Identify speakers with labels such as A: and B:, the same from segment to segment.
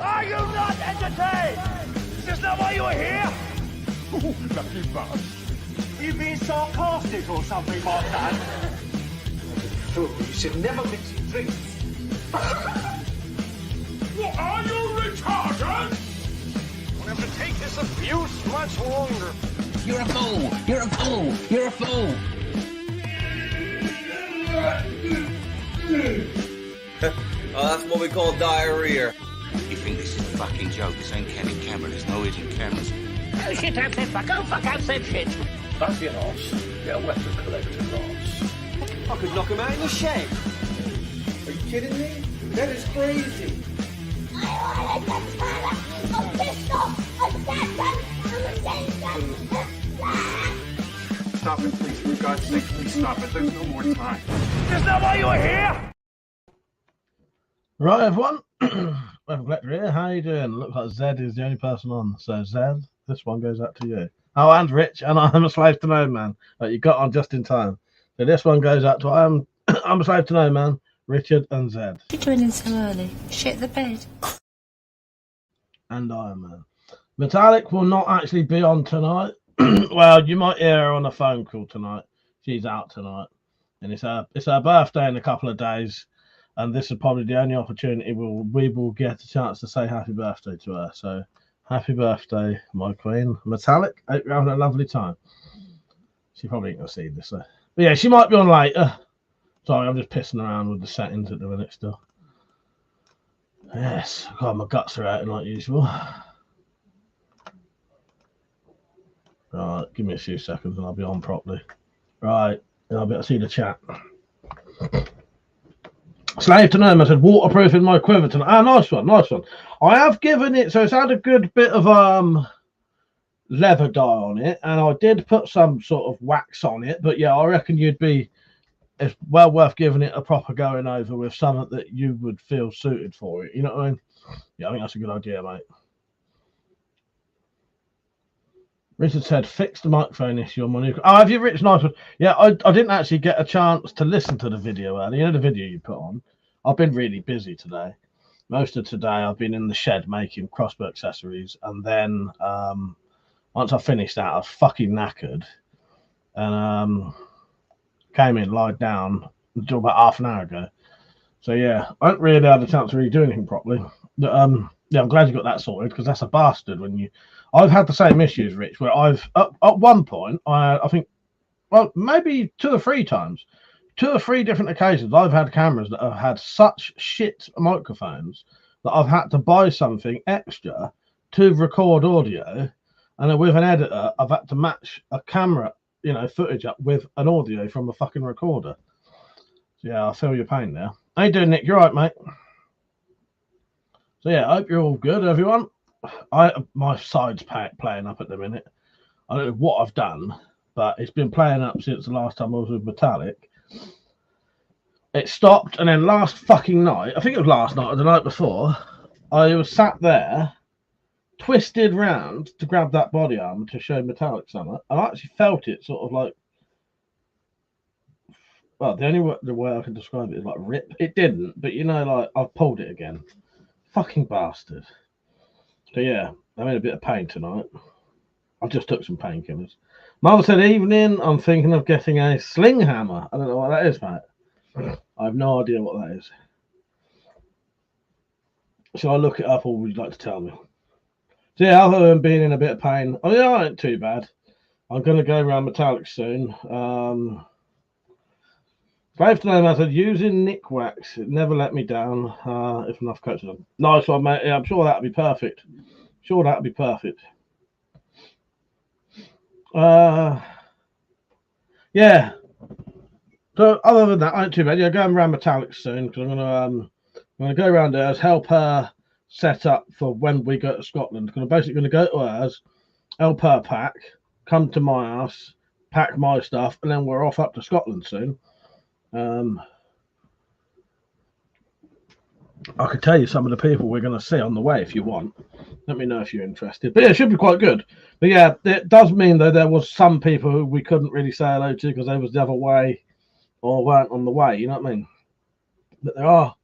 A: Are you not entertained? Is this not why you are here?
B: Ooh, lucky bastard.
A: Are you being sarcastic or something like that?
C: Fool, you should never mix your drinks.
B: What, are you retarded?
A: We'll have to take this abuse much longer.
D: You're a fool! You're a fool! You're a fool!
E: Oh, that's what we call diarrhea.
F: You think this is a fucking joke? This ain't Kevin Cameron. There's no hidden cameras.
D: Oh shit, don't say fuck, oh fuck, don't say shit!
G: That's your loss. Get a weapon collector loss.
C: I could knock him out in the shed. Are you kidding me? That is crazy.
B: Stop it, please. For God's sake, please stop it. There's no more time.
A: Is this not why you are here?
H: Right, everyone. WeaponCollector here. How you doing? Looks like Zed is the only person on. So, Zed, this one goes out to you. Oh, and Rich, and I'm a slave to no man. But you got on just in time. So this one goes out to I'm a slave to no man, Richard and Zed.
I: What are you doing in so early? Shit the bed.
H: And Iron Man. Metallic will not actually be on tonight. Well, you might hear her on a phone call tonight. She's out tonight. And it's her birthday in a couple of days. And this is probably the only opportunity we will get a chance to say happy birthday to her. So, happy birthday, my queen. Metallic, hope you're having a lovely time. She probably ain't going to see this. So. But yeah, she might be on later. Sorry, I'm just pissing around with the settings at the minute still. Yes, God, my guts are out like usual. Right, give me a few seconds and I'll be on properly. Right, and I'll be able to see the chat. Slave to Gnome, I said, waterproofing my quiver tonight. Ah, nice one, nice one. I have given it, so it's had a good bit of leather dye on it, and I did put some sort of wax on it, but yeah, I reckon it's well worth giving it a proper going over with something that you would feel suited for it. You know what I mean? Yeah, I think that's a good idea, mate. Richard said, fix the microphone issue on my new... Oh, have you, Rich? Nice one. Yeah, I didn't actually get a chance to listen to the video earlier. You know the video you put on? I've been really busy today. Most of today I've been in the shed making crossbow accessories. And then once I finished that, I was fucking knackered. And came in, lied down until about half an hour ago. So, yeah, I haven't really had a chance to really do anything properly. But, yeah, I'm glad you got that sorted because that's a bastard when you... I've had the same issues, Rich, where I've at one point, I think, well, maybe 2 or 3 times, 2 or 3 different occasions, I've had cameras that have had such shit microphones that I've had to buy something extra to record audio, and then with an editor, I've had to match a camera, you know, footage up with an audio from a fucking recorder. So, yeah, I feel your pain there. How you doing, Nick? You all right, mate? So, yeah, I hope you're all good, everyone. My side's playing up at the minute. I don't know what I've done, but it's been playing up since the last time I was with Metallic. It stopped, and then last fucking night, I think it was last night or the night before, I was sat there, twisted round to grab that body armor to show Metallic something. I actually felt it sort of like, well, the way I can describe it is like rip. It didn't, but you know, like I've pulled it again. Fucking bastard. So yeah, I'm in a bit of pain tonight. I just took some painkillers. Mother said, evening, I'm thinking of getting a sling hammer. I don't know what that is, mate. I have no idea what that is. Shall I look it up or would you like to tell me? So yeah, other than being in a bit of pain, oh yeah, I ain't too bad. I'm going to go around Metallic soon. Slave to Name, I said, using Nick Wax. It never let me down if enough coaches on. Nice one, mate. Yeah, I'm sure that'll be perfect. Sure that'll be perfect. Yeah. So other than that, I ain't too bad. Yeah, going around Metallic soon because I'm gonna go around hers, help her set up for when we go to Scotland. Because I'm basically gonna go to hers, help her pack, come to my house, pack my stuff, and then we're off up to Scotland soon. I could tell you some of the people we're going to see on the way if you want. Let me know if you're interested. But yeah, it should be quite good. But yeah, it does mean though there was some people who we couldn't really say hello to because they was the other way or weren't on the way. You know what I mean? But there are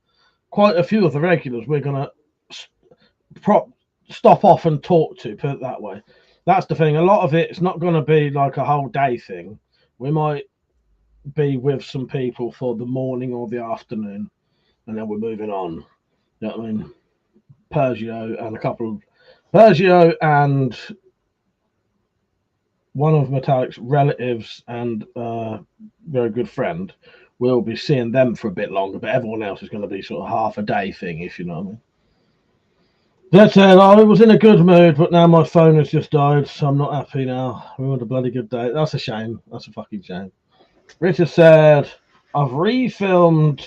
H: quite a few of the regulars we're going to stop off and talk to, put it that way. That's the thing. A lot of it's not going to be like a whole day thing. We might be with some people for the morning or the afternoon, and then we're moving on. You know what I mean? Pergio and one of Metallic's relatives and very good friend. We'll be seeing them for a bit longer, but everyone else is going to be sort of half a day thing, if you know what I mean. That said, I was in a good mood, but now my phone has just died, so I'm not happy now. We had a bloody good day. That's a shame. That's a fucking shame. Richard said, I've refilmed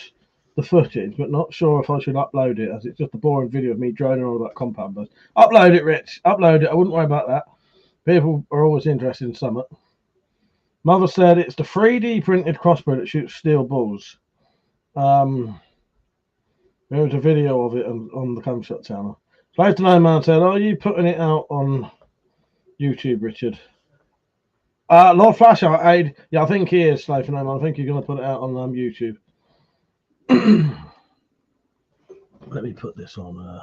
H: the footage, but not sure if I should upload it, as it's just a boring video of me droning on about compound bursts. Upload it, Rich. Upload it. I wouldn't worry about that. People are always interested in something. Mother said it's the 3D printed crossbow that shoots steel balls. There was a video of it on the Camshot channel. Slave to No Man said, are you putting it out on YouTube, Richard? Lord Flashlight Aid, yeah, I think he is, Slave to No Man. I think you're going to put it out on YouTube. Let me put this on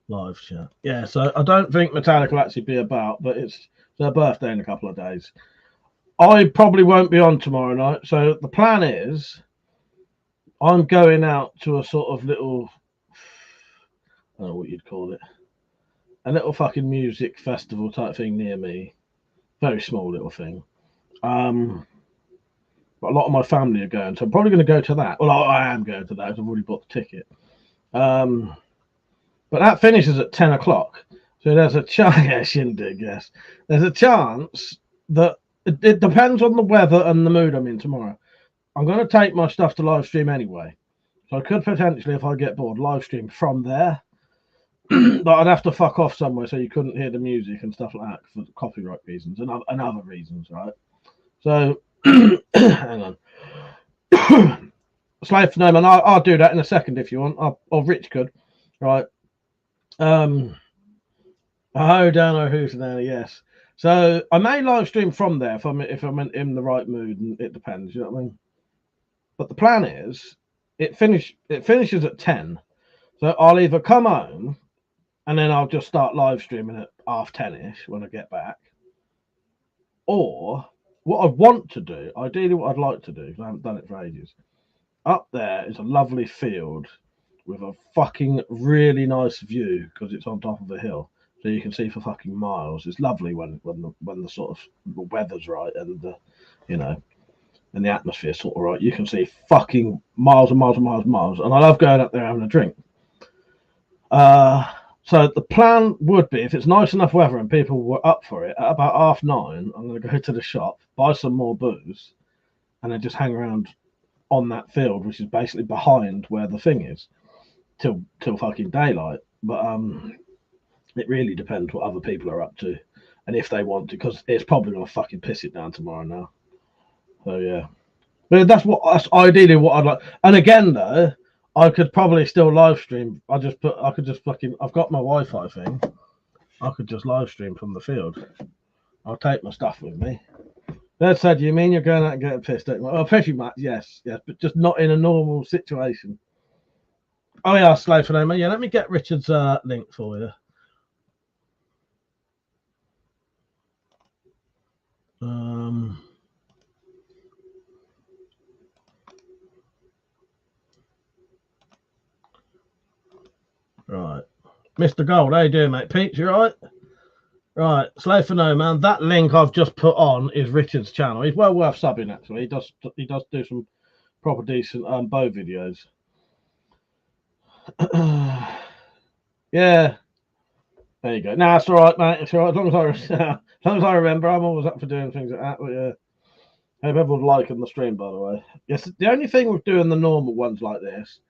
H: live chat. Yeah, so I don't think Metallica will actually be about, but it's their birthday in a couple of days. I probably won't be on tomorrow night, so the plan is I'm going out to a sort of little, I don't know what you'd call it, a little fucking music festival type thing near me. Very small little thing. But a lot of my family are going, so I'm probably going to go to that. Well, I am going to that. I've already bought the ticket. But that finishes at 10 o'clock. So there's a chance, yeah, shindig, yes. There's a chance that it depends on the weather and the mood I'm in tomorrow. I'm going to take my stuff to live stream anyway. So I could potentially, if I get bored, live stream from there. But I'd have to fuck off somewhere so you couldn't hear the music and stuff like that for copyright reasons and other reasons, right? So, hang on. Slave to No Man, I'll do that in a second if you want. Or Rich could, right? Oh, Dano, who's there? Yes. So I may live stream from there if I'm in the right mood, and it depends. You know what I mean? But the plan is, it finishes at 10, so I'll either come home, and then I'll just start live streaming at 10:30ish when I get back, or what I want to do, ideally, what I'd like to do, because I haven't done it for ages. Up there is a lovely field with a fucking really nice view because it's on top of a hill. So you can see for fucking miles. It's lovely when the sort of the weather's right and the, you know, and the atmosphere's sort of right. You can see fucking miles and miles and miles and miles. And I love going up there having a drink. So the plan would be, if it's nice enough weather and people were up for it, at about 9:30, I'm going to go to the shop, buy some more booze, and then just hang around on that field, which is basically behind where the thing is, till fucking daylight. But it really depends what other people are up to and if they want to, because it's probably going to fucking piss it down tomorrow now. So yeah, but that's ideally what I'd like. And again, though, I could probably still live stream. I've got my Wi-Fi thing. I could just live stream from the field. I'll take my stuff with me. That said, you mean you're going out and getting pissed? Well, pretty much, yes, but just not in a normal situation. Oh yeah, Slave for No Man. Yeah, let me get Richard's link for you. Right, Mr. Gold, how you doing, mate? Pete, you right? Right, Slave for No Man. That link I've just put on is Richard's channel. He's well worth subbing, actually. He does do some proper decent bow videos. Yeah, there you go. Nah, it's all right, mate. It's all right. As long as I remember, I'm always up for doing things like that. But yeah, I hope everyone's liking the stream, by the way. Yes, the only thing with doing the normal ones like this,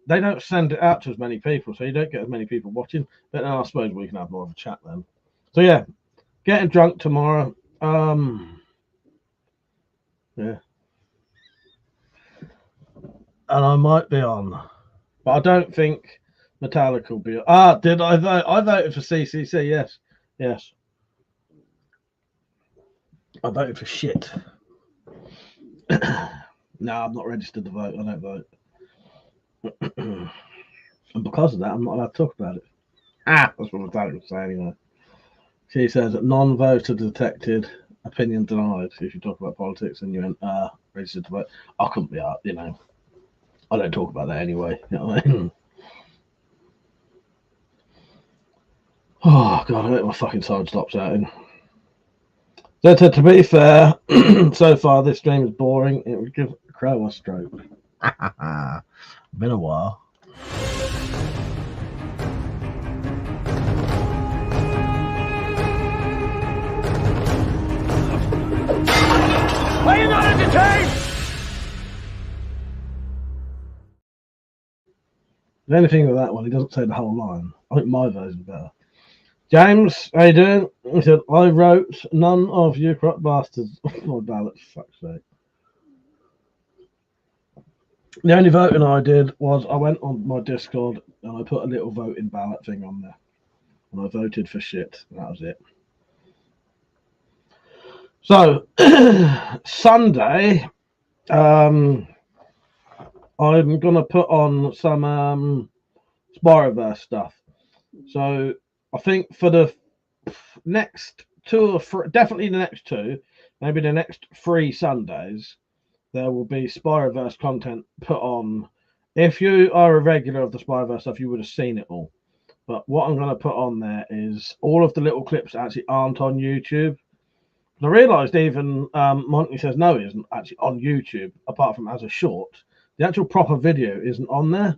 H: they don't send it out to as many people, so you don't get as many people watching. But then I suppose we can have more of a chat then. So yeah, getting drunk tomorrow. Yeah, and I might be on, but I don't think Metallica will be. Did I vote? I voted for CCC. Yes. I voted for shit. No, I'm not registered to vote. I don't vote. And because of that, I'm not allowed to talk about it. That's what my dad would say anyway. She says that non-voter detected, opinion denied. If you talk about politics and you went, registered to vote, I couldn't be out, you know. I don't talk about that anyway. You know what I mean? Oh, God, I hope my fucking side stops out in. So, to be fair, so far this stream is boring. It would give Crow a stroke. Been a while.
A: Are you not entertained?
H: The only thing with that one, he doesn't say the whole line. I think my version's better. James, how you doing? He said, I wrote none of you crop bastards on my ballot, for fuck's sake. The only voting I did was I went on my Discord and I put a little voting ballot thing on there. And I voted for shit. That was it. So, Sunday, I'm going to put on some Spyroverse stuff. So, I think for the next 2 or 3, definitely the next 2, maybe the next 3 Sundays, there will be Spyroverse content put on. If you are a regular of the Spyroverse stuff, you would have seen it all. But what I'm going to put on there is all of the little clips that actually aren't on YouTube. I realised even Monty says no, it isn't actually on YouTube, apart from as a short. The actual proper video isn't on there.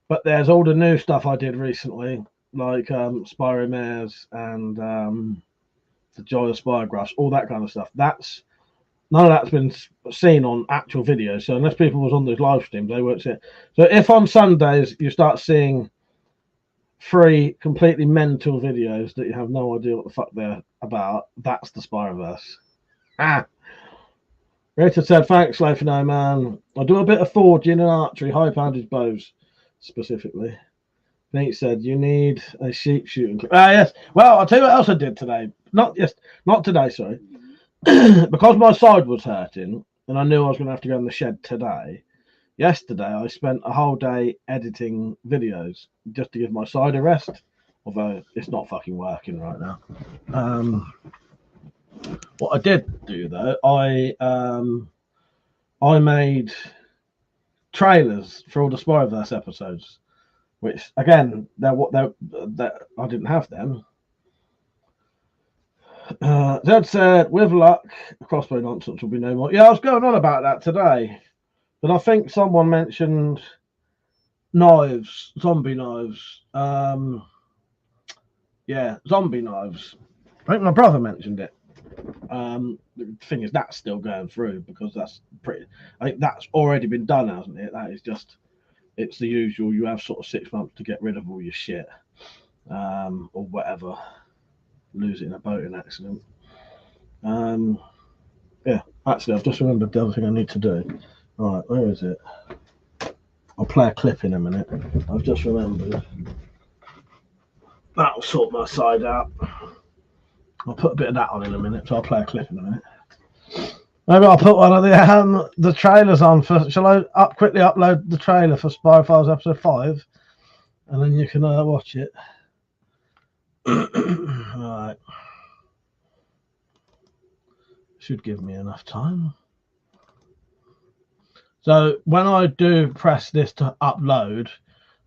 H: But there's all the new stuff I did recently, like Spyro Mares and the Joy of Spyrographs, all that kind of stuff. None of that's been seen on actual videos. So unless people was on those live streams, they won't see it. So if on Sundays you start seeing 3 completely mental videos that you have no idea what the fuck they're about, that's the Spyroverse. Rita said, thanks, Loaf No Man. I do a bit of forging and archery, high poundage bows specifically. Nate said, you need a sheep shooting clip. Yes. Well, I'll tell you what else I did today. Not today, sorry. Because my side was hurting and I knew I was going to have to go in the shed today. Yesterday, I spent a whole day editing videos just to give my side a rest, although it's not fucking working right now. What I did do, though, I made trailers for all the Spyroverse episodes, which, again, I didn't have them. Zed said, with luck, crossbow nonsense will be no more. Yeah, I was going on about that today. But I think someone mentioned knives, zombie knives. Yeah, zombie knives. I think my brother mentioned it. The thing is, that's still going through because that's pretty. I think that's already been done, hasn't it? That is just, it's the usual. You have sort of 6 months to get rid of all your shit, or whatever. Lose it in a boating accident. Yeah, actually, I've just remembered the other thing I need to do. All right, where is it? I'll play a clip in a minute. I've just remembered. That'll sort my side out. I'll put a bit of that on in a minute, so I'll play a clip in a minute. Maybe I'll put one of the trailers on for. Shall I quickly upload the trailer for Spy Files episode 5, and then you can watch it. All right. Should give me enough time. So when I do press this to upload,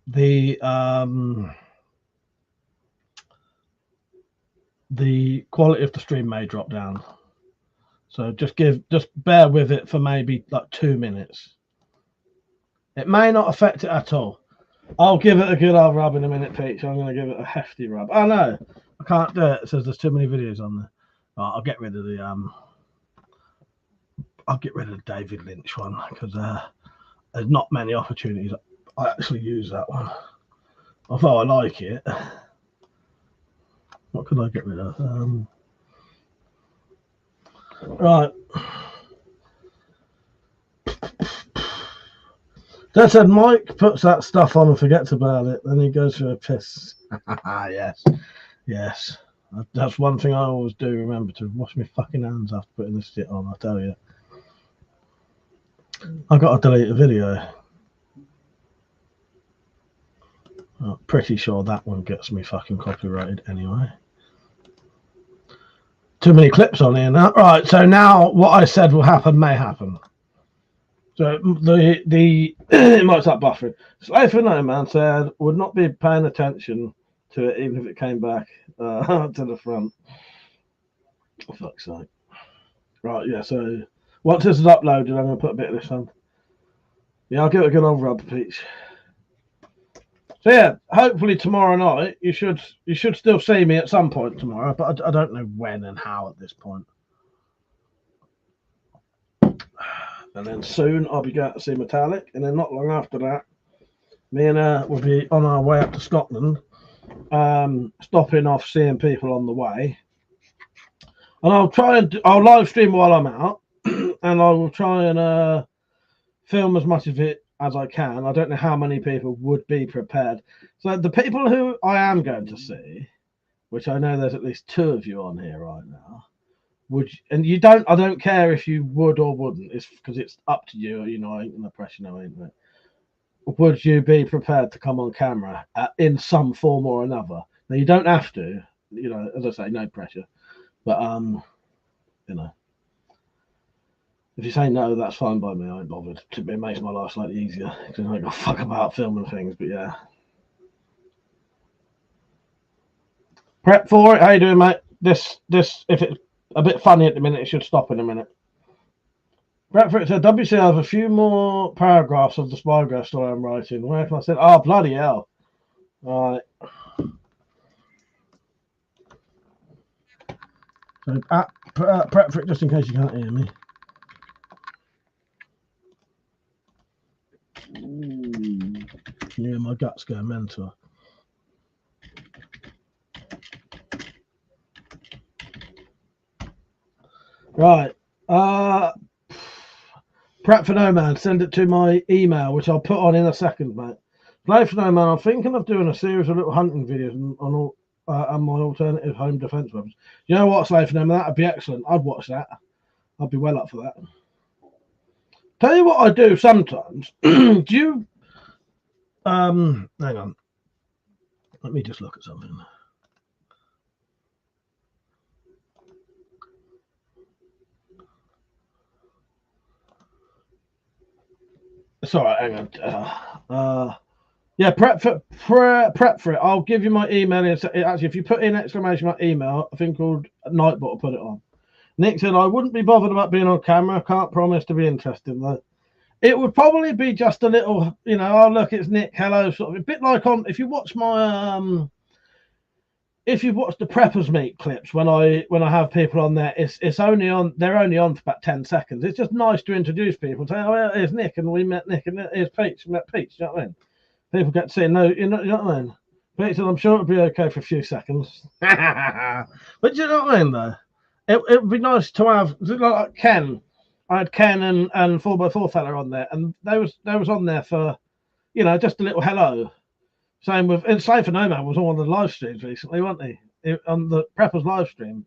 H: the quality of the stream may drop down. So just bear with it for maybe like 2 minutes. It may not affect it at all. I'll give it a good old rub in a minute, Peach. I'm going to give it a hefty rub. Oh no, I can't do it. It says there's too many videos on there. Right, I'll get rid of the David Lynch one because there's not many opportunities I actually use that one. Although I like it. What could I get rid of? Right. That said, Mike puts that stuff on and forgets about it. Then he goes for a piss. Yes. That's one thing I always do. Remember to wash my fucking hands after putting this shit on. I tell you. I got to delete a video. I'm pretty sure that one gets me fucking copyrighted anyway. Too many clips on here now. Right, so now what I said will happen may happen. So the it might start buffering. Slave for No Man said would not be paying attention to it even if it came back to the front. For fuck's sake. Right, yeah, so once this is uploaded, I'm going to put a bit of this on. Yeah, I'll give it a good old rub, Peach. So yeah, hopefully tomorrow night you should still see me at some point tomorrow, but I don't know when and how at this point. And then soon I'll be going to see Metallic, and then not long after that, me and her will be on our way up to Scotland, stopping off, seeing people on the way. And I'll live stream while I'm out, and I will try and film as much of it as I can. I don't know how many people would be prepared. So the people who I am going to see, which I know there's at least 2 of you on here right now, I don't care if you would or wouldn't. It's because it's up to you. You know, I ain't gonna pressure no, ain't it? Would you be prepared to come on camera in some form or another? Now you don't have to. You know, as I say, no pressure. But you know, if you say no, that's fine by me. I ain't bothered. It makes my life slightly easier because I don't give a fuck about filming things. But yeah, prep for it. How you doing, mate? This if it's a bit funny at the minute, it should stop in a minute. Prep for it. So WC, I have a few more paragraphs of the Spygirl story I'm writing. Where can I say? Oh bloody hell! All right. So prep for it just in case you can't hear me. Yeah, my gut's going mental. Right. Prep for No Man. Send it to my email, which I'll put on in a second, mate. Play for No Man. I'm thinking of doing a series of little hunting videos on all. And my alternative home defense weapons. You know what, Slave for No Man? That'd be excellent. I'd watch that. I'd be well up for that. Tell you what I do sometimes. Do you hang on. Let me just look at something. It's all right, hang on. Yeah, prep for it. I'll give you my email. Actually, if you put in exclamation mark email, a thing called Nightbot will put it on. Nick said, I wouldn't be bothered about being on camera. Can't promise to be interested though. It would probably be just a little, you know, oh look, it's Nick, hello, sort of a bit like on if you watch my if you've watched the Preppers Meet clips when I have people on there, it's only on, they're only on for about 10 seconds. It's just nice to introduce people, say, oh well, here's Nick and we met Nick, and here's Peach, we met Peach, you know what I mean? People get to see, no, you know what I mean? Peach said, I'm sure it'll be okay for a few seconds. But you know what I mean though? It would be nice to have, like Ken. I had Ken and 4x4 fella on there, and they was on there for, you know, just a little hello. Same with, and Slave for No Man was on the live streams recently, wasn't he? On the Preppers live stream.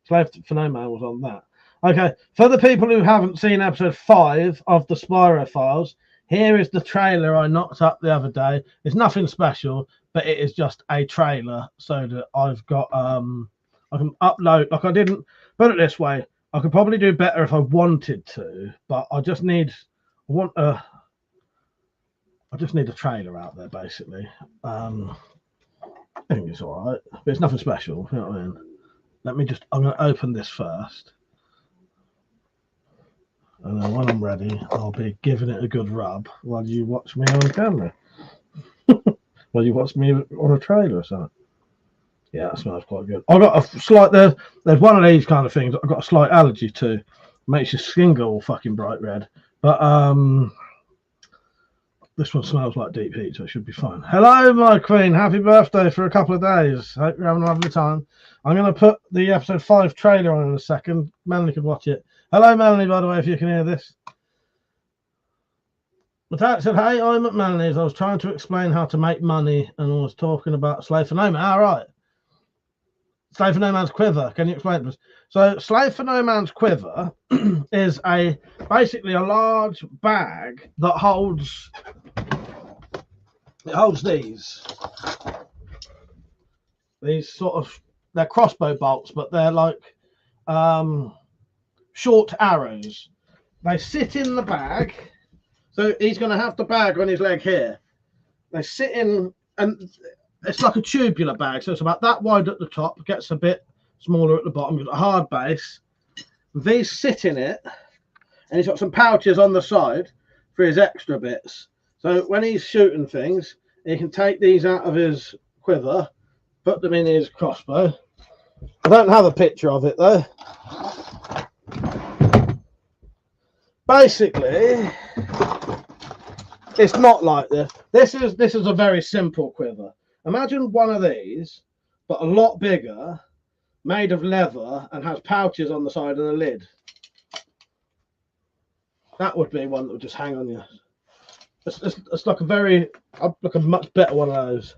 H: Slave for No Man was on that. Okay, for the people who haven't seen episode 5 of the Spyro Files, here is the trailer I knocked up the other day. It's nothing special, but it is just a trailer so that I've got I can upload, like I didn't put it this way. I could probably do better if I wanted to, but I just need a trailer out there basically. I think it's all right, but it's nothing special. You know what I mean? I'm going to open this first, and then when I'm ready, I'll be giving it a good rub while you watch me on camera. While you watch me on a trailer or something. Yeah, that smells quite good. I've got a slight, there's one of these kind of things I've got a slight allergy to. Makes your skin go all fucking bright red. But this one smells like deep heat, so it should be fine. Hello, my queen. Happy birthday for a couple of days. Hope you're having a lovely time. I'm going to put the episode 5 trailer on in a second. Melanie could watch it. Hello, Melanie, by the way, if you can hear this. Matat said, hey, I'm at Melanie's. I was trying to explain how to make money and I was talking about Slave for No Man. All right. Slave for No Man's Quiver. Can you explain it to us? So Slave for No Man's Quiver is basically a large bag that holds It holds these sort of, they're crossbow bolts, but they're like short arrows. They sit in the bag, so he's going to have the bag on his leg here. They sit in, and it's like a tubular bag, so it's about that wide at the top, gets a bit smaller at the bottom. You've got a hard base. These sit in it, and he's got some pouches on the side for his extra bits. So when he's shooting things, he can take these out of his quiver, put them in his crossbow. I don't have a picture of it though. Basically, it's not like this. This is a very simple quiver. Imagine one of these, but a lot bigger, made of leather, and has pouches on the side and a lid. That would be one that would just hang on you. It's like a very, like a much better one of those.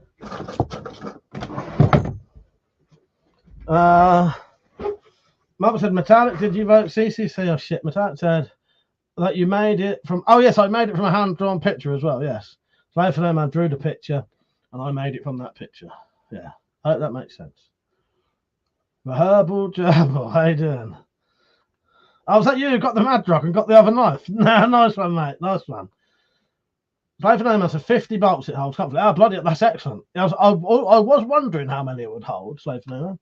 H: Mother said, Metallic, did you vote CCC? Oh shit, Metallic said that you made it from, oh yes, I made it from a hand-drawn picture as well, yes. Slave for them, I drew the picture, and I made it from that picture. Yeah, I hope that makes sense. The herbal gerbil, how you doing? Oh, was that you who got the Madrock and got the other knife? No, nice one, mate, nice one. Slave for them, that's a 50 bolts it holds comfortably. Oh, bloody, that's excellent. I was wondering how many it would hold, Slave for them.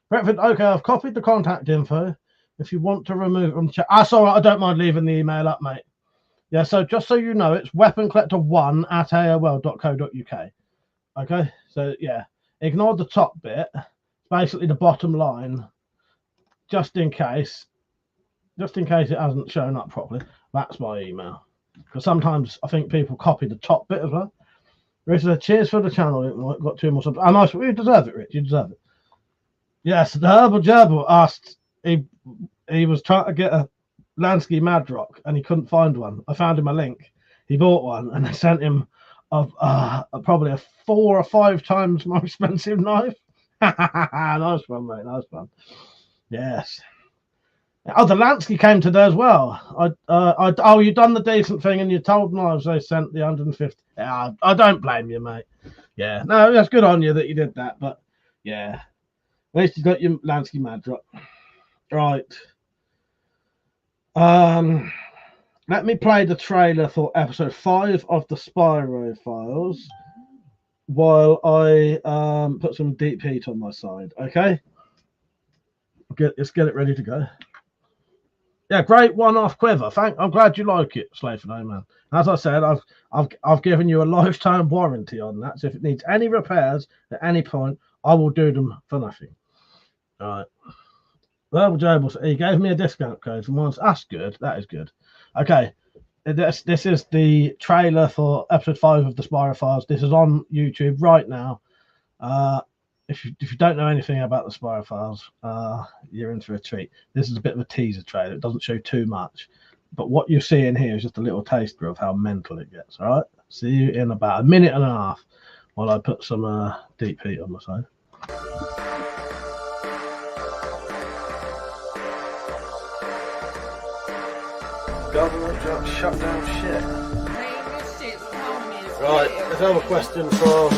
H: Brentford, okay, I've copied the contact info. If you want to remove it from the chat. That's all right, I don't mind leaving the email up, mate. Yeah, so just so you know, it's weaponcollector1@aol.co.uk. Okay, so yeah, ignore the top bit. It's basically the bottom line, just in case it hasn't shown up properly. That's my email. Because sometimes I think people copy the top bit as well. Rich said, cheers for the channel. Got 2 more subs. Oh, nice. You deserve it, Rich. You deserve it. Yes, the Herbal Gerbil asked, he was trying to get a Lansky Madrock and he couldn't find one. I found him a link. He bought one and they sent him probably a 4 or 5 times more expensive knife. Nice one, mate. Nice one. Yes. Oh, the Lansky came today as well. Oh, you done the decent thing and you told Knives they sent the 150. Yeah, I don't blame you, mate. Yeah, no, that's good on you that you did that. But yeah, at least you got your Lansky Madrock. Right. Let me play the trailer for episode 5 of the Spyro Files while I put some deep heat on my side. Okay. Let's get it ready to go. Yeah, great one-off quiver. I'm glad you like it, Slave for No Man. As I said, I've given you a lifetime warranty on that. So if it needs any repairs at any point, I will do them for nothing. All right. Verbal Jables, he gave me a discount code from once. That's good. That is good. Okay. This is the trailer for episode 5 of the Spyro Files. This is on YouTube right now. If you don't know anything about the Spyro Files, you're in for a treat. This is a bit of a teaser trailer. It doesn't show too much, but what you see in here is just a little taster of how mental it gets. All right, see you in about a minute and a half while I put some deep heat on my side. Government just shut down shit. Right, there's another question from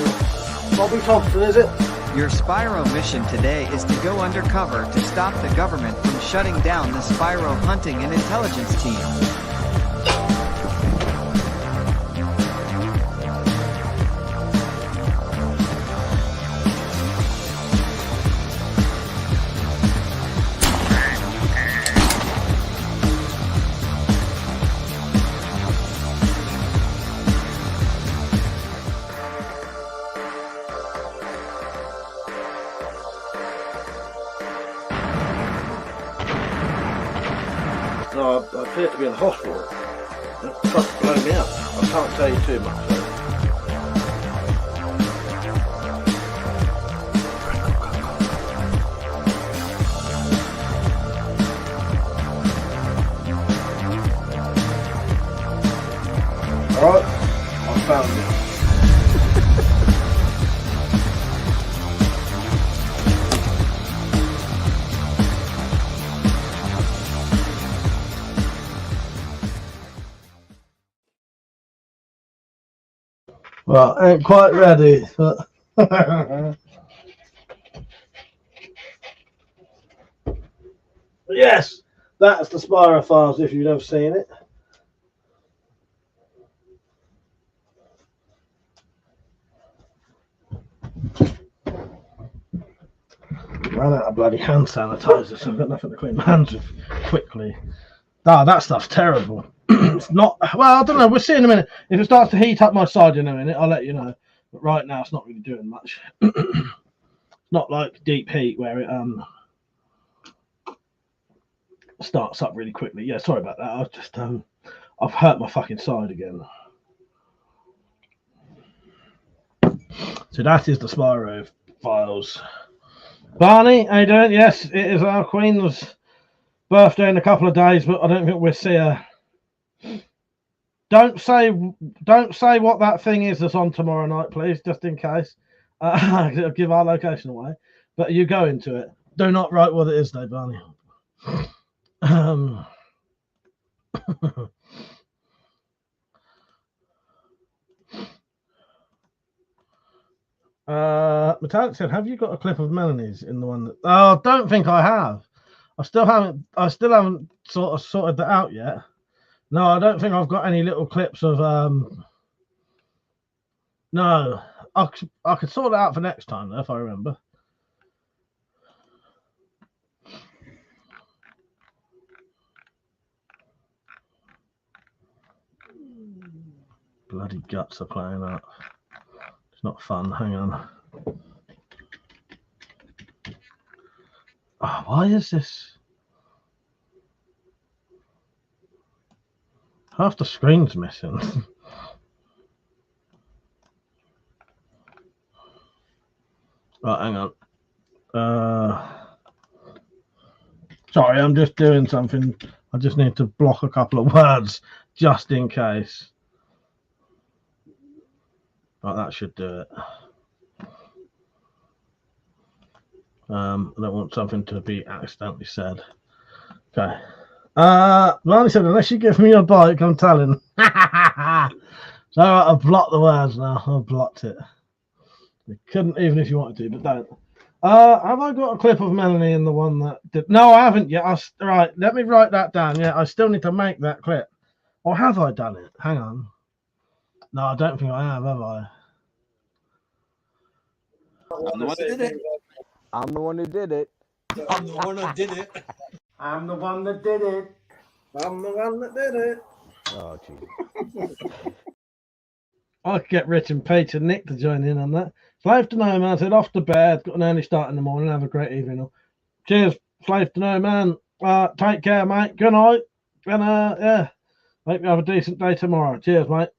H: Bobby Thompson, is it?
J: Your Spyro mission today is to go undercover to stop the government from shutting down the Spyro hunting and intelligence team.
H: No, I appear to be in the hospital. It's trying to blow me up. I can't tell you too much though. Alright, I found it. Well, I ain't quite ready. But yes, that's the Spyro files if you've never seen it. Ran out of bloody hand sanitizer, so I've got nothing to clean my hands with quickly. That stuff's terrible. It's not, well, I don't know, we'll see in a minute. If it starts to heat up my side in a minute, I'll let you know. But right now, it's not really doing much. It's not like deep heat where it starts up really quickly. Yeah, sorry about that. I've just I've hurt my fucking side again. So that is the Spyro files. Barney, how you doing? Yes, it is our Queen's birthday in a couple of days, but I don't think we'll see her. Don't say what that thing is that's on tomorrow night, please, just in case. I'll give our location away. But you go into it. Do not write what it is, though, Barney. Metallic said, "Have you got a clip of Melanie's in the one that?" Oh, I don't think I have. I still haven't sort of sorted that out yet. No, I don't think I've got any little clips of No, I could sort it out for next time though, if I remember. Bloody guts are playing up. It's not fun. Hang on. Oh, why is this? Half the screen's missing. Right, hang on. Sorry, I'm just doing something. I just need to block a couple of words just in case. Right, that should do it. I don't want something to be accidentally said. Okay. Ronnie said, unless you give me your bike, I'm telling. So I've blocked the words now. I've blocked it. You couldn't even if you wanted to, but don't. Have I got a clip of Melanie in the one that did? No, I haven't yet. Right, let me write that down. Yeah, I still need to make that clip. Or have I done it? Hang on. No, I don't think I have I?
C: I'm the one that did it.
K: I'm the one who did it.
C: I'm the one that did it. I'm the one that did it. I'm the one that did it.
K: Oh, jeez.
H: I could get Rich and Pete and Nick to join in on that. Slave to know, man. Said off to bed. Got an early start in the morning. Have a great evening. Cheers, Slave to know, man. Take care, mate. Good night. And yeah, hope you have a decent day tomorrow. Cheers, mate.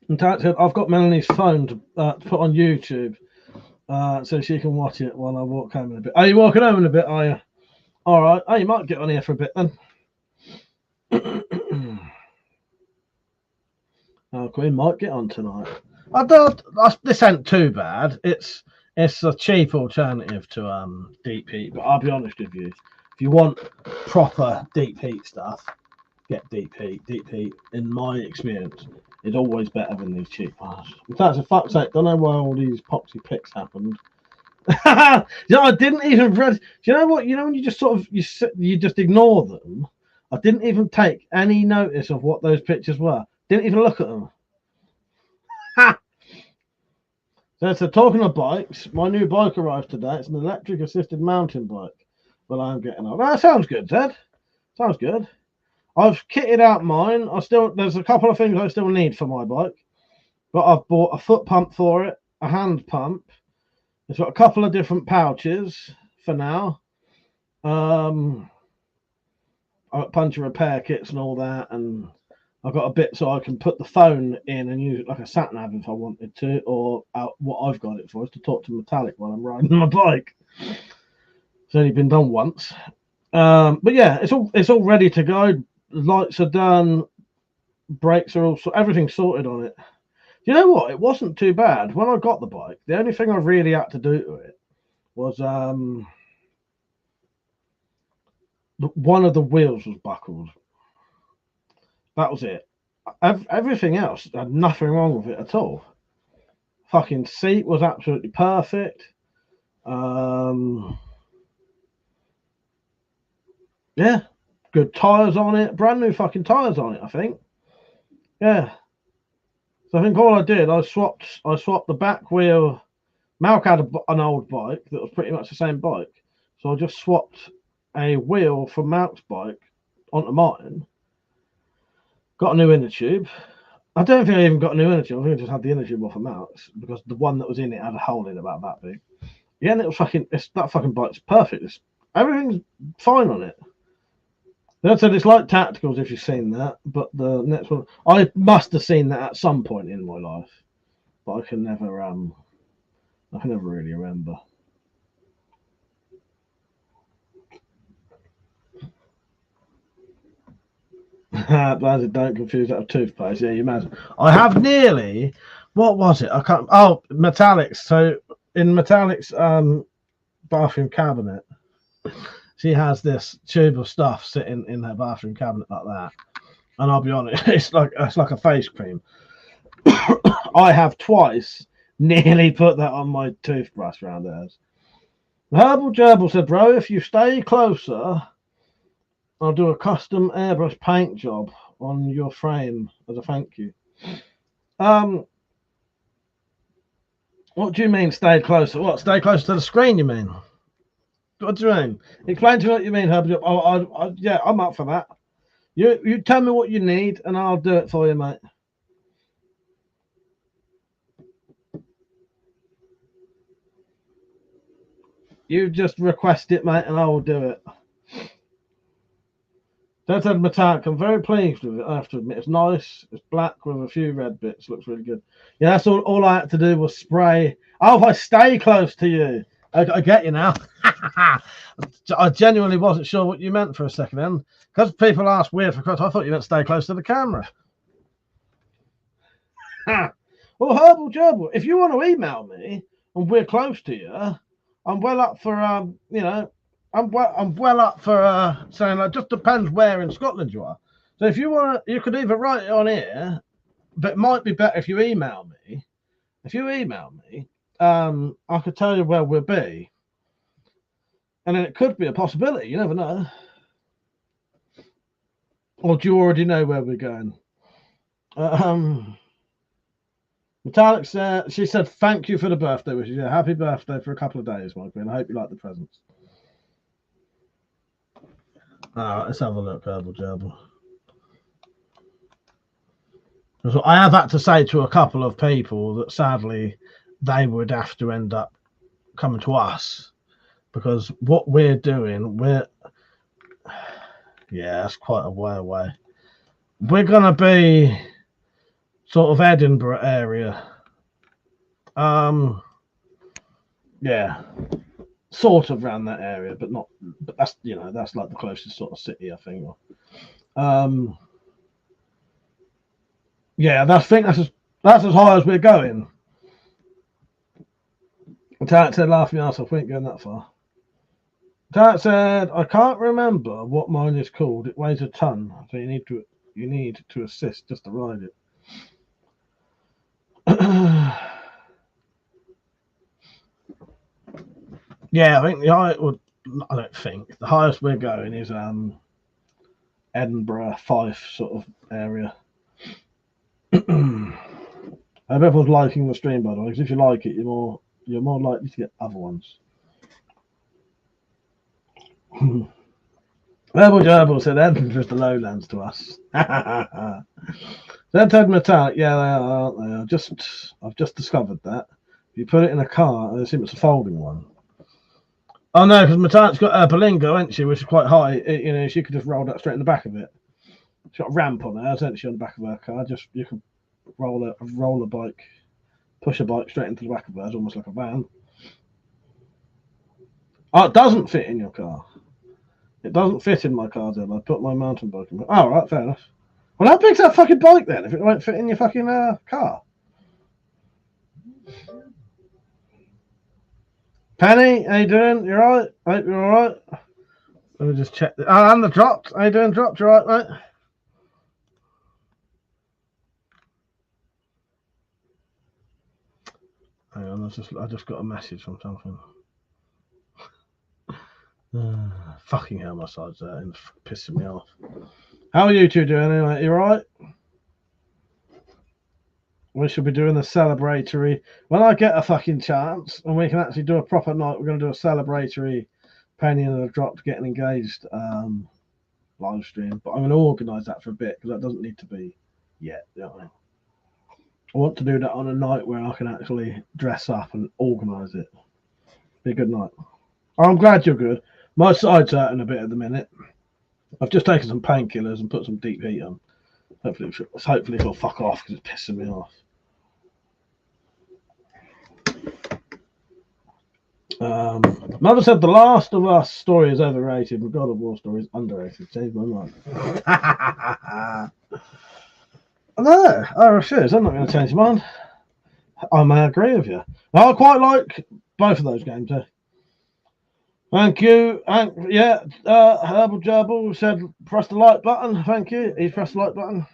H: And Tat said, I've got Melanie's phone to put on YouTube so she can watch it while I walk home in a bit. Are you walking home in a bit, are you? All right. Oh, you might get on here for a bit then. Oh, Queen might get on tonight. This ain't too bad. It's a cheap alternative to deep heat, but I'll be honest with you. If you want proper deep heat stuff, get deep heat. Deep heat, in my experience, is always better than these cheap ones. In fact, for fuck's sake, don't know why all these poxy pics happened. You know, I didn't even read. Do you know what? You know when you just sort of you just ignore them. I didn't even take any notice of what those pictures were. Didn't even look at them. Ha! So talking of bikes, my new bike arrived today. It's an electric assisted mountain bike. Well, I'm getting on. That sounds good, Ted. Sounds good. I've kitted out mine. There's a couple of things I still need for my bike, but I've bought a foot pump for it, a hand pump. It's got a couple of different pouches for now. I've got puncture repair kits and all that, and I've got a bit so I can put the phone in and use it like a sat nav if I wanted to, or what I've got it for is to talk to Metallic while I'm riding my bike. It's only been done once, but yeah, it's all ready to go. Lights are done, brakes are all everything's sorted on it. You know what? It wasn't too bad when I got the bike. The only thing I really had to do to it was one of the wheels was buckled. That was it. Everything else had nothing wrong with it at all. Fucking seat was absolutely perfect. Yeah, good tires on it, brand new fucking tires on it, I think. Yeah. So I think all I did, I swapped the back wheel. Malk had an old bike that was pretty much the same bike, so I just swapped a wheel from Malk's bike onto mine. Got a new inner tube. I don't think I even got a new inner tube. I think I just had the inner tube off of Malk's because the one that was in it had a hole in it about that big. Yeah, and it was fucking. That fucking bike's perfect. Everything's fine on it. They said it's like Tacticals if you've seen that, but the next one I must have seen that at some point in my life, but I can never really remember. Blazed, don't confuse that with toothpaste. Yeah, you imagine. I have nearly. What was it? I can't. Oh, Metallics. So in Metallics' bathroom cabinet, she has this tube of stuff sitting in her bathroom cabinet like that. And I'll be honest, it's like a face cream. I have twice nearly put that on my toothbrush around hers. Herbal Gerbil said, bro, if you stay closer, I'll do a custom airbrush paint job on your frame as a thank you. What do you mean stay closer? What, stay closer to the screen, you mean? What do you mean? Explain to me what you mean, Herbal. Yeah, I'm up for that. You tell me what you need and I'll do it for you, mate. You just request it, mate, and I will do it. Deadhead Metallic, I'm very pleased with it, I have to admit. It's nice. It's black with a few red bits. Looks really good. Yeah, that's all I had to do was spray. Oh, if I stay close to you. I get you now. I genuinely wasn't sure what you meant for a second then. Because people ask weird for questions, I thought you meant stay close to the camera. Well, Herbal Gerbil, if you want to email me and we're close to you, I'm well up for, I'm well up for saying like just depends where in Scotland you are. So if you want to, you could either write it on here, but it might be better if you email me. If you email me, I could tell you where we'll be. And then it could be a possibility, you never know. Or do you already know where we're going? Metallic said, she said, thank you for the birthday wishes. Yeah, happy birthday for a couple of days, my queen. I hope you like the presents. Let's have a look, Herbal Gerbil. So I have had to say to a couple of people that sadly they would have to end up coming to us because what we're doing, yeah, that's quite a way away. We're going to be sort of Edinburgh area. Yeah, sort of around that area, but not, but that's, you know, that's like the closest sort of city, I think. Yeah, I think that's as high as we're going. Tat said, laugh me ass off, we ain't going that far. Tat said, I can't remember what mine is called. It weighs a ton, so you need to assist just to ride it. Yeah, I think the height would. I don't think the highest we're going is Edinburgh, Fife sort of area. I hope everyone's liking the stream, by the way, because if you like it, you're more likely to get other ones. Herbal Gerbil said Edinburgh's the lowlands to us. Deadhead Metallic, yeah, they are, aren't they? I've just discovered that. If you put it in a car, I assume it's a folding one. Oh no, because Metallic's got a Berlingo, hasn't she, which is quite high. You know, she could just roll that straight in the back of it. She's got a ramp on her, hasn't she, on the back of her car? You can roll a bike, push a bike straight into the back of her. It's almost like a van. Oh, it doesn't fit in your car. It doesn't fit in my car, then. I put my mountain bike in. Oh, right, fair enough. Well, how big's that fucking bike then? If it won't fit in your fucking car. Penny, how you doing? You alright? I hope you're alright. Let me just check. And the dropped. How you doing, dropped? You alright, mate? Hang on, I just got a message from something. Fucking hell, my side's there and pissing me off. How are you two doing anyway? You alright? We should be doing a celebratory. When I get a fucking chance and we can actually do a proper night, we're going to do a celebratory penny in the drop getting engaged live stream. But I'm going to organise that for a bit because that doesn't need to be yet. You know what I mean? I want to do that on a night where I can actually dress up and organise it. Be a good night. I'm glad you're good. My side's hurting a bit at the minute. I've just taken some painkillers and put some deep heat on. Hopefully it'll fuck off because it's pissing me off. Mother said The Last of Us story is overrated, but God of War story is underrated. Changed my mind. No, I refuse. I'm not going to change my mind. I may agree with you. I quite like both of those games. Thank you. Herbal Gerbil said press the like button. Thank you. He's pressed the like button.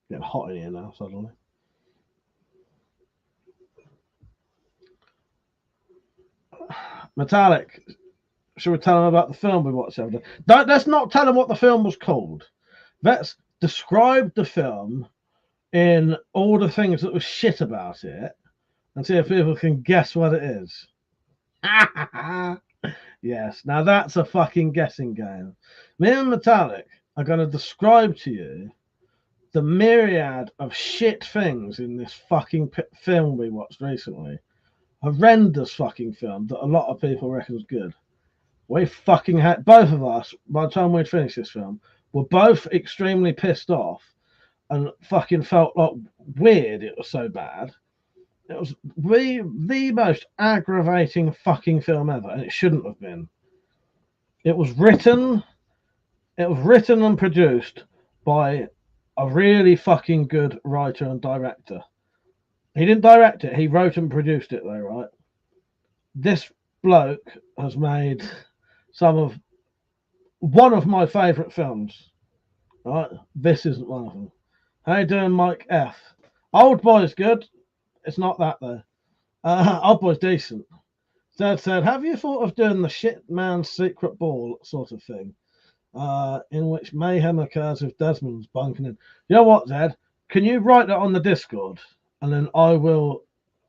H: Getting hot in here now, suddenly. Metallic. Should we tell them about the film we watched the other day? Let's not tell them what the film was called. Let's describe the film in all the things that was shit about it and see if people can guess what it is. Yes, now that's a fucking guessing game. Me and Metallic are going to describe to you the myriad of shit things in this fucking film we watched recently. Horrendous fucking film that a lot of people reckon is good. We fucking had, both of us, by the time we'd finished this film, were both extremely pissed off and fucking felt like weird it was so bad. It was the most aggravating fucking film ever, and it shouldn't have been. It was written and produced by a really fucking good writer and director. He didn't direct it, he wrote and produced it though, right? This bloke has made one of my favourite films. Right? This isn't one of them. How you doing, Mike F? Old Boy's good. It's not that though. Old Boy's decent. Zed said, have you thought of doing the shit man's secret ball sort of thing? In which mayhem occurs with Desmond's bunking in. You know what, Zed? Can you write that on the Discord? And then I will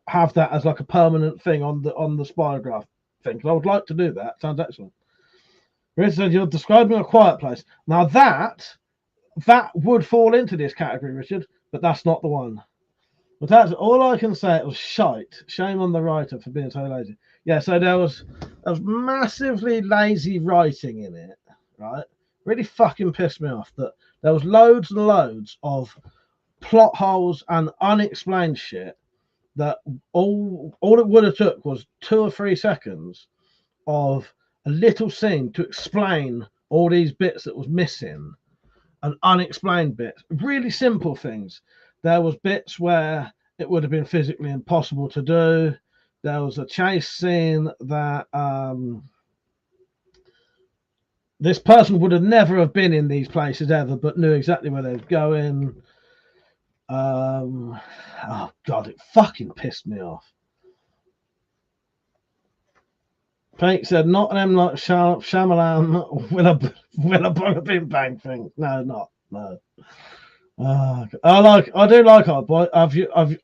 H: have that as like a permanent thing on the Spirograph thing. Because I would like to do that. Sounds excellent. Richard said, you're describing A Quiet Place. Now that would fall into this category, Richard, but that's not the one. But that's all I can say. It was shite. Shame on the writer for being so lazy. Yeah, so there was massively lazy writing in it, right? Really fucking pissed me off that there was loads and loads of plot holes and unexplained shit that all it would have took was 2 or 3 seconds of a little scene to explain all these bits that was missing and unexplained bits. Really simple things. There was bits where it would have been physically impossible to do. There was a chase scene that this person would have never have been in these places ever, but knew exactly where they were going. Oh God, it fucking pissed me off. Pete said, not an M like Shyamalan with a bang bing bang thing. No, not no. I do like Old Boy. I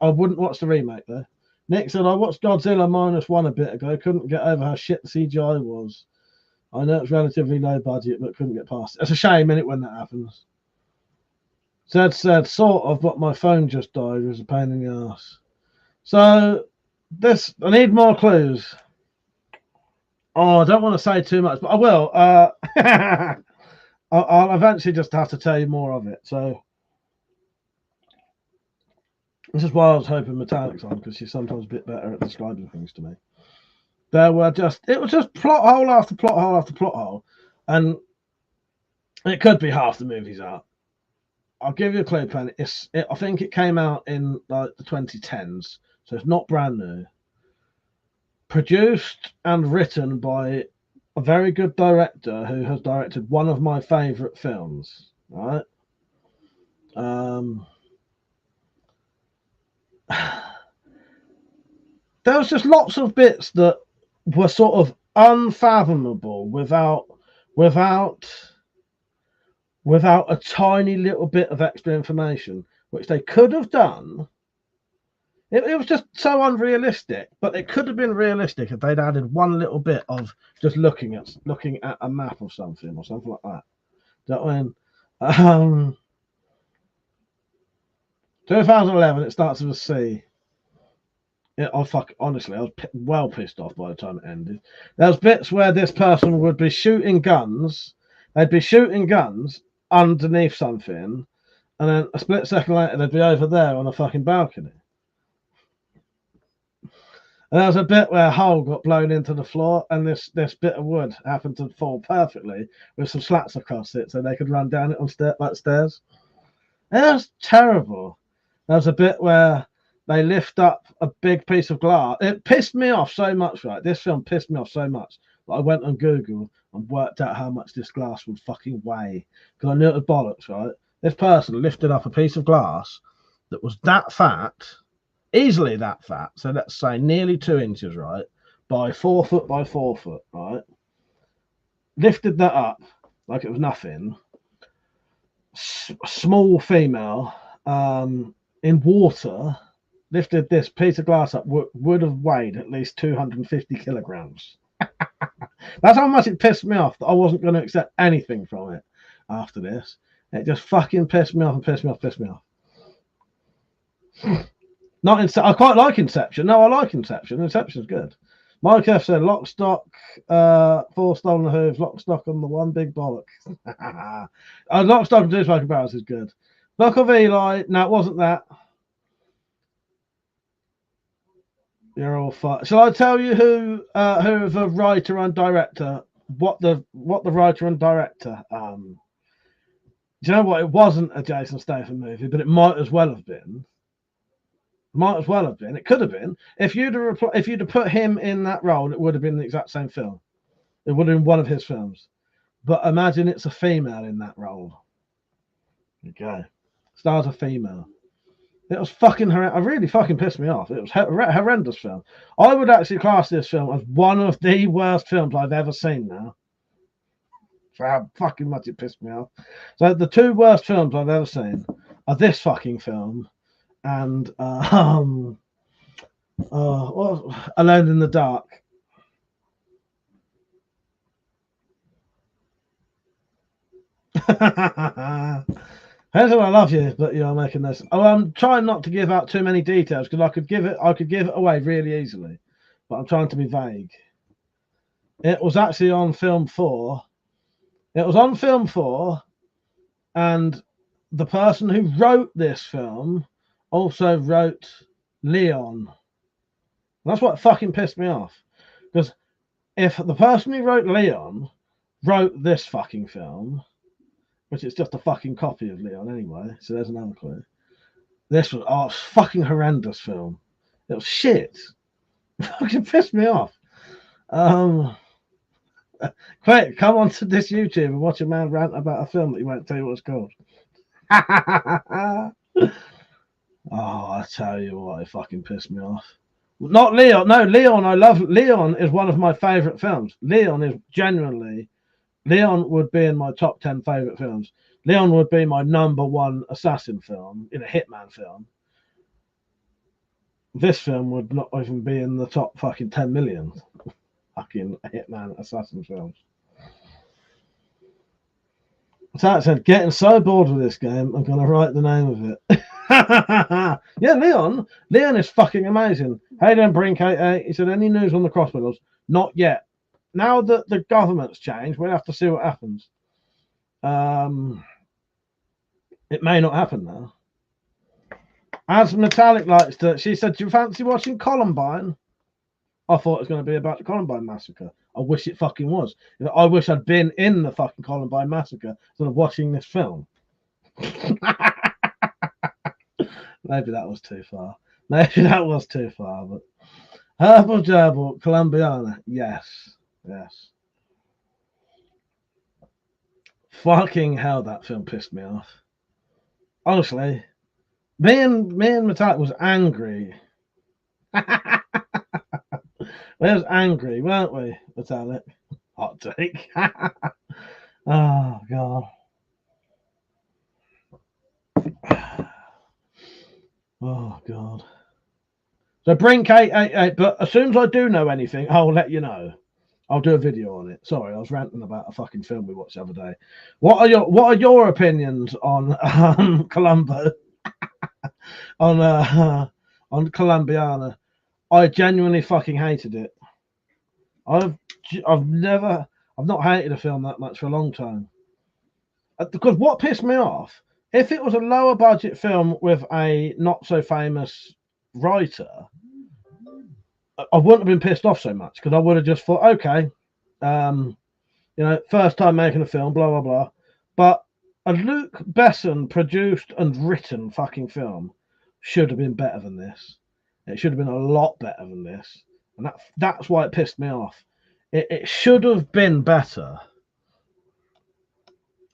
H: wouldn't watch the remake though. Nick said, I watched Godzilla -1 a bit ago. Couldn't get over how shit the CGI was. I know it's relatively low budget, but couldn't get past it. It's a shame, innit, when that happens. Said, sort of, but my phone just died. It was a pain in the ass. So, I need more clues. Oh, I don't want to say too much, but I will. I'll eventually just have to tell you more of it. So, this is why I was hoping Metallic's on, because she's sometimes a bit better at describing things to me. It was just plot hole after plot hole after plot hole. And it could be half the movie's out. I'll give you a clue, Penny. I think it came out in like the 2010s, so it's not brand new. Produced and written by a very good director who has directed one of my favourite films, right? there was just lots of bits that were sort of unfathomable without a tiny little bit of extra information, which they could have done. It was just so unrealistic, but it could have been realistic if they'd added one little bit of just looking at a map of something or something like that. Do you know what I mean? 2011, it starts with a C. Honestly, I was well pissed off by the time it ended. There was bits where this person would be shooting guns. They'd be shooting guns underneath something, and then a split second later, they'd be over there on a fucking balcony. And there was a bit where a hole got blown into the floor, and this bit of wood happened to fall perfectly with some slats across it, so they could run down it on stairs. And it was terrible. There was a bit where they lift up a big piece of glass. It pissed me off so much, right? This film pissed me off so much that I went on Google and worked out how much this glass would fucking weigh, because I knew it was bollocks, right? This person lifted up a piece of glass that was that fat, easily that fat, so let's say nearly 2 inches, right, by 4 foot by 4 foot, right? Lifted that up like it was nothing. Small female in water lifted this piece of glass up, would have weighed at least 250 kilograms. That's how much it pissed me off that I wasn't going to accept anything from it after this. It just fucking pissed me off and pissed me off. I quite like Inception. No, I like Inception. Inception's good. Mike F said Lock, Stock, 4 Stolen Hooves, Lock, Stock on the One Big Bollock. Lock, Stock and 2 Smoking Barrels is good. Book of Eli, no, it wasn't that. You're all fine. Shall I tell you who the writer and director, what the writer and director, do you know what? It wasn't a Jason Statham movie, but it might as well have been. It could have been. If you'd have put him in that role, it would have been the exact same film. It would have been one of his films. But imagine it's a female in that role. Okay. Stars a female. It was fucking horrendous. It really fucking pissed me off. It was a horrendous film. I would actually class this film as one of the worst films I've ever seen now. For how fucking much it pissed me off. So the 2 worst films I've ever seen are this fucking film and Alone in the Dark. Hazel, I love you, but you're making this. Oh, I'm trying not to give out too many details because I could give it away really easily, but I'm trying to be vague. It was actually on film 4. It was on film 4, and the person who wrote this film also wrote Leon. That's what fucking pissed me off, because if the person who wrote Leon wrote this fucking film, which is just a fucking copy of Leon anyway, so there's another clue. This was a fucking horrendous film. It was shit. It fucking pissed me off. Quick, come on to this YouTube and watch a man rant about a film that he won't tell you what it's called. Oh, I tell you what, it fucking pissed me off. Not Leon. No, Leon. I love Leon. Is one of my favorite films. Leon is genuinely. Leon would be in my top 10 favorite films. Leon would be my #1 assassin film, in a hitman film. This film would not even be in the top fucking 10 million fucking hitman assassin films. So I said, getting so bored with this game, I'm going to write the name of it. Yeah, Leon. Leon is fucking amazing. Hey, then Brink 88. He said, any news on the crossbows? Not yet. Now that the government's changed, we'll have to see what happens. It may not happen now. As Metallic likes to, she said, do you fancy watching Columbine? I thought it was going to be about the Columbine massacre. I wish it fucking was. I wish I'd been in the fucking Columbine massacre instead of watching this film. Maybe that was too far. But Herbal Gerbil, Columbiana. Yes. Fucking hell, that film pissed me off. Honestly, Me and Metallic was angry. We was angry, weren't we, Metallic? Hot take. Oh god. Oh god. So bring K88, but as soon as I do know anything, I'll let you know. I'll do a video on it. Sorry, I was ranting about a fucking film we watched the other day. What are your opinions on Columbo? on Columbiana? I genuinely fucking hated it. I've not hated a film that much for a long time. Because what pissed me off, if it was a lower budget film with a not so famous writer, I wouldn't have been pissed off so much because I would have just thought, okay, first time making a film, blah blah blah. But a Luc Besson produced and written fucking film should have been better than this. It should have been a lot better than this, and that's why it pissed me off. It should have been better,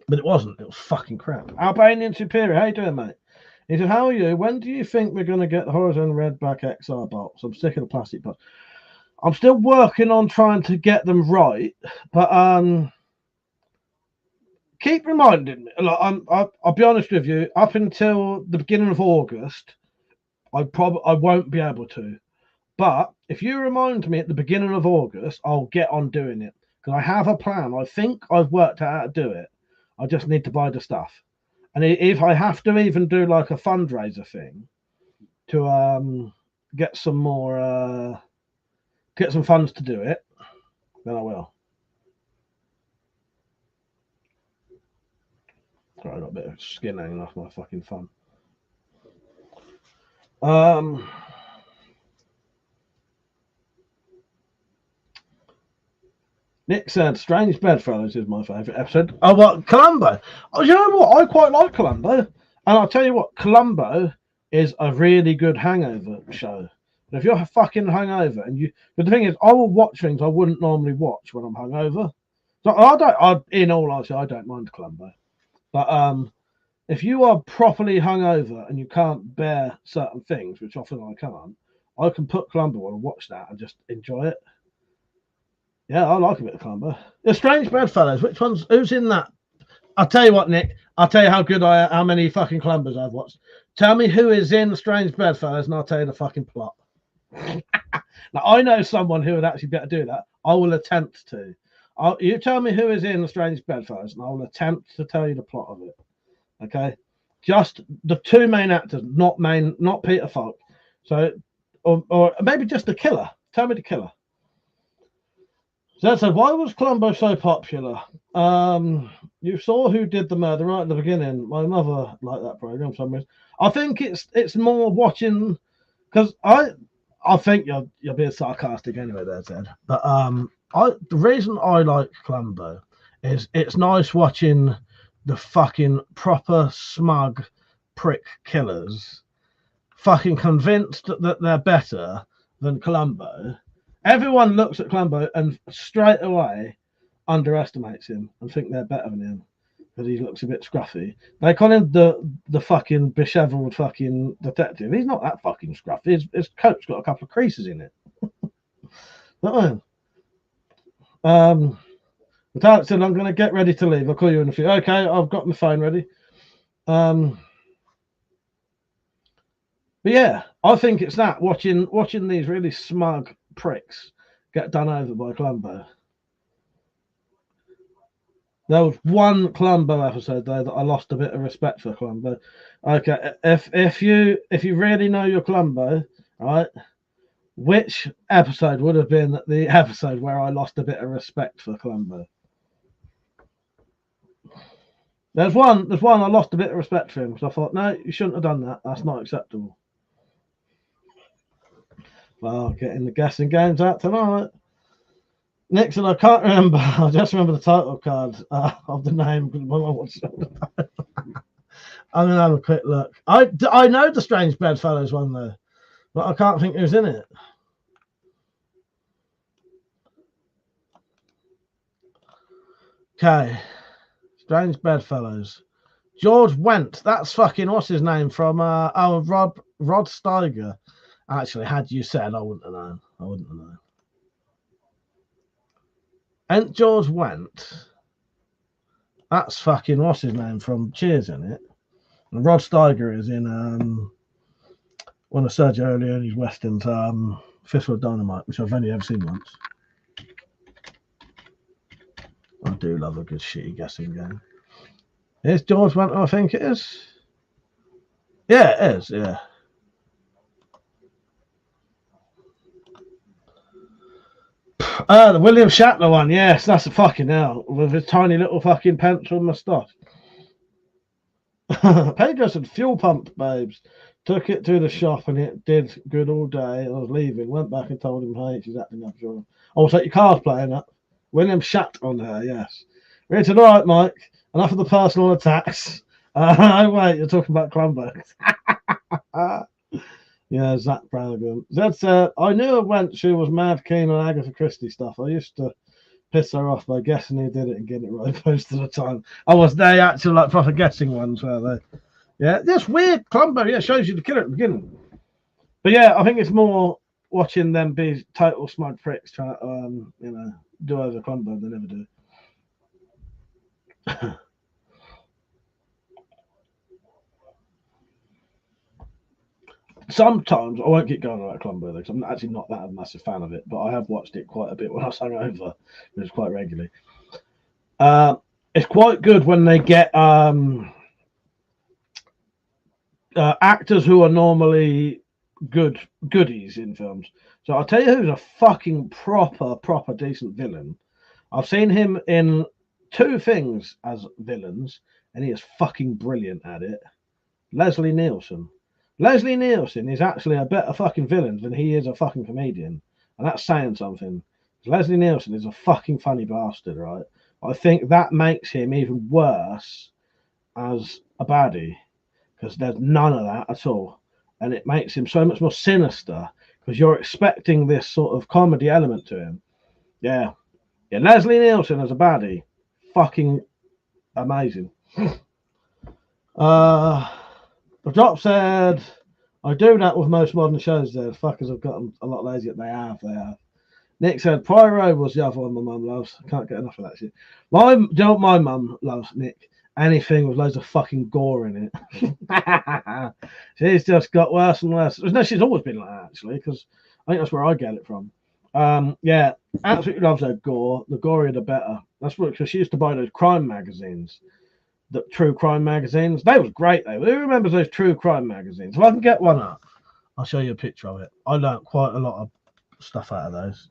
H: but it wasn't. It was fucking crap. Albanian Superior, how you doing, mate? He said, how are you? When do you think we're going to get the Horizon Redback XR bolts? I'm sick of the plastic parts. I'm still working on trying to get them right, but keep reminding me. Like, I'll be honest with you. Up until the beginning of August, I won't be able to. But if you remind me at the beginning of August, I'll get on doing it because I have a plan. I think I've worked out how to do it. I just need to buy the stuff. And if I have to even do like a fundraiser thing to get some more get some funds to do it, then I will. Sorry, I got a bit of skin hanging off my fucking thumb. Nick said, Strange Bedfellows is my favourite episode. Oh, what? Columbo. Oh, you know what? I quite like Columbo. And I'll tell you what, Columbo is a really good hangover show. But if you're fucking hungover but the thing is, I will watch things I wouldn't normally watch when I'm hungover. So in all honesty, I don't mind Columbo. But if you are properly hungover and you can't bear certain things, which often I can't, I can put Columbo on and watch that and just enjoy it. Yeah, I like a bit of Columbo. The Strange Bedfellows. Who's in that? I'll tell you what, Nick. I'll tell you how many fucking Columbos I've watched. Tell me who is in Strange Bedfellows, and I'll tell you the fucking plot. Now I know someone who would actually be able to do that. I will attempt to. You tell me who is in the Strange Bedfellows, and I will attempt to tell you the plot of it. Okay, just the two main actors, not Peter Falk. So, or maybe just the killer. Tell me the killer. So that said, why was Columbo so popular? You saw who did the murder right at the beginning. My mother liked that program for some reason. I think it's more watching because I think you're being sarcastic anyway there, Ted. But the reason I like Columbo is it's nice watching the fucking proper smug prick killers fucking convinced that they're better than Columbo. Everyone looks at Columbo and straight away underestimates him and think they're better than him because he looks a bit scruffy. They call him the fucking disheveled fucking detective. He's not that fucking scruffy. His coat's got a couple of creases in it. Without said, I'm going to get ready to leave. I'll call you in a few. Okay, I've got my phone ready. But yeah, I think it's that watching these really smug pricks get done over by Columbo. There was one Columbo episode though that I lost a bit of respect for Columbo. Okay, if you really know your Columbo, right, which episode would have been the episode where I lost a bit of respect for Columbo? There's one I lost a bit of respect for him because I thought, no, you shouldn't have done that. That's not acceptable. Well, getting the guessing games out tonight. Nixon, I can't remember. I just remember the title card of the name. I'm going to have a quick look. I know the Strange Bedfellows one though, but I can't think who's in it. Okay, Strange Bedfellows. George Wendt. That's fucking what's his name from? Rod Steiger. Actually, had you said, I wouldn't have known. I wouldn't have known. Ain't George Wendt? That's fucking what's his name from Cheers, in it. And Rod Steiger is in one of Sergio Leone's westerns, Fistful of Dynamite, which I've only ever seen once. I do love a good shitty guessing game. Is George Wendt? I think it is. Yeah, it is. Yeah. The William Shatner one. Yes, that's a fucking hell with his tiny little fucking pencil moustache. Pedro said fuel pump, babes. Took it to the shop and it did good all day. I was leaving, went back and told him, hey, she's acting up. Oh, so your car's playing up. William Shat on her, yes. Richard, all right, Mike. Enough of the personal attacks. Wait, you're talking about Clumber. Yeah, Zach Brannigan. Zed said, I knew when she was mad keen on Agatha Christie stuff. I used to piss her off by guessing who did it and getting it right most of the time. Was they actually like proper guessing ones, were they? Yeah, that's weird. Clumber, yeah, shows you the killer at the beginning. But yeah, I think it's more watching them be total smug pricks trying to, do over Clumber. They never do. Sometimes I won't get going on that Clumber because I'm actually not that a massive fan of it, but I have watched it quite a bit when I was hungover. It was quite regularly. It's quite good when they get actors who are normally goodies in films. So I'll tell you who's a fucking proper decent villain. I've seen him in 2 things as villains, and he is fucking brilliant at it. Leslie Nielsen. Leslie Nielsen is actually a better fucking villain than he is a fucking comedian. And that's saying something. Leslie Nielsen is a fucking funny bastard, right? I think that makes him even worse as a baddie. Because there's none of that at all. And it makes him so much more sinister. Because you're expecting this sort of comedy element to him. Yeah. Yeah, Leslie Nielsen as a baddie. Fucking amazing. The drop said, I do that with most modern shows there. Fuckers have gotten a lot lazier. They have. Nick said, Pyro was the other one my mum loves. I can't get enough of that shit. My mum loves, Nick, anything with loads of fucking gore in it. She's just got worse and worse. No, she's always been like that, actually, because I think that's where I get it from. Yeah, absolutely loves her gore. The gorier, the better. That's what, because she used to buy those crime magazines. The true crime magazines. They was great, though. Who remembers those true crime magazines? If I can get one up, I'll show you a picture of it. I learned quite a lot of stuff out of those.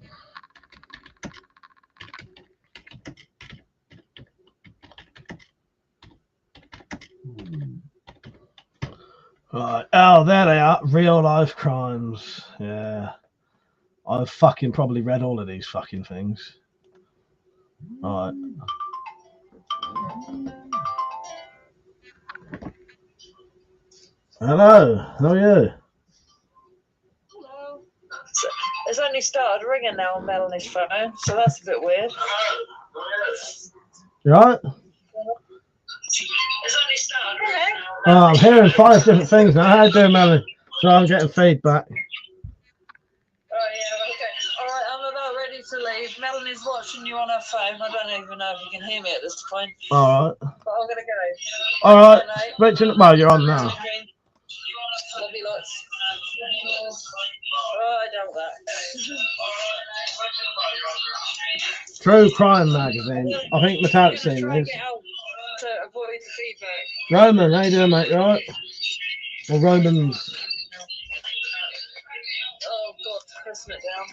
H: Right. Oh, there they are. Real life crimes. Yeah. I've fucking probably read all of these fucking things. All right. Hello, how are you?
L: Hello. It's only started ringing now on Melanie's phone, so that's a bit weird.
H: You right?
L: It's only started ringing.
H: Oh, I'm hearing 5 different things now. How you doing, Melanie? So I'm getting feedback.
L: Oh, yeah, okay. All right, I'm about ready to leave. Melanie's watching you on her phone. I don't even know if you can hear me at this point.
H: All right.
L: But I'm going to go.
H: All right. Richard, well, you're on now.
L: Love you lots. Oh, I doubt that.
H: True Crime magazine. I think Metallic seen this.
L: To avoid the feedback.
H: Roman, how you doing, mate? You all right? Or Romans?
L: Oh, God, pressing it down.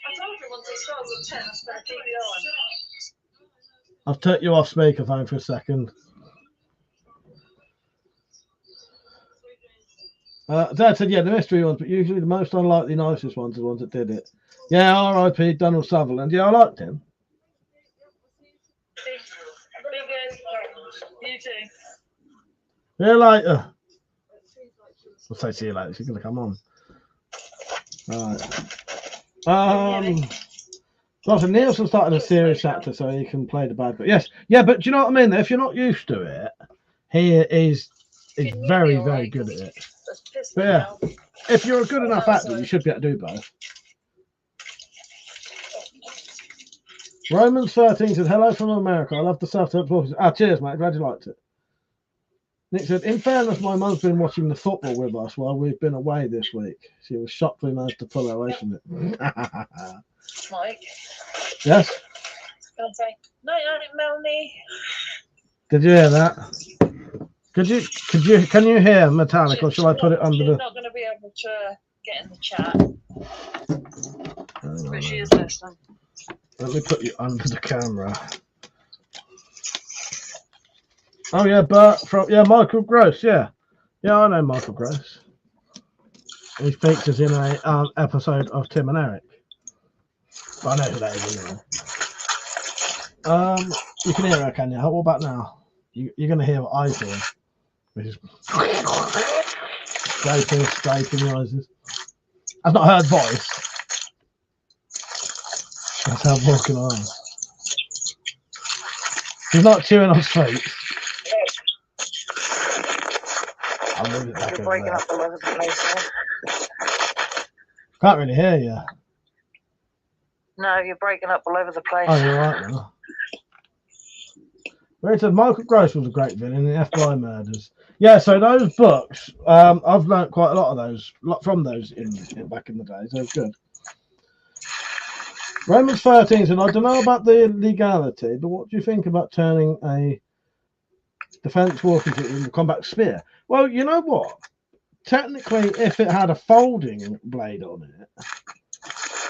L: I told you once it starts at 10, it's going to keep you on.
H: I've turned you off speakerphone for a second. Dad said, yeah, the mystery ones, but usually the most unlikely, nicest ones are the ones that did it. Yeah, R.I.P. Donald Sutherland. Yeah, I liked him.
L: You too.
H: See you later. I'll say see you later. She's going to come on. All right. So Nielsen started a serious actor so he can play the bad guy. Yes, yeah, but do you know what I mean? If you're not used to it, he is very, very good at it. But yeah, if you're a good enough actor, you should be able to do both. Romans 13 said, hello from America. I love the self-help books. Ah, cheers, mate. Glad you liked it. Nick said, in fairness, my mum's been watching the football with us while we've been away this week. She was shocked we managed to pull her away from it.
L: Mike.
H: Yes?
L: Gonna say, night night, Melanie.
H: Did you hear that? Can you hear Metallic, or shall I put it under the...
L: She's not going to be able to get in the chat. But she is listening.
H: Let me put you under the camera. Oh yeah, Bert from Michael Gross, yeah. Yeah, I know Michael Gross. He features in a episode of Tim and Eric. But I know who that is anyway. You can hear her, can you? What about now? You're gonna hear what I hear. Which is scraping noises. I've not heard voice. That's how I'm walking on. She's not chewing on sweets. I'll move it back over there.
L: Up all over the place there.
H: Can't really hear you.
L: No, you're breaking up all over the place.
H: Oh, you're right now. Where it said Michael Gross was a great villain in the FBI murders. Yeah, so those books, I've learnt quite a lot of those from those in back in the day, so it's good. Romans 13 said, I don't know about the legality, but what do you think about turning a defense walking into a combat spear? Well, you know what? Technically, if it had a folding blade on it,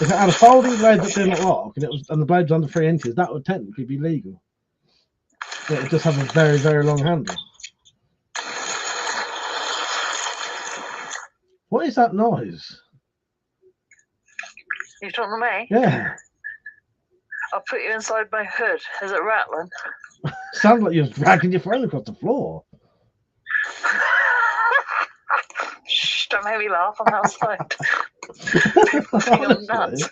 H: if it had a folding blade that didn't lock and the blade was under 3 inches, that would technically be legal. It would just have a very, very long handle. What is that noise?
L: You talking to me?
H: Yeah.
L: I'll put you inside my hood. Is it rattling?
H: Sounds like you're dragging your friend across the floor.
L: Shh, don't make me laugh. I'm outside. You're nuts.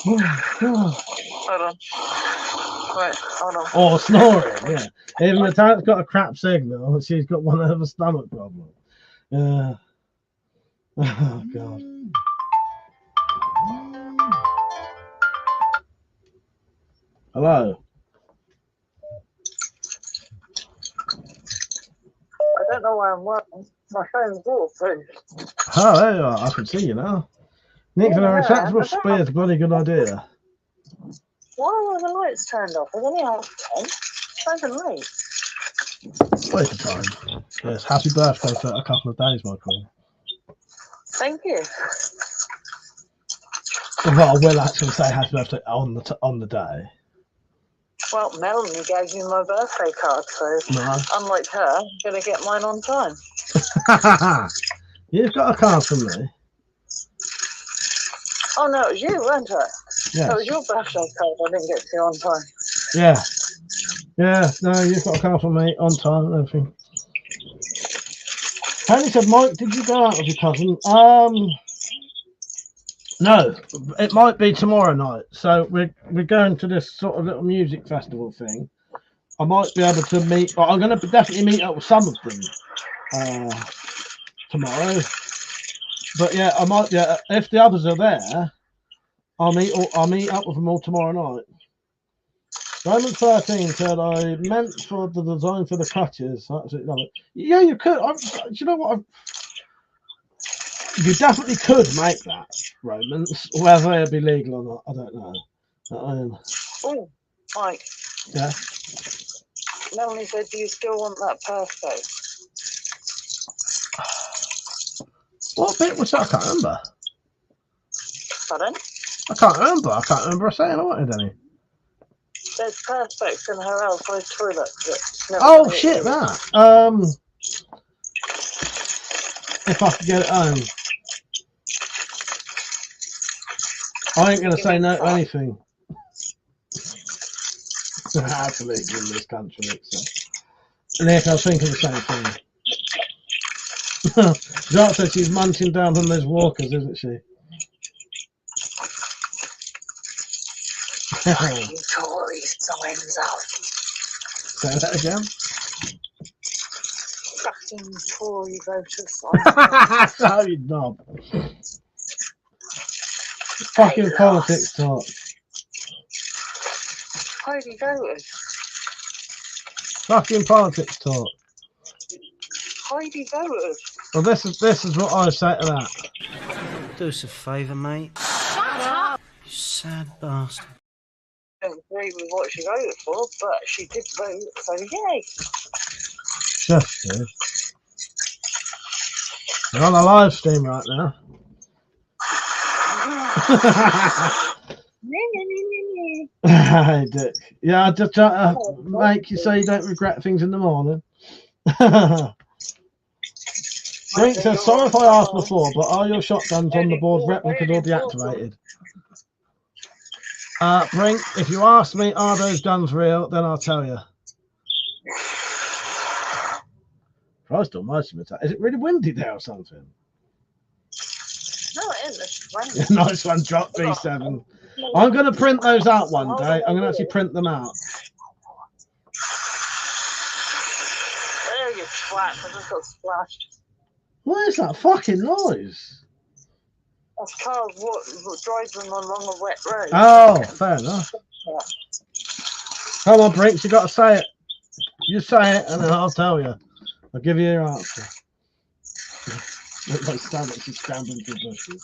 L: Hold on. Right, hold on.
H: Oh, snoring, yeah. Even the tank's got a crap signal, she's got one of a stomach problem. Oh, God. Hello.
L: I don't know why I'm working. My phone's waterproof.
H: Oh, there you are. I can see you now. Nick, a retractable spear is a bloody good idea.
L: Why were the lights turned off? It's only half 10. It's not even late.
H: Waste of time. Yes, happy birthday for a couple of days, my queen.
L: Thank you.
H: Well, I will actually say happy birthday on the day.
L: Well, Melanie gave me my birthday card, so unlike her, I'm going to get mine on time.
H: You've got a card from me.
L: Oh, no, it was you, weren't it?
H: Yes.
L: That was your birthday card I didn't get to on time.
H: Yeah. Yeah, no, you've got a card from me on time and everything. Tony said, Mike, did you go out with your cousin? No, it might be tomorrow night. So we're going to this sort of little music festival thing. I might be able to meet, but I'm going to definitely meet up with some of them tomorrow. But yeah, I might. Yeah, if the others are there, I'll meet up with them all tomorrow night. Roman 13 said I meant for the design for the clutches. Absolutely love it. Yeah, you could. Do you know what? You definitely could make that, Romans. Whether it'd be legal or not, I don't know.
L: Oh, Mike.
H: Yeah.
L: Melanie said, do you still want that perfect?
H: What bit was that? I can't remember.
L: Pardon?
H: I can't remember. I can't remember saying I wanted any.
L: There's perfects in her outside toilet.
H: Oh shit, that. If I could get it home. I ain't gonna say no to anything. Absolutely in this country, Nick, I was thinking the same thing. Jacques said she's munching down on those walkers, isn't she?
L: Fucking Tory signs up.
H: Say that again.
L: Fucking Tory voter signs.
H: No, you knob. Fucking politics talk.
L: Tory voters.
H: Fucking politics talk.
L: Heidi voters.
H: Well, this is what I say to that.
C: Do us a favour, mate.
I: Shut up!
C: You sad bastard.
L: I don't agree with what she voted for, but she did vote, so yay.
H: Just do. We're on a live stream right now. Hey, Dick. Yeah, I just try to make you so you don't regret things in the morning. Brink says, sorry if I asked before, but are your shotguns on the board replicated or deactivated? Brink, if you ask me, are those guns real, then I'll tell you. Christ almighty, is it really windy there or something?
L: No, it isn't. It's raining.
H: Nice one, drop B7. I'm going to print those out one day. I'm going to actually print them out.
L: There you twat, I just got splashed.
H: What is that fucking noise?
L: That's cars what drives them along a wet road.
H: Oh, fair enough. Come on, Brinks, you got to say it. You say it, and then I'll tell you. I'll give you your answer. Looks like Stamets is scrambling through bushes.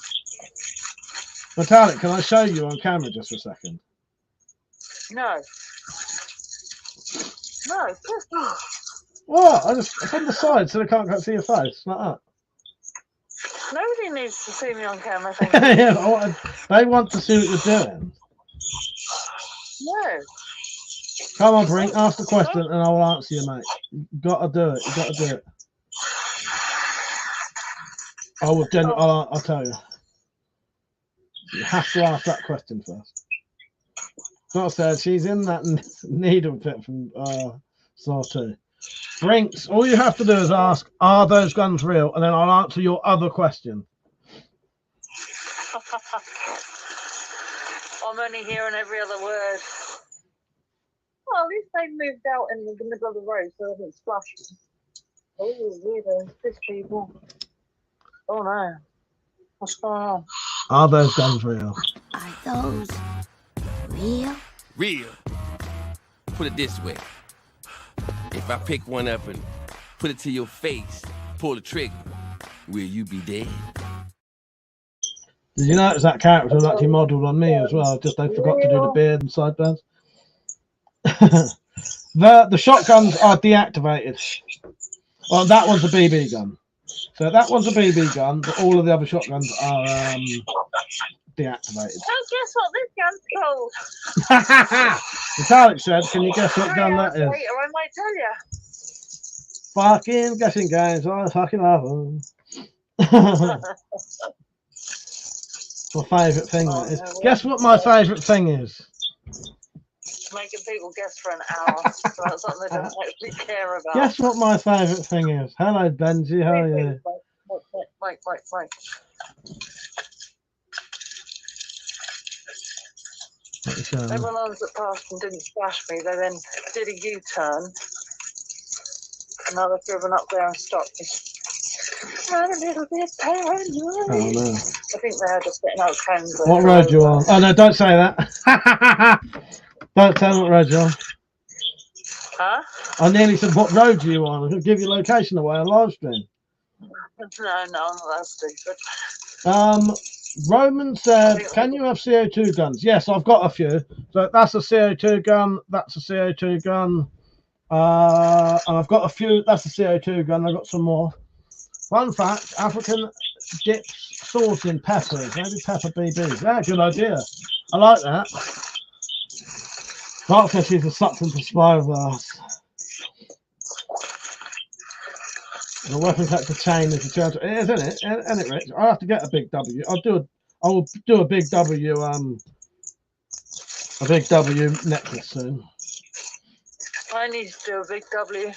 H: Metallic, can I show you on camera just for a second?
L: No. No.
H: What? It's on the side so they can't see your face. Like that.
L: Nobody needs to see me on camera. Thank
H: Yeah, they want to see what you're doing.
L: No.
H: Come on, Brink, ask the question and I will answer you, mate. You've got to do it. You've got to do it. I'll tell you. You have to ask that question first. Not said she's in that needle pit from Saw 2. Brinks, all you have to do is ask, are those guns real? And then I'll answer your other question.
L: I'm only hearing every other word. Well, at least they moved out in the middle of the road so they didn't splash. Oh, weirdo. Fish people. Oh no. What's going on?
H: Are those guns real?
I: Are those real?
M: Real. Put it this way. If I pick one up and put it to your face, pull the trigger, will you be dead?
H: Did you notice that character was actually modelled on me as well? Just they forgot to do the beard and sideburns. The shotguns are deactivated. Well, that one's a BB gun. So that one's a BB gun, but all of the other shotguns are deactivated.
L: Oh, guess what this gun's called?
H: Metallic said, can you guess what gun that is?
L: Later, I might tell you.
H: Fucking guessing games. I fucking love them. My favourite thing that is. Guess what my favourite thing is?
L: Making people guess for an hour. So that's something they don't actually care about.
H: Guess what my favourite thing is? Hello, Benji. How are you?
L: Mike. Everyone else that passed and didn't splash me, they then did a U-turn. And now they've driven up there and stopped me. I'm a little bit paranoid.
H: Oh, no.
L: I think they're just getting out cones.
H: What road you on? Oh, no, don't say that. Don't tell them what road you're on.
L: Huh?
H: I nearly said, what road are you on? I'm going to give your location away on live stream.
L: No, I'm not that stupid.
H: Roman said, can you have CO2 guns? Yes, I've got a few. So that's a CO2 gun. That's a CO2 gun. And I've got a few. That's a CO2 gun. I've got some more. Fun fact, African dips sauce in peppers. Maybe pepper BBs. Yeah, good idea. I like that. Darkfish is a substance to spy of us. The WeaponCollector chain is a charge. It is, isn't it? Isn't it, Rich? I have to get a big W. I will do a big W. A big W necklace soon.
L: I need to do a big W.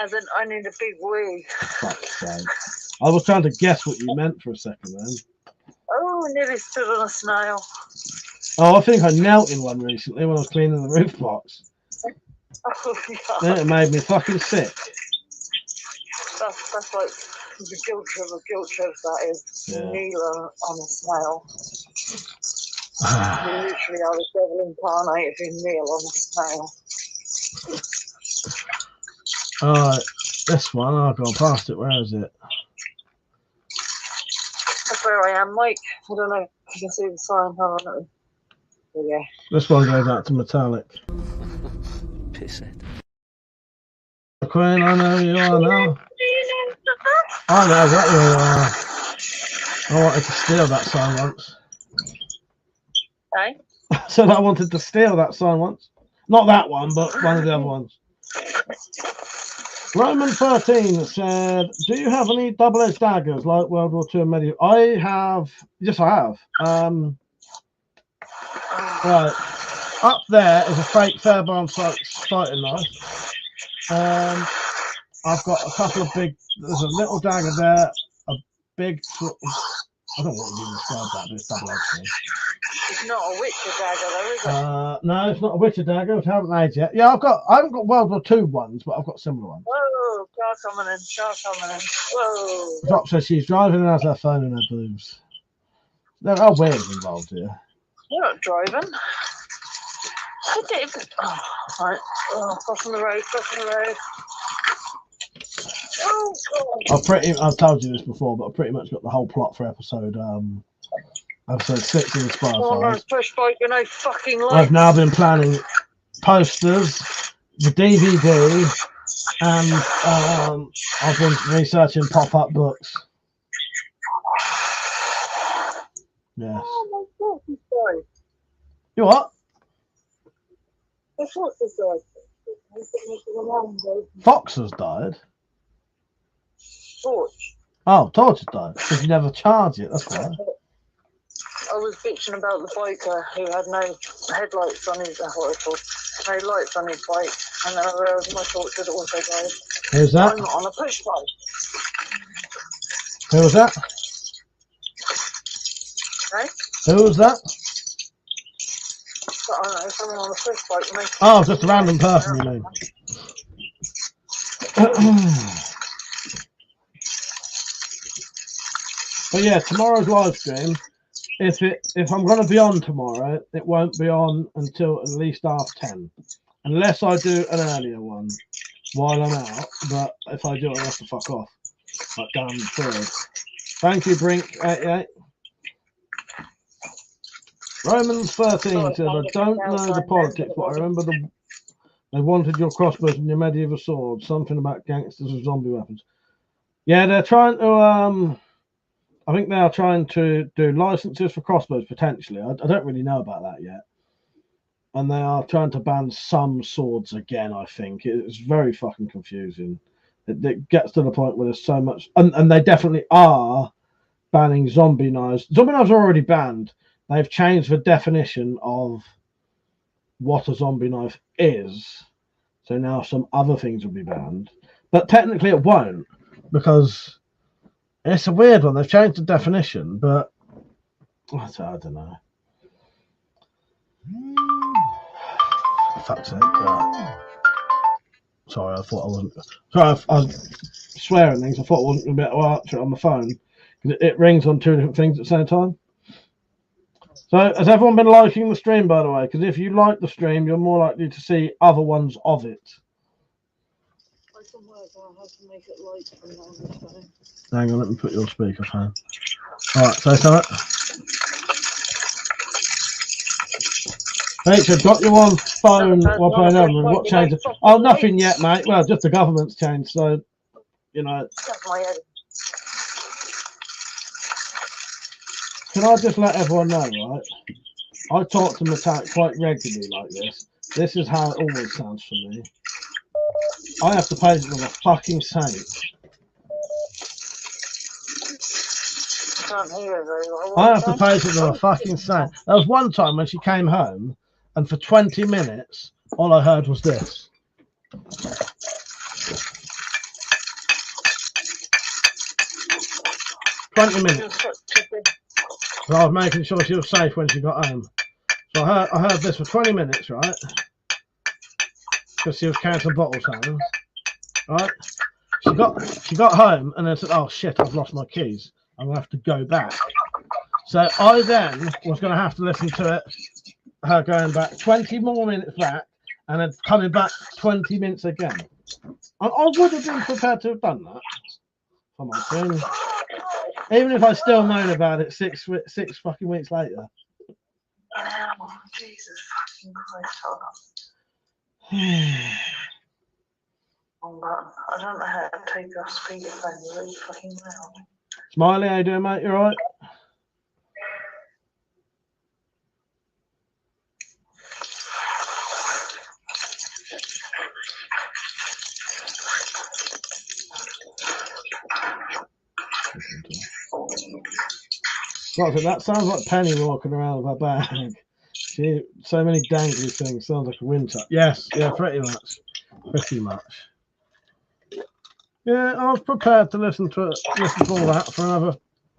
L: As in, I need a big wig.
H: Fuck's sake. I was trying to guess what you meant for a second then.
L: Oh, I nearly stood on a snail.
H: Oh, I think I knelt in one recently when I was cleaning the roof box.
L: Oh,
H: Yeah, it made me fucking sick.
L: That's like the guilt trip of guilt trips, that is.
H: Yeah.
L: Kneel on a snail. You literally are the devil incarnate if you kneel on a snail.
H: Alright, this one, I've gone past it. Where is it?
L: That's where I am, Mike. I don't know if you can see the sign. Hold on. Oh, yeah.
H: This one goes out to Metallic.
G: Pisshead.
H: Queen, I know you are now. I know exactly where you are. I wanted to steal that sign once.
L: Hey?
H: I said I wanted to steal that sign once. Not that one, but one of the other ones. Roman 13 said, do you have any double-edged daggers like World War II and medieval? I have. Yes, I have. Right. Up there is a fake Fairbairn fighting knife. I've got a couple of big. There's a little dagger there. A big. I don't know what you describe that, but it's double-edged.
L: It's not a Witcher dagger, though, is it?
H: No, it's not a Witcher dagger. I haven't made yet. Yeah, I haven't got World War II ones, but I've got similar ones.
L: Whoa, car coming in, car coming in. Whoa.
H: Drop says she's driving and has her phone in her boobs. There are wheels involved here.
L: You're not driving. I did. Oh, right. Oh, crossing the road, crossing the road. Oh, God.
H: I've told you this before, but I've pretty much got the whole plot for episode 6 of the Spy Files.
L: Push bike with no fucking lights.
H: I've now been planning posters, the DVD, and I've been researching pop-up books. Yes.
L: Oh my God, this guy.
H: You what?
L: What's this guy?
H: Fox has died.
L: Torch.
H: Oh, Torch has died. Because you never charge it, that's why.
L: I was bitching about the biker who had no headlights on his, no lights on his bike, and then I realised my torch had also died.
H: Who's that?
L: I'm not on a push bike.
H: Who was that?
L: Hey?
H: Who was that?
L: I don't know, someone on a push bike. Makes
H: Oh, just a random person, you mean. But yeah, tomorrow's live stream. If I'm going to be on tomorrow, it won't be on until at least 10:30, unless I do an earlier one while I'm out. But if I do, I have to fuck off. Like down the third. Thank you, Brink88. Romans 13 said, I don't know the politics, but I remember they wanted your crossbows and your medieval swords. Something about gangsters with zombie weapons. Yeah, they're trying to I think they are trying to do licenses for crossbows potentially. I don't really know about that yet. And they are trying to ban some swords again, I think. It's very fucking confusing. It gets to the point where there's so much, and they definitely are banning zombie knives. Zombie knives are already banned. They've changed the definition of what a zombie knife is. So now some other things will be banned. But technically it won't, because it's a weird one. They've changed the definition, but I don't know. Fuck's sake. Right. Sorry, I thought I wasn't. Sorry, I was swearing things. I thought I wasn't going to be able to answer it on the phone. It rings on two different things at the same time. So, has everyone been liking the stream, by the way? Because if you like the stream, you're more likely to see other ones of it.
L: I can work out how to make it light from now on the phone.
H: Hang on, let me put your speakerphone. Alright, say something. Rachel, got you on phone while playing on. What changed? Oh, nothing yet, mate. Well, just the government's changed, so, you know. Can I just let everyone know, right? I talk to Metallic quite regularly like this. This is how it always sounds for me. I have to pay it with a fucking saint. I have to pay it with a fucking saint. There was one time when she came home, and for 20 minutes, all I heard was this. $20 minutes. So I was making sure she was safe when she got home. So I heard this for 20 minutes, right? Because she was carrying some bottles home, right? She got home and then said, "Oh shit, I've lost my keys. I'm gonna have to go back." So I then was gonna have to listen to it, her going back 20 more minutes back, and then coming back 20 minutes again. I would have been prepared to have done that for my friend, even if I still moan about it six fucking weeks later.
L: Jesus fucking Christ, hold on. I don't know how to take off speakerphone. You're really fucking loud.
H: Smiley, how you doing, mate? You alright? That sounds like Penny walking around with her bag. She, so many dangly things. Sounds like a wind tuck. Yes, yeah, pretty much. Pretty much. Yeah, I was prepared to listen to all that for another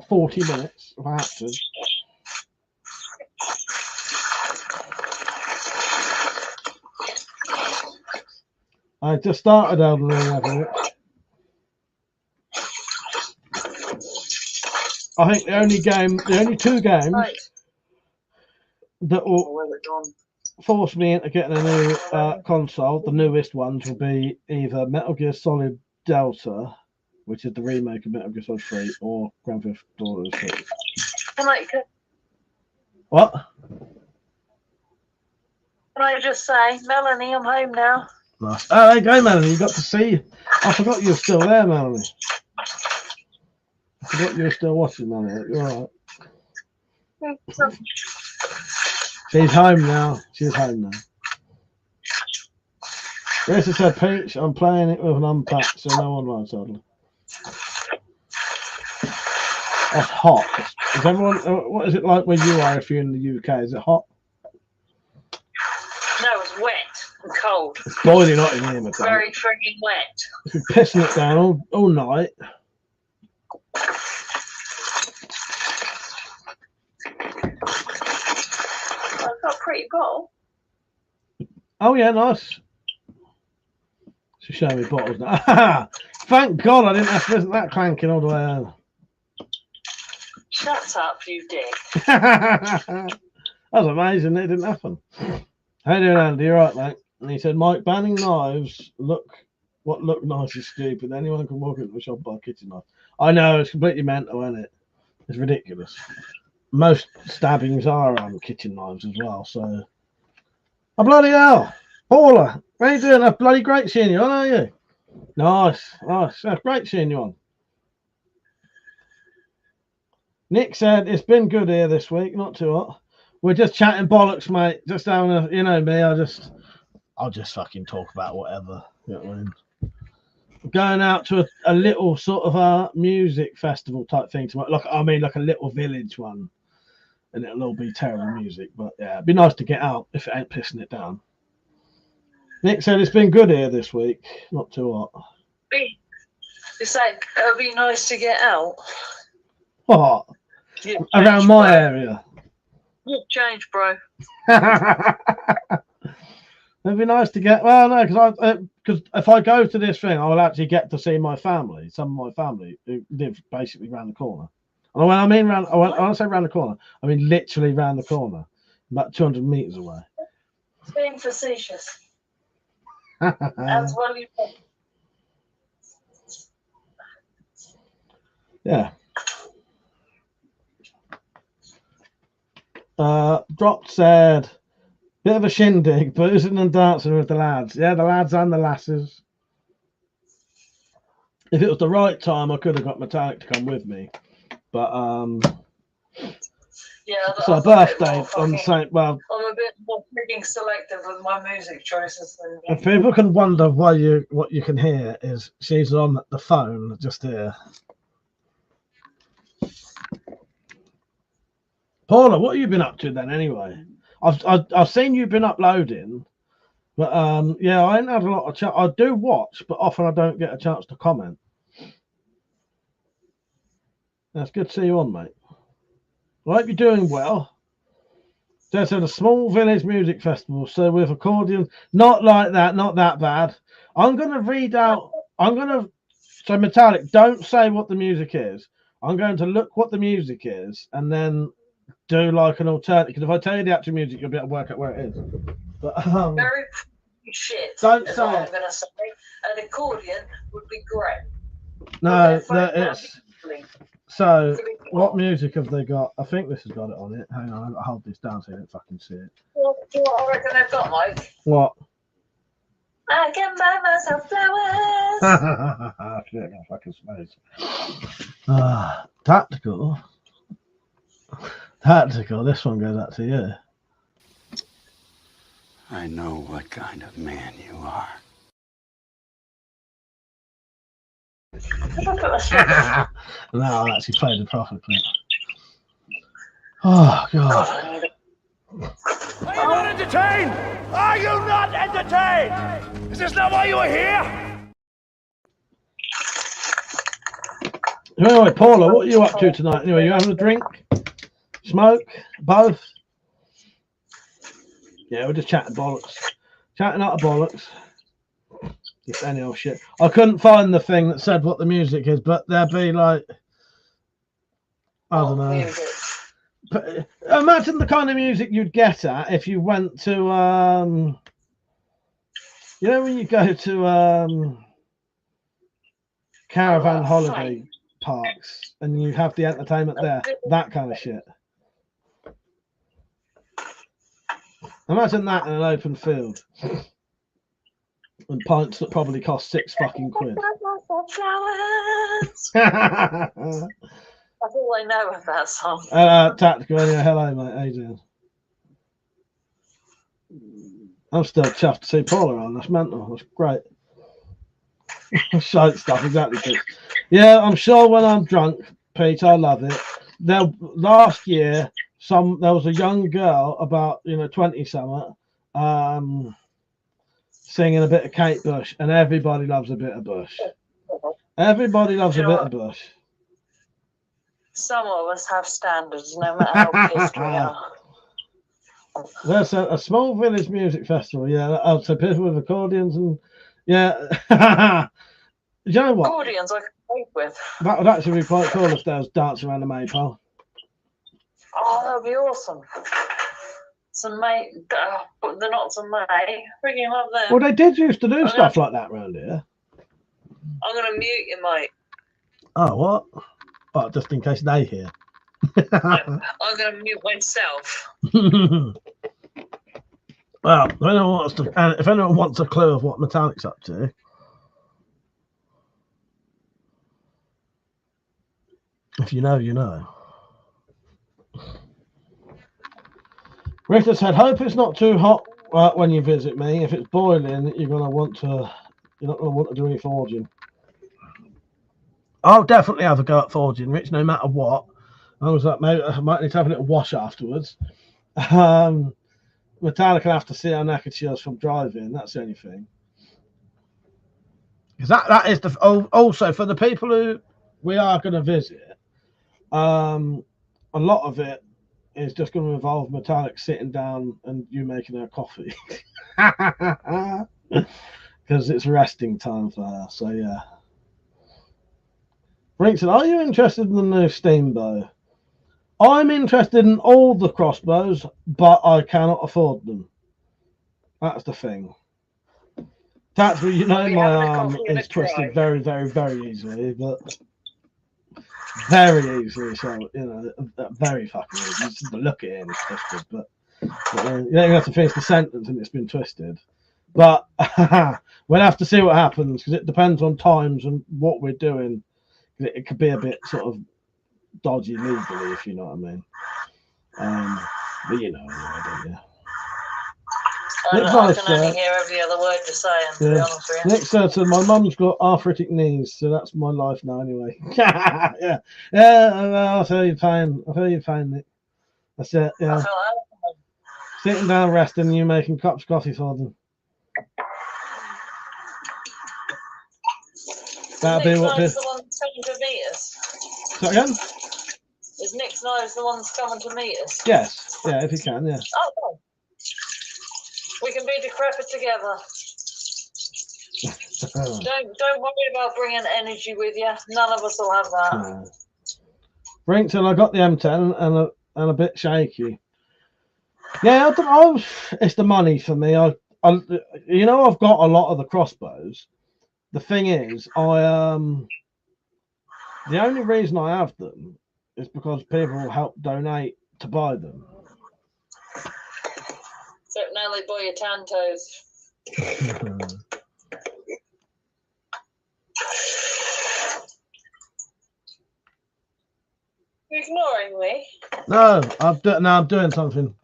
H: 40 minutes if I had to. I just started Elden Ring, haven't it? I think the only two games that will force me into getting a new console, the newest ones, will be either Metal Gear Solid Delta, which is the remake of Metal Gear Solid 3, or Grand Theft Auto 6. What?
L: Can I just say, Melanie, I'm home now.
H: Nice. Oh, there you go, Melanie. You got to see. I forgot you were still there, Melanie. I forgot you were still watching, Melanie. You're all right. She's home now. She's home now. Risa said, Peach, I'm playing it with an unpack, so no online, sadly. That's hot. Is everyone? What is it like where you are if you're in the UK? Is it hot?
L: No, it's wet and cold.
H: It's boiling hot in here, my God.
L: Very frigging wet.
H: It's been pissing it down all night.
L: I've got a pretty bottle.
H: Oh yeah, nice. She's showing me bottles now. Thank God I didn't have to listen to that clanking all the way home.
L: Shut up, you dick.
H: That was amazing. It didn't happen. How you doing, Andy? You right, mate? And he said, Mike, banning knives look nice is stupid. Anyone can walk into a shop and buy a kitchen knife. I know, it's completely mental, isn't it? It's ridiculous. Most stabbings are on kitchen knives as well, so. Oh, bloody hell. Paula, how you doing? That's bloody great seeing you on, aren't you? Nice, nice. That's great seeing you on. Nick said, it's been good here this week, not too hot. We're just chatting bollocks, mate. Just having a, you know me, I'll just fucking talk about whatever. You know what I mean? Going out to a little sort of a music festival type thing tomorrow. Like a little village one. And it'll all be terrible music. But yeah, it'd be nice to get out if it ain't pissing it down. Nick said it's been good here this week. Not too hot.
L: It's like, it'll be nice to get out.
H: What? Around my area.
L: What change, bro?
H: It'd be nice to get. Well, no, because if I go to this thing, I will actually get to see my family. Some of my family who live basically around the corner. And when I mean round, I want to say round the corner. I mean literally round the corner, about 200 meters away.
L: It's being facetious. As well you think.
H: Yeah. Drop said, bit of a shindig, boozing and dancing with the lads. Yeah, the lads and the lasses. If it was the right time, I could have got Metallic to come with me. But
L: yeah,
H: it's our birthday on the same. Well,
L: I'm a bit more freaking selective with my music choices than you.
H: If people can wonder what you can hear is she's on the phone just here. Paula, what have you been up to then? Anyway, I've seen you've been uploading, but yeah, I ain't had a lot of chance. I do watch, but often I don't get a chance to comment. That's good to see you on, mate. I hope you're doing well. There's a small village music festival, so with accordion, not like that, not that bad. I'm going to read out, so Metallic, don't say what the music is. I'm going to look what the music is and then do like an alternative, because if I tell you the actual music, you'll be able to work out where it is. But,
L: Very shit.
H: Don't
L: is
H: say
L: what
H: it.
L: I'm going to say. An accordion would be great.
H: No, it's... So, what music have they got? I think this has got it on it. Hang on, I'll hold this down so you don't fucking see it.
L: What I reckon they've got, Mike?
H: What?
L: I can buy myself flowers.
H: I can't fucking smash. Tactical. Tactical, this one goes out to you.
F: I know what kind of man you are.
H: No, I actually played the proper clip. Oh, God.
A: Are you not entertained? Are you not entertained? Is this not why you are here?
H: Anyway, Paula, what are you up to tonight? Anyway, you having a drink? Smoke? Both? Yeah, we're just chatting bollocks. Chatting out of bollocks. Just any old shit. I couldn't find the thing that said what the music is, but there'd be like, I don't know. But imagine the kind of music you'd get at if you went to, you know, when you go to caravan holiday parks and you have the entertainment there, that kind of shit. Imagine that in an open field. And pints that probably cost £6 fucking quid.
L: That's all I know of that song.
H: Tactical, anyway, hello mate, how you doing? I'm still chuffed to see Paula on, that's mental, that's great. Shite stuff, exactly, Pete. Yeah, I'm sure when I'm drunk, Pete, I love it. Last year, there was a young girl, about 20-something, singing a bit of Kate Bush, and everybody loves a bit of Bush. Everybody loves a bit of Bush.
L: Some of us have standards, no matter how pissed we are.
H: There's a small village music festival, yeah. So people with accordions and, yeah. You know what?
L: Accordions I can play with.
H: That would actually be quite cool if there was dancing around the maypole.
L: Oh, that would be awesome. Some mate, but they're not some mate. Freaking love them.
H: Well, they did used to do stuff like that around here.
L: I'm going to mute you, mate.
H: Oh, what? Oh, just in case they hear.
L: I'm going to mute myself.
H: Well, if anyone wants a clue of what Metallic's up to, if you know, you know. Rita said, "Hope it's not too hot when you visit me. If it's boiling, you're not going to want to do any forging." I'll definitely have a go at forging, Rich, no matter what. I was like, maybe I might need to have a little wash afterwards. Metallica will have to see how knackered she is from driving. That's the only thing. Because that is also for the people who we are going to visit. A lot of it is just going to involve Metallic sitting down and you making her coffee, because it's resting time for her. So yeah. Brinkson, are you interested in the new Steam bow? I'm interested in all the crossbows, but I cannot afford them. That's the thing. That's where my arm is twisted very, very, very easily, but very easily. So very fucking easy. Just look at it and it's twisted, but you don't even have to finish the sentence and it's been twisted. But we'll have to see what happens, because it depends on times and what we're doing. It could be a bit sort of dodgy legally, if you know what I mean. But you know, don't you?
L: I can only hear every other word you're saying, to be honest with you.
H: Nick said, my mum's got arthritic knees, so that's my life now anyway. Yeah. I'll feel your pain. Nick. That's it, yeah.
L: I feel that.
H: Sitting down, resting, and you making cups of coffee for them. That'll be what
L: the one taking for meters?
H: So again?
L: Is Is Nick's Knives the one that's coming to meet us?
H: Yes. Yeah, if you can, yeah.
L: Oh, no. We can be decrepit together. Don't worry about bringing energy with you. None of us will have that.
H: No. Brinton, I got the M10 and a bit shaky. Yeah, I don't know. It's the money for me. I've got a lot of the crossbows. The thing is, the only reason I have them is because people help donate to buy them.
L: Except now they buy your Tantos. You're ignoring me?
H: No, I'm doing something.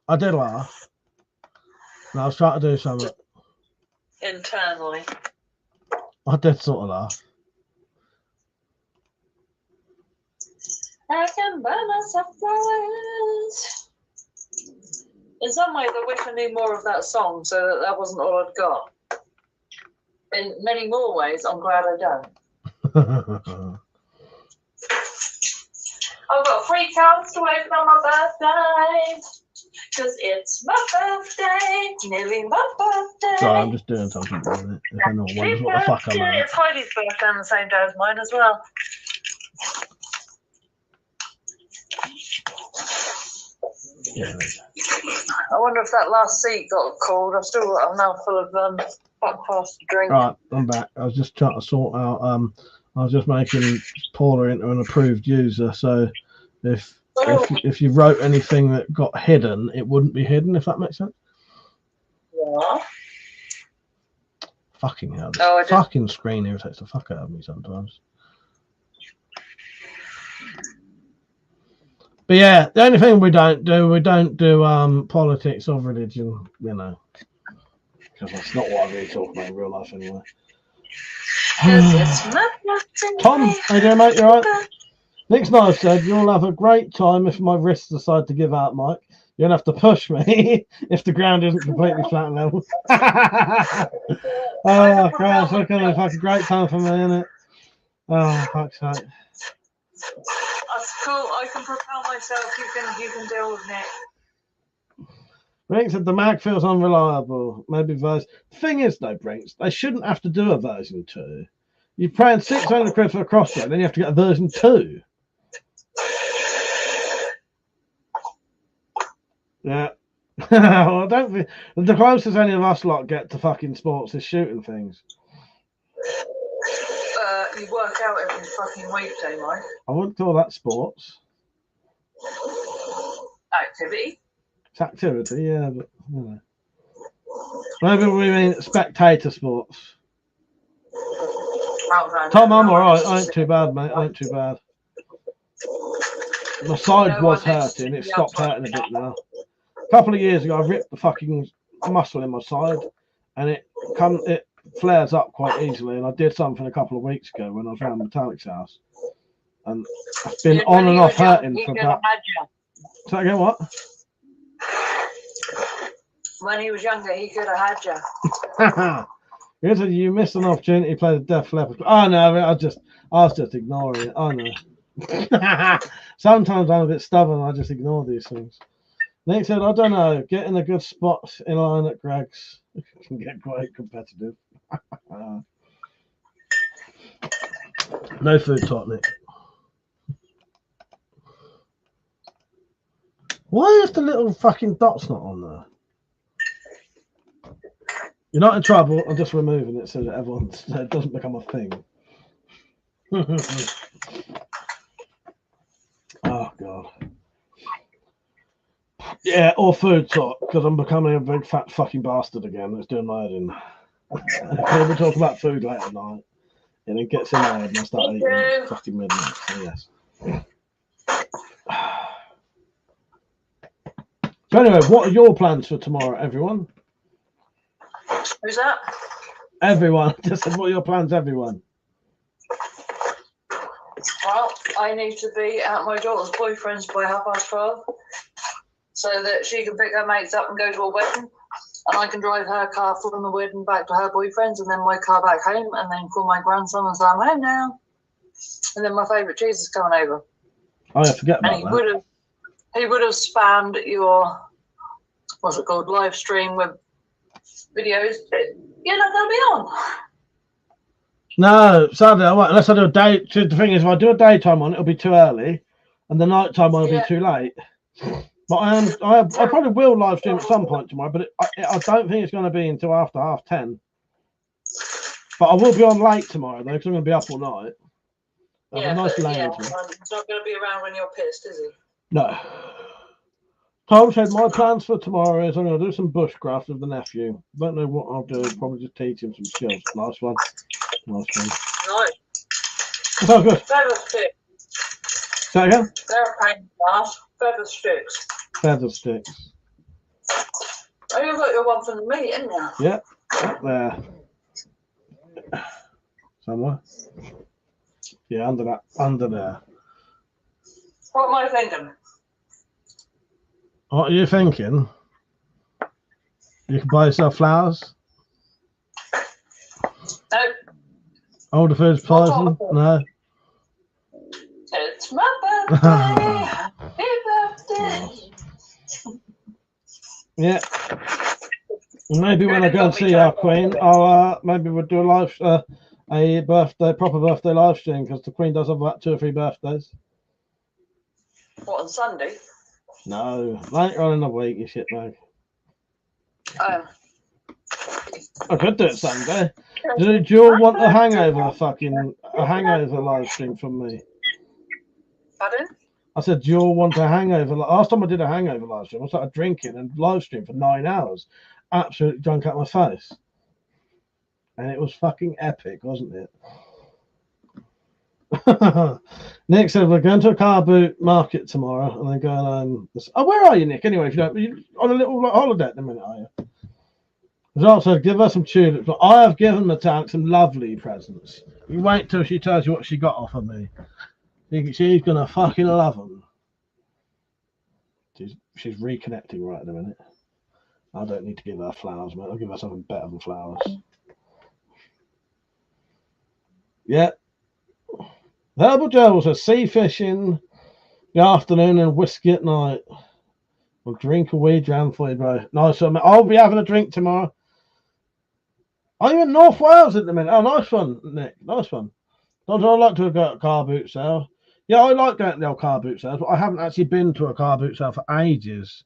H: I did laugh. No, I was trying to do something.
L: Internally.
H: I did sort of laugh.
L: I can buy myself flowers. In some ways, I wish I knew more of that song so that wasn't all I'd got. In many more ways, I'm glad I don't. I've got 3 cards to open on my birthday. Because it's my birthday. Nearly my birthday.
H: Sorry, I'm just doing something with it. If anyone wonders what the fuck I'm
L: Yeah,
H: at.
L: it's Heidi's birthday on the same day as mine as well.
H: Yeah.
L: I wonder if that last seat got called. I'm now full of back past drink.
H: Right, I'm back. I was just trying to sort out. I was just making Paula into an approved user. So if you wrote anything that got hidden, it wouldn't be hidden. If that makes sense.
L: Yeah.
H: Fucking hell! Fucking screen irritates the fuck out of me sometimes. But yeah, the only thing we don't do politics or religion, because that's not what I really talk about in real life anyway. Tom, how you doing, mate? You alright? Nick's Knives said, you'll have a great time if my wrists decide to give out, Mike. You'll have to push me if the ground isn't completely flat and level. Oh, Christ, look at it. It's like a great time for me, isn't it? Oh, fuck's sake.
L: That's cool. I can propel myself. You can deal with Nick.
H: Brinks said the mag feels unreliable. Maybe version. The thing is, though, Brinks, they shouldn't have to do a version 2. You're paying 600 quid for a crossbow, then you have to get a version 2. Yeah. Well, I don't think the closest any of us lot get to fucking sports is shooting things.
L: You work out every fucking weekday, Mike.
H: I wouldn't call that sports.
L: Activity.
H: It's activity, yeah, but maybe we mean spectator sports. Tom, I'm alright. I ain't too bad, mate. I ain't too bad. My side was hurting. It stopped hurting a bit now. A couple of years ago, I ripped the fucking muscle in my side, and it flares up quite easily. And I did something a couple of weeks ago when I was around Metallic's house, and I've been on and off hurting for about. So again, what?
L: When he was younger, he could have had you.
H: You missed an opportunity to play the Def Leppard. Oh no, I was just ignoring it. Oh no. Sometimes I'm a bit stubborn. I just ignore these things. Nick said, I don't know, getting a good spot in line at Greg's can get quite competitive. No food talk, Nick. Why is the little fucking dot's not on there? You're not in trouble. I'm just removing it so that it doesn't become a thing. Oh God. Yeah, or food talk, because I'm becoming a big fat fucking bastard again. That's doing my head in. We'll talk about food later tonight, and it gets in my head and I start eating at fucking midnight. So yes. So anyway, what are your plans for tomorrow, everyone?
L: Who's that?
H: Everyone. Just said, what are your plans, everyone?
L: Well, I need to be at my daughter's boyfriend's by 12:30, so that she can pick her mates up and go to a wedding, and I can drive her car from the wedding back to her boyfriend's, and then my car back home, and then call my grandson and say I'm home now. And then my favourite cheese is coming over.
H: Oh, yeah, forget
L: And
H: about that.
L: he would have spammed your, what's it called, live stream with videos. You're not going to be on.
H: No, sadly I won't, unless I do a day. The thing is, if I do a daytime one, it'll be too early, and the nighttime one will be too late. But I probably will live stream at some point tomorrow, but I don't think it's going to be until after 10:30. But I will be on late tomorrow though, because I'm going to be up all night.
L: Yeah,
H: nice
L: but,
H: lane.
L: he's not going to be around when you're pissed, is he?
H: No. Tom said my plans for tomorrow is I'm going to do some bushcraft with the nephew. Don't know what I'll do. Probably just teach him some skills. Nice one. Nice one.
L: Nice.
H: Oh, good.
L: Feather sticks.
H: Say that again?
L: They're a pain in the ass. Feather sticks.
H: Feather sticks.
L: Oh, you got your one from the meat, haven't you?
H: Yeah, up there. Somewhere. Yeah, under there.
L: What am I thinking?
H: What are you thinking? You can buy yourself flowers?
L: No.
H: Older food's poison? No.
L: It's my birthday. Happy birthday.
H: Yeah. Maybe when I go and see our Queen, I'll maybe we'll do a proper birthday live stream, because the Queen does have about 2 or 3 birthdays.
L: What, on Sunday?
H: No, later on in the week, you shit bag.
L: Oh.
H: I could do it Sunday. Do you all want a hangover live stream from me?
L: Pardon?
H: I said, do you all want a hangover? Last time I did a hangover live stream, I started drinking and live stream for 9 hours. Absolutely drunk out my face. And it was fucking epic, wasn't it? Nick said we're going to a car boot market tomorrow and then going home. Oh, where are you, Nick? Anyway, if you don't, you on a little holiday at the minute, are you? Results said, give her some tulips. But I have given Metallic some lovely presents. You wait till she tells you what she got off of me. She's gonna fucking love them. She's reconnecting right in a minute. I don't need to give her flowers, mate. I'll give her something better than flowers. Yeah. Herbal Joe says sea fishing the afternoon and whiskey at night. We'll drink a wee dram for you, bro. Nice one, mate. I'll be having a drink tomorrow. Are you in North Wales at the minute? Oh, nice one, Nick. Nice one. Don't I like to go to a car boot sale? Yeah, I like going to the old car boot sales, but I haven't actually been to a car boot sale for ages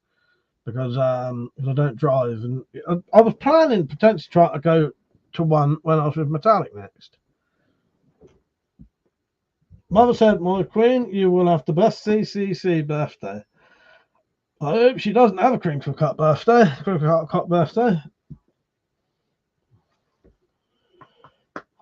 H: because I don't drive. And I was planning potentially trying to go to one when I was with Metallic next. Mother said, my Queen, you will have the best CCC birthday. I hope she doesn't have a crinkle cut birthday.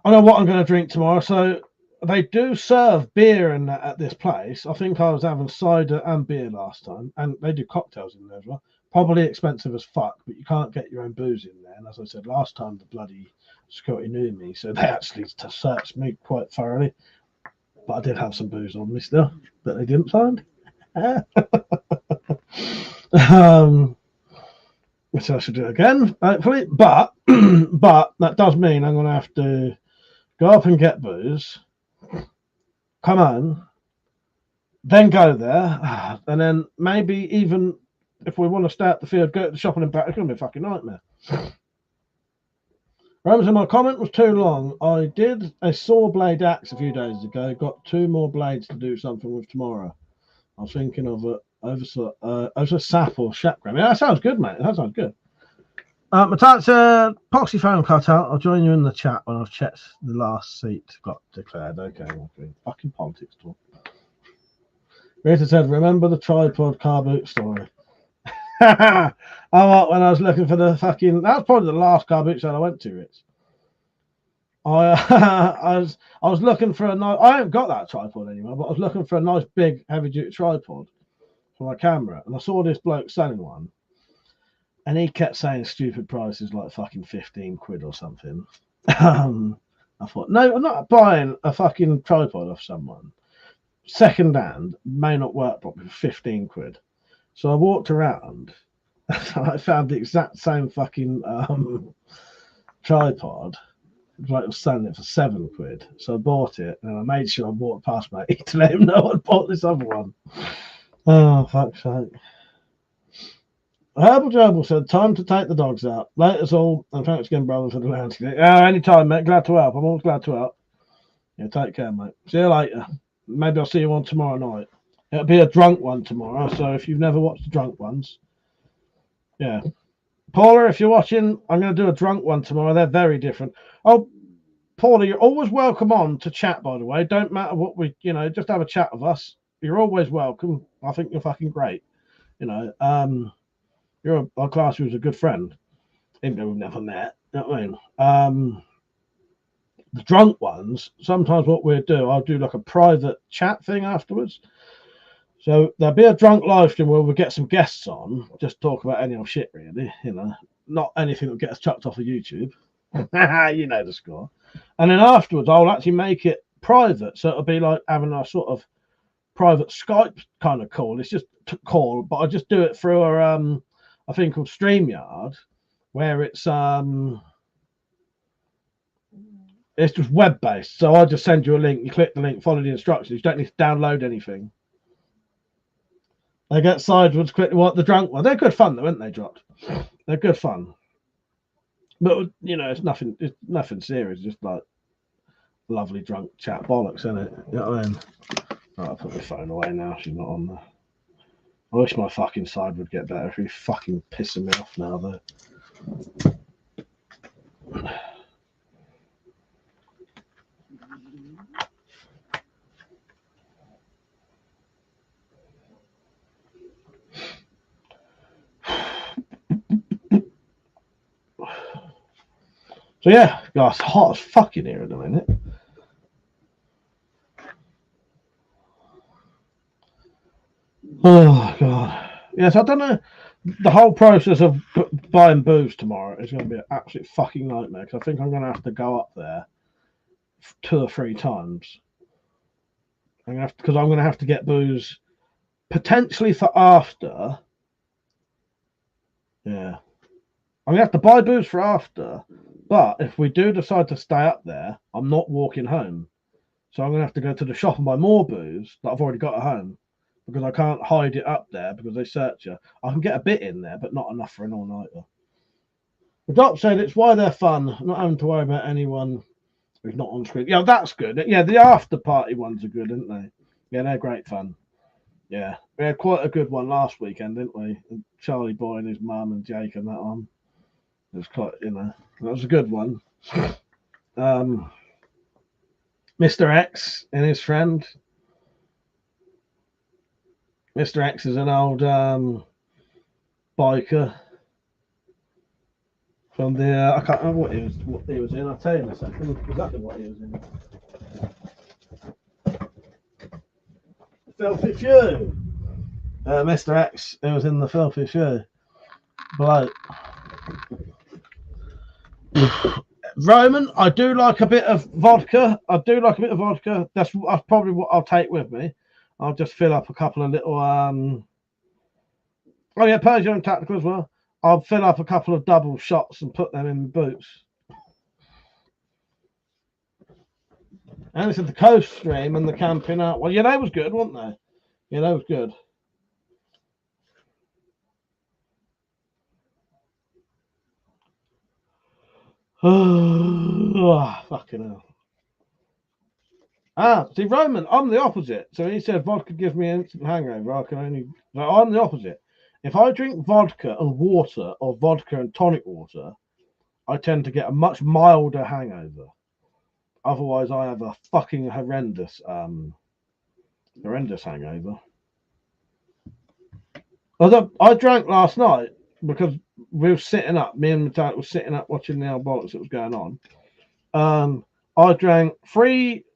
H: I know what I'm going to drink tomorrow. So they do serve beer in that at this place. I think I was having cider and beer last time, and they do cocktails in there as well. Probably expensive as fuck, but you can't get your own booze in there. And as I said last time, the bloody security knew me, so they actually searched me quite thoroughly. But I did have some booze on me still that they didn't find. So I should do it again, hopefully. But that does mean I'm going to have to go up and get booze, come home, then go there, and then maybe even if we want to stay at the field, go to the shopping and back. It's going to be a fucking nightmare. Ramsey, my comment was too long. I did a saw blade axe a few days ago. Got 2 more blades to do something with tomorrow. I was thinking of it over sap or shapgram. Yeah, that sounds good, mate. That sounds good. Metallic said, Poxy phone cut out. I'll join you in the chat when I've checked the last seat got declared. Okay. Fucking politics talk. Rita said, remember the tripod car boot story. When I was looking for the fucking, that was probably the last car boot sale I went to, Rich. I was looking for a nice, I haven't got that tripod anymore, but I was looking for a nice big heavy duty tripod for my camera, and I saw this bloke selling one, and he kept saying stupid prices like fucking 15 quid or something. I thought, no, I'm not buying a fucking tripod off someone. Second hand, may not work properly for 15 quid. So I walked around and I found the exact same fucking tripod Like, it was selling it for £7, so I bought it, and I made sure I bought it past mate to let him know I bought this other one. Oh, fuck's sake. Herbal Gerbil said, time to take the dogs out. Laters all, and thanks again, brother, for the landscape. Anytime, mate. Glad to help. I'm always glad to help. Yeah, take care, mate. See you later. Maybe I'll see you on tomorrow night. It'll be a drunk one tomorrow, so if you've never watched the drunk ones, yeah. Paula, if you're watching, I'm going to do a drunk one tomorrow. They're very different. Oh, Paula, you're always welcome on to chat, by the way. Don't matter what we, just have a chat with us. You're always welcome. I think you're fucking great. Our class was a good friend, even though we've never met. You know what I mean? The drunk ones, sometimes what we'll do, I'll do like a private chat thing afterwards. So there'll be a drunk live stream where we'll get some guests on, just talk about any old shit, really. Not anything that gets us chucked off of YouTube. You know the score. And then afterwards, I'll actually make it private, so it'll be like having a sort of private Skype kind of call. It's just a call, but I just do it through a thing called StreamYard, where it's just web based. So I just send you a link. You click the link, follow the instructions. You don't need to download anything. They get sideways quickly. What the drunk one? They're good fun, though, aren't they? Dropped. They're good fun, but it's nothing. It's nothing serious. Just like lovely drunk chat bollocks, isn't it? You know what I mean? Right, I'll put my phone away now. She's not on there. I wish my fucking side would get better. He's fucking pissing me off now, though. So yeah, God, it's hot as fucking here at the minute. Oh God. Yes, I don't know. The whole process of buying booze tomorrow is going to be an absolute fucking nightmare, because I think I'm going to have to go up there 2 or 3 times. Because I'm going to have to get booze potentially for after. Yeah. I'm going to have to buy booze for after. But if we do decide to stay up there, I'm not walking home. So I'm going to have to go to the shop and buy more booze that I've already got at home, because I can't hide it up there because they search you. I can get a bit in there, but not enough for an all-nighter. The doc said it's why they're fun, not having to worry about anyone who's not on screen. Yeah, that's good. Yeah, the after-party ones are good, aren't they? Yeah, they're great fun. Yeah, we had quite a good one last weekend, didn't we? Charlie Boy and his mum and Jake and that on. It was quite, that was a good one. Mr. X and his friend. Mr. X is an old biker from the. I can't remember what he was in. I'll tell you in a second exactly what he was in. Filthy Few. Mr. X, who was in the Filthy Few. Bloke. Roman, I do like a bit of vodka. That's probably what I'll take with me. I'll just fill up a couple of little oh yeah, Persian and tactical as well. I'll fill up a couple of double shots and put them in the boots. And it's at the coast stream and the camping out. Well, yeah, they was good, weren't they? Yeah, that was good. Oh, fucking hell. See, Roman, I'm the opposite. So he said vodka gives me an instant hangover. I'm the opposite. If I drink vodka and water, or vodka and tonic water, I tend to get a much milder hangover. Otherwise, I have a fucking horrendous hangover. Although I drank last night because we were sitting up. Me and my dad were sitting up watching the old bollocks that was going on. I drank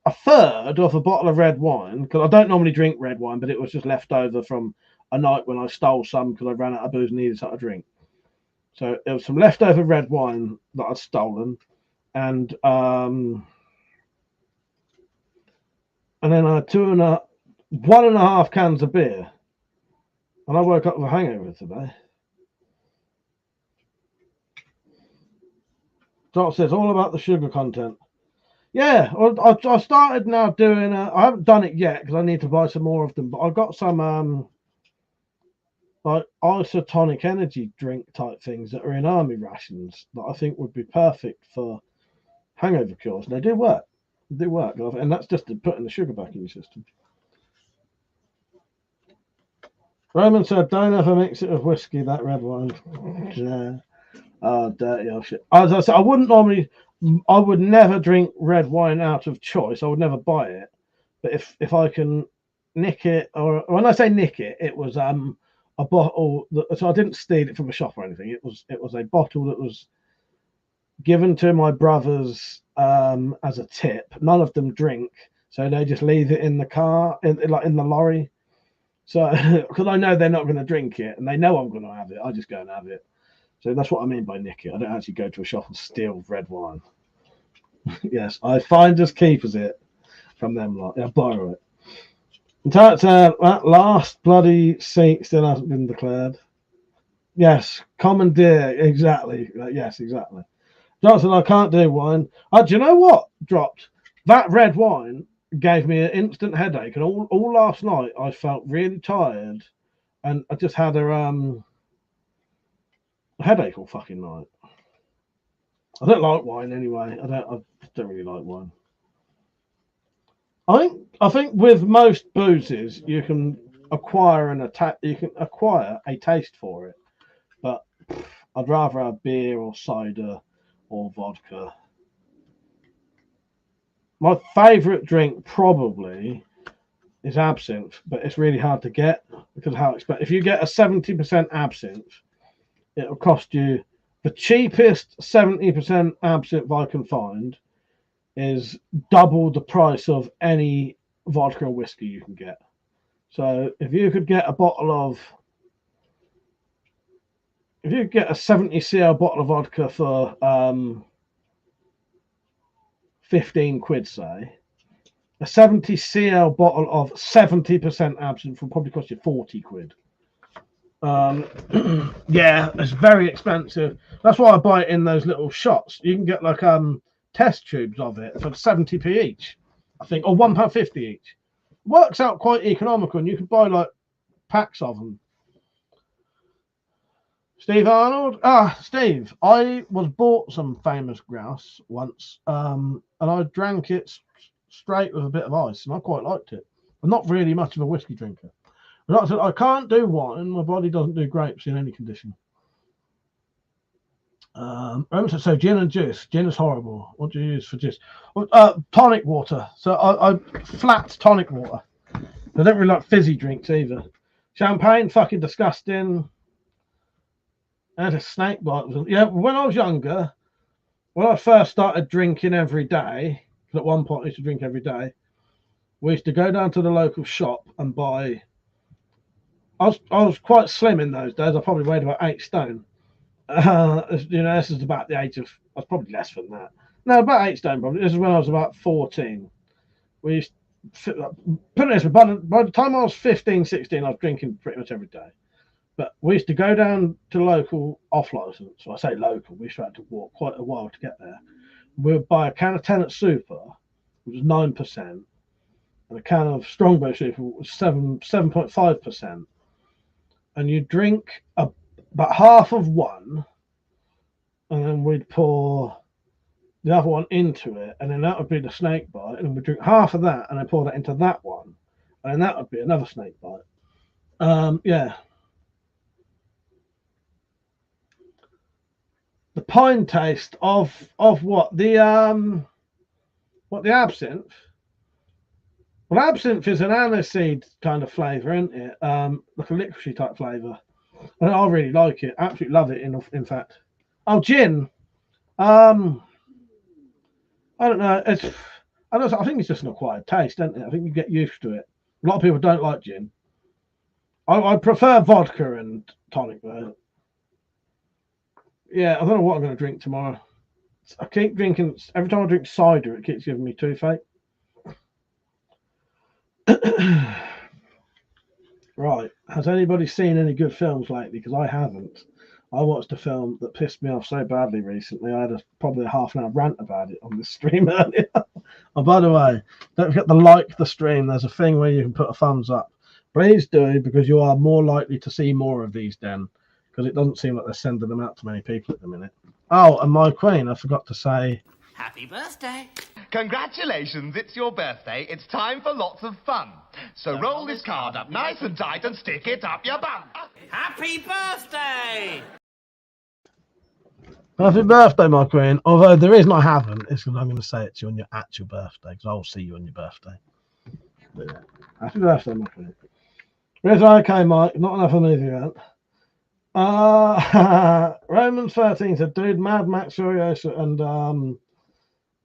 H: a third of a bottle of red wine, because I don't normally drink red wine, but it was just left over from a night when I stole some because I ran out of booze and needed something to drink. So there was some leftover red wine that I'd stolen, and then I had 1.5 cans of beer, and I woke up with a hangover today. Dot says all about the sugar content. Yeah, I started now doing. I haven't done it yet because I need to buy some more of them. But I've got some like isotonic energy drink type things that are in army rations that I think would be perfect for hangover cures. And they do work. They do work, and that's just to putting the sugar back in your system. Roman said, "Don't ever mix it with whiskey. That red wine." Yeah. Oh, dirty old shit. As I said, I would never drink red wine out of choice. I would never buy it. But if I can nick it, or when I say nick it, it was a bottle. So I didn't steal it from a shop or anything. It was a bottle that was given to my brothers as a tip. None of them drink, so they just leave it in the car, in the lorry. So because I know they're not going to drink it, and they know I'm going to have it, I just go and have it. So that's what I mean by nick it. I don't actually go to a shop and steal red wine. Yes, I finders keepers it from them lot. Yeah, borrow it. That last bloody seat still hasn't been declared. Yes, commandeer, exactly. Yes, exactly. Johnson, I can't do wine. Do you know what dropped? That red wine gave me an instant headache, and all last night I felt really tired, and I just had a headache all fucking night. I don't like wine anyway. I don't really like wine. I think with most boozes you can acquire a taste for it, but I'd rather have beer or cider or vodka. My favourite drink probably is absinthe, but it's really hard to get because of how expensive. If you get a 70% absinthe, it'll cost you. The cheapest 70% absinthe I can find is double the price of any vodka or whiskey you can get. So if you could get a 70cl bottle of vodka for 15 quid, say, a 70cl bottle of 70% absinthe will probably cost you 40 quid. Yeah, it's very expensive. That's why I buy it in those little shots. You can get like test tubes of it for 70p each, I think, or £1.50 each. Works out quite economical, and you can buy like packs of them. Steve Arnold. Steve, I was bought some famous grouse once, and I drank it straight with a bit of ice, and I quite liked it. I'm not really much of a whiskey drinker. But I can't do wine. My body doesn't do grapes in any condition. So gin and juice. Gin is horrible. What do you use for juice? Tonic water. So I flat tonic water. I don't really like fizzy drinks either. Champagne, fucking disgusting. And a snake bite. Yeah, when I was younger, when I first started drinking every day, because at one point I used to drink every day, we used to go down to the local shop and buy. I was quite slim in those days. I probably weighed about 8 stone. This is about the age of. I was probably less than that. No, about 8 stone probably. This is when I was about 14. We used to, put it this way, by the time I was 15, 16, I was drinking pretty much every day. But we used to go down to local off license. So I say local. We used to have to walk quite a while to get there. We would buy a can of Tennant Super, which was 9%, and a can of Strongbow Super, which was 7.5%. And you drink about half of one, and then we'd pour the other one into it, and then that would be the snake bite, and then we'd drink half of that, and then pour that into that one, and then that would be another snake bite. Yeah. The pine taste of what? The absinthe? Well, absinthe is an aniseed kind of flavour, isn't it? Like a licoricey type flavour. And I really like it. Absolutely love it. In fact, gin. I don't know. I think it's just an acquired taste, isn't it? I think you get used to it. A lot of people don't like gin. I prefer vodka and tonic though. Yeah, I don't know what I'm going to drink tomorrow. I keep drinking. Every time I drink cider, it keeps giving me toothache. Right. Has anybody seen any good films lately? Because I haven't. I watched a film that pissed me off so badly recently. I had probably a half-an-hour rant about it on this stream earlier. Oh, by the way, don't forget to like the stream. There's a thing where you can put a thumbs up. Please do, because you are more likely to see more of these then, because it doesn't seem like they're sending them out to many people at the minute. Oh, and my queen, I forgot to say...
N: Happy birthday.
O: Congratulations, it's your birthday. It's time for lots of fun. So roll this card up nice and tight and stick it up your bum.
N: Happy birthday!
H: Happy birthday, my queen. Although the reason I haven't is because I'm going to say it to you on your actual birthday, because I'll see you on your birthday. But yeah. Happy birthday, my queen. Okay, Mike. Not enough of me to that. Romans 13 said, dude, Mad Max Furiosa and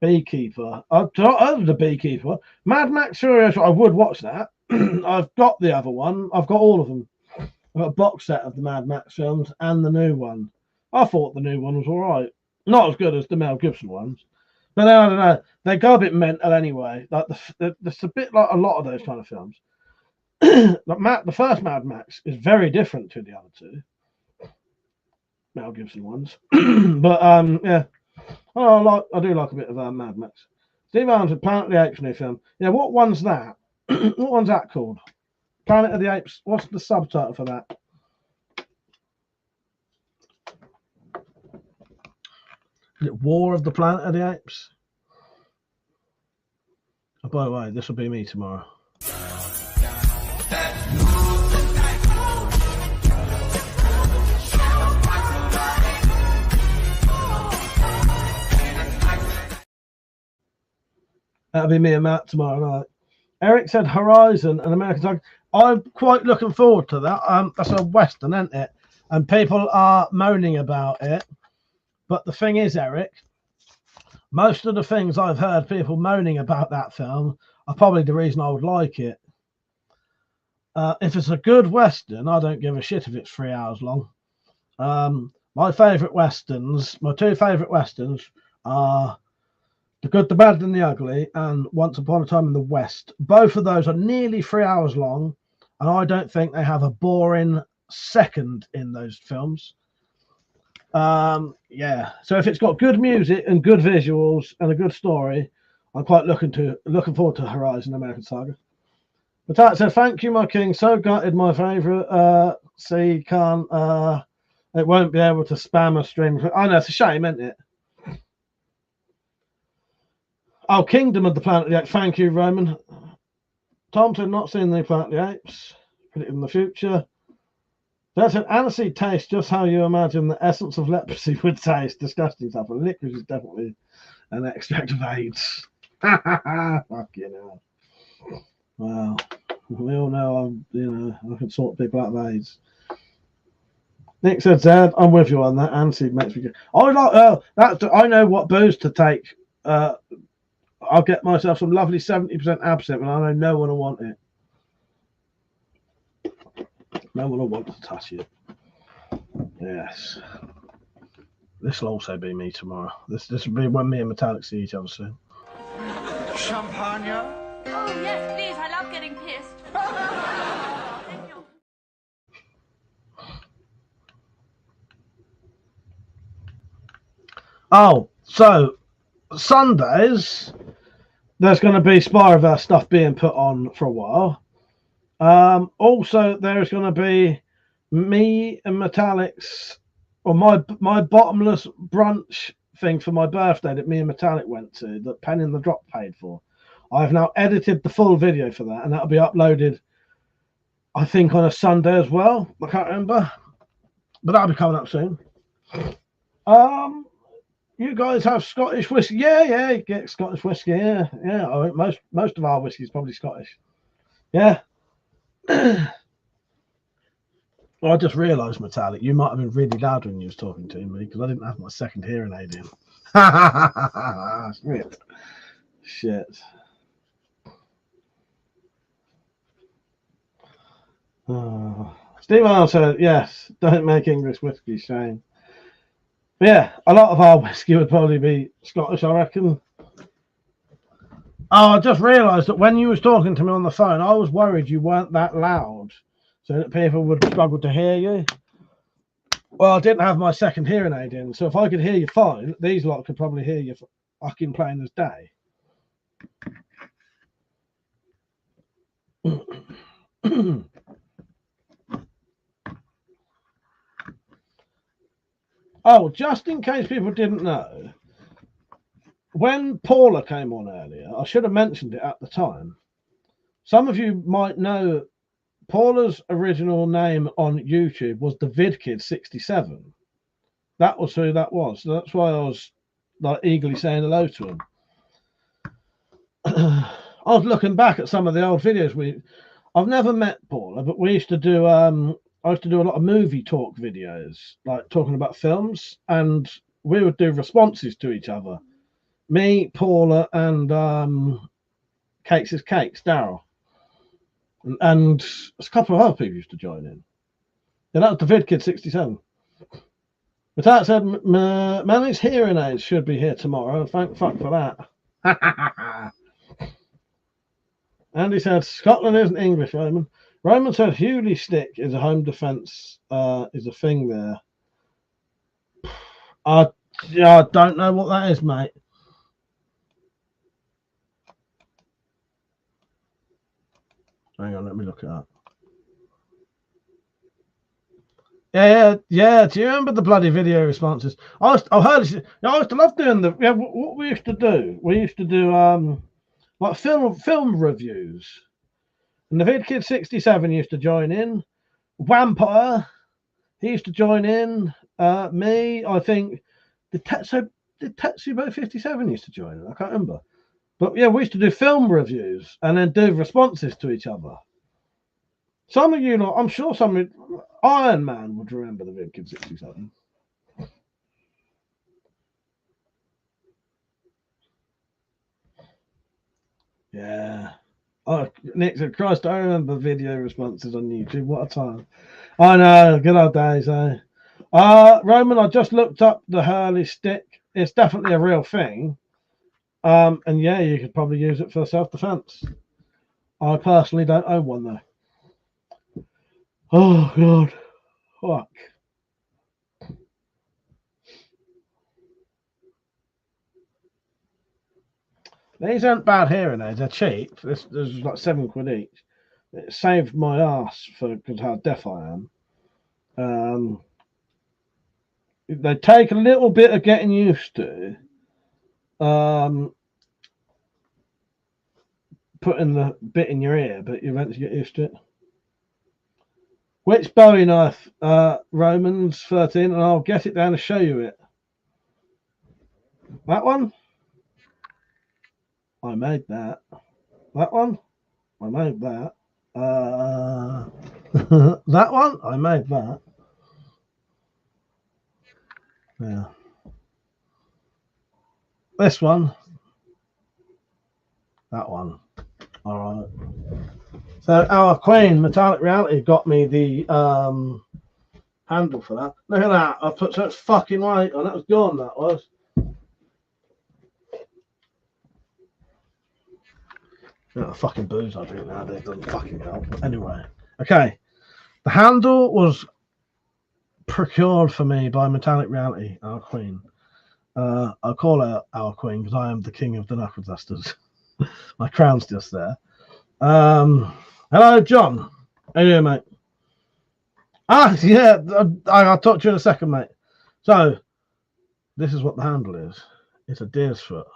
H: Beekeeper. I've not heard of the Beekeeper. Mad Max Furiosa, I would watch that. I've got the other one. I've got all of them. I've got a box set of the Mad Max films and the new one. I thought the new one was all right. Not as good as the Mel Gibson ones. But I don't know. They go a bit mental anyway. Like it's a bit like a lot of those kind of films. Like the first Mad Max is very different to the other two Mel Gibson ones. But yeah. I do like a bit of Mad Max. Steve Arms with Planet of the Apes new film. Yeah, what one's that? What one's that called? Planet of the Apes. What's the subtitle for that? Is it War of the Planet of the Apes? Oh, by the way, this will be me tomorrow. That'll be me and Matt tomorrow night. Eric said Horizon and American Psycho. I'm quite looking forward to that. That's a Western, isn't it? And people are moaning about it. But the thing is, Eric, most of the things I've heard people moaning about that film are probably the reason I would like it. If it's a good Western, I don't give a shit if it's 3 hours long. My favourite Westerns, my two favourite Westerns are The Good, the Bad and the Ugly and Once Upon a Time in the West. Both of those are nearly 3 hours long, and I don't think they have a boring second in those films. Yeah, so if it's got good music and good visuals and a good story, I'm quite looking forward to Horizon American Saga. But that said, thank you, my king. So gutted, my favourite. See, can't it won't be able to spam a stream. I know, it's a shame, isn't it? Oh, Kingdom of the Planet of the Apes. Thank you, Roman. Thompson, not seen the Planet of the Apes. Put it in the future. That's an aniseed taste, just how you imagine the essence of leprosy would taste. Disgusting stuff. And licorice is definitely an extract of AIDS. Fuck you know. Wow. We all know I can sort people out of AIDS. Nick said, Zed, I'm with you on that. Aniseed makes me good. I know what booze to take. I'll get myself some lovely 70% absinthe, and I know no one will want it. No one will want to touch it. Yes. This will also be me tomorrow. This will be when me and Metallic see each other soon.
O: Champagne?
P: Oh, yes, please. I love getting pissed. Thank you.
H: Oh, so Sundays, there's going to be Spyroverse stuff being put on for a while. Also, there's going to be me and Metallic's, or my bottomless brunch thing for my birthday that me and Metallic went to, that Pen in the Drop paid for. I've now edited the full video for that, and that'll be uploaded, I think, on a Sunday as well. I can't remember, but that'll be coming up soon. You guys have Scottish whiskey? Yeah, you get Scottish whiskey. Yeah. I think most of our whiskey is probably Scottish. Yeah. Well, I just realised, Metallic, you might have been really loud when you was talking to me because I didn't have my second hearing aid in. Shit. Oh. Steve Arnold said, yes, don't make English whiskey, Shane. Yeah, a lot of our whiskey would probably be Scottish, I reckon. Oh, I just realised that when you was talking to me on the phone, I was worried you weren't that loud, so that people would struggle to hear you. Well, I didn't have my second hearing aid in, so if I could hear you fine, these lot could probably hear you fucking plain as day. Oh, just in case people didn't know, when Paula came on earlier, I should have mentioned it at the time. Some of you might know Paula's original name on YouTube was the VidKid67. That was who that was. So that's why I was like eagerly saying hello to him. I was looking back at some of the old videos. I've never met Paula, but we used to do I used to do a lot of movie talk videos, like talking about films, and we would do responses to each other. Me, Paula, and Cakes is Cakes, Daryl. And a couple of other people used to join in. Yeah, that was the VidKid67. But that said, Manny's hearing aids should be here tomorrow. Thank fuck for that. Andy said, Scotland isn't English, Roman. Roman said Hewley stick is a home defence, is a thing there. I don't know what that is, mate. Hang on, let me look it up. Yeah. Do you remember the bloody video responses? I used to love doing the. Yeah, what we used to do. We used to do like film reviews. And the VidKid67 used to join in. Vampire, he used to join in. Me, I think. Did Tetsubo 57 used to join in? I can't remember. But yeah, we used to do film reviews and then do responses to each other. Some of you, I'm sure some of you, Iron Man would remember the VidKid67. Yeah. Oh, Nick said, Christ, I remember video responses on YouTube. What a time. I know, good old days, eh? Roman, I just looked up the Hurley stick. It's definitely a real thing. And yeah, you could probably use it for self-defense. I personally don't own one though. Oh God, fuck. These aren't bad hearing aids. They're cheap. This is like £7 each. It saved my ass because how deaf I am. They take a little bit of getting used to. Putting the bit in your ear, but you eventually get used to it. Which Bowie knife? Romans 13, and I'll get it down to show you it. That one? I made that. That one? I made that. That one? I made that. Yeah. This one. That one. All right. So our Queen Metallic Reality got me the handle for that. Look at that. I put such fucking weight on. That was gone. That was. The fucking booze I drink nowadays doesn't fucking help. But anyway, okay. The handle was procured for me by Metallic Reality, our Queen. I'll call her our Queen because I am the king of the knuckle dusters. My crown's just there. Hello, John. How you doing, mate? Yeah, I'll talk to you in a second, mate. So, this is what the handle is. It's a deer's foot.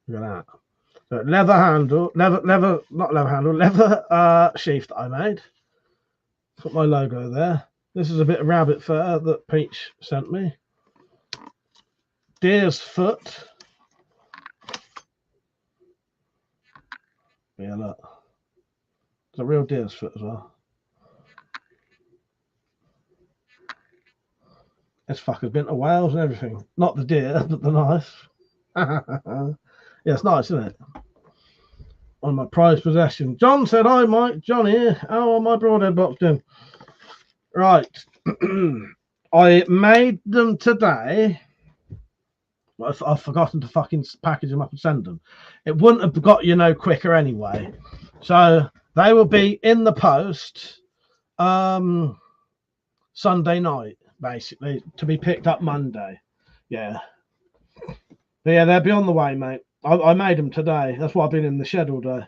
H: Look at that. So, leather handle, leather sheath that I made. Put my logo there. This is a bit of rabbit fur that Peach sent me. Deer's foot. Yeah, look. It's a real deer's foot as well. This fucker's been to Wales and everything. Not the deer, but the knife. Yeah, it's nice, isn't it? One of my prized possessions. John said, hi, Mike. John here. How are my broadhead box doing? Right. I made them today. I've forgotten to fucking package them up and send them. It wouldn't have got you no quicker anyway. So they will be in the post Sunday night. basically, to be picked up Monday. Yeah. But yeah, they'll be on the way, mate. I made them today. That's why I've been in the shed all day.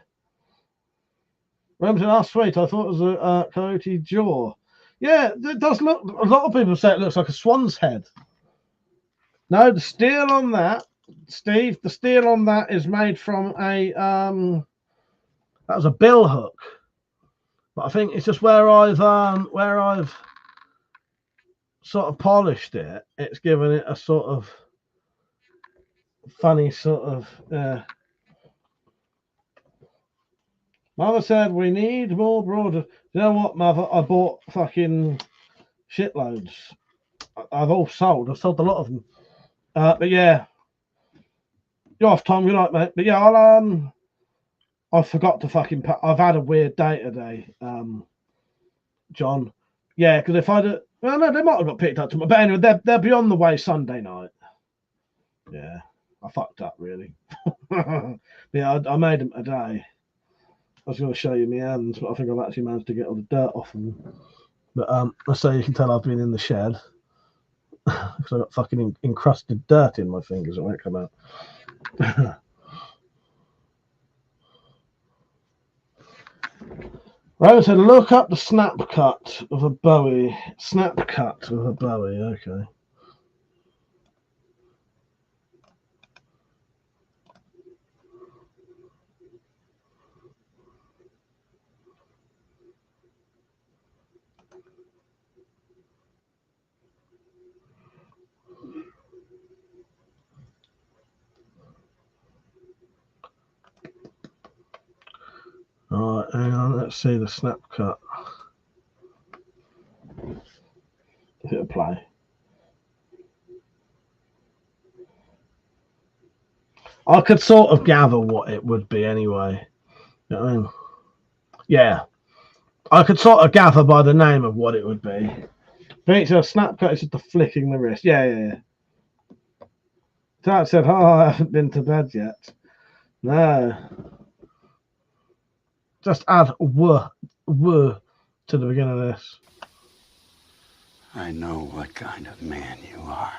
H: Remington, that's sweet. I thought it was a coyote jaw. Yeah, it does look. A lot of people say it looks like a swan's head. No, the steel on that, Steve. The steel on that is made from a that was a bill hook. But I think it's just where I've sort of polished it. It's given it a sort of funny sort of. Mother said we need more broader. You know what, Mother? I bought fucking shitloads. I've all sold. I've sold a lot of them. But yeah, you're off, Tom. You're right, mate. But yeah, I forgot to fucking. I've had a weird day today, John. Yeah, because if I'd, well, no, they might have got picked up tomorrow. But anyway, they'll be on the way Sunday night. Yeah, I fucked up really. Yeah, I made them today. I was going to show you my hands, but I think I've actually managed to get all the dirt off them. But let's say you can tell I've been in the shed because I got fucking encrusted dirt in my fingers. It won't come out. Right, so look up the snap cut of a Bowie. Snap cut of a Bowie. Okay. All right, hang on. Let's see the snap cut. Hit play. I could sort of gather what it would be anyway. You know what I mean? Yeah, I could sort of gather by the name of what it would be. I think it's a snap cut. It's just the flicking the wrist. Yeah. Dad said, "Oh, I haven't been to bed yet." No. Just add "w" to the beginning of this.
F: I know what kind of man you are.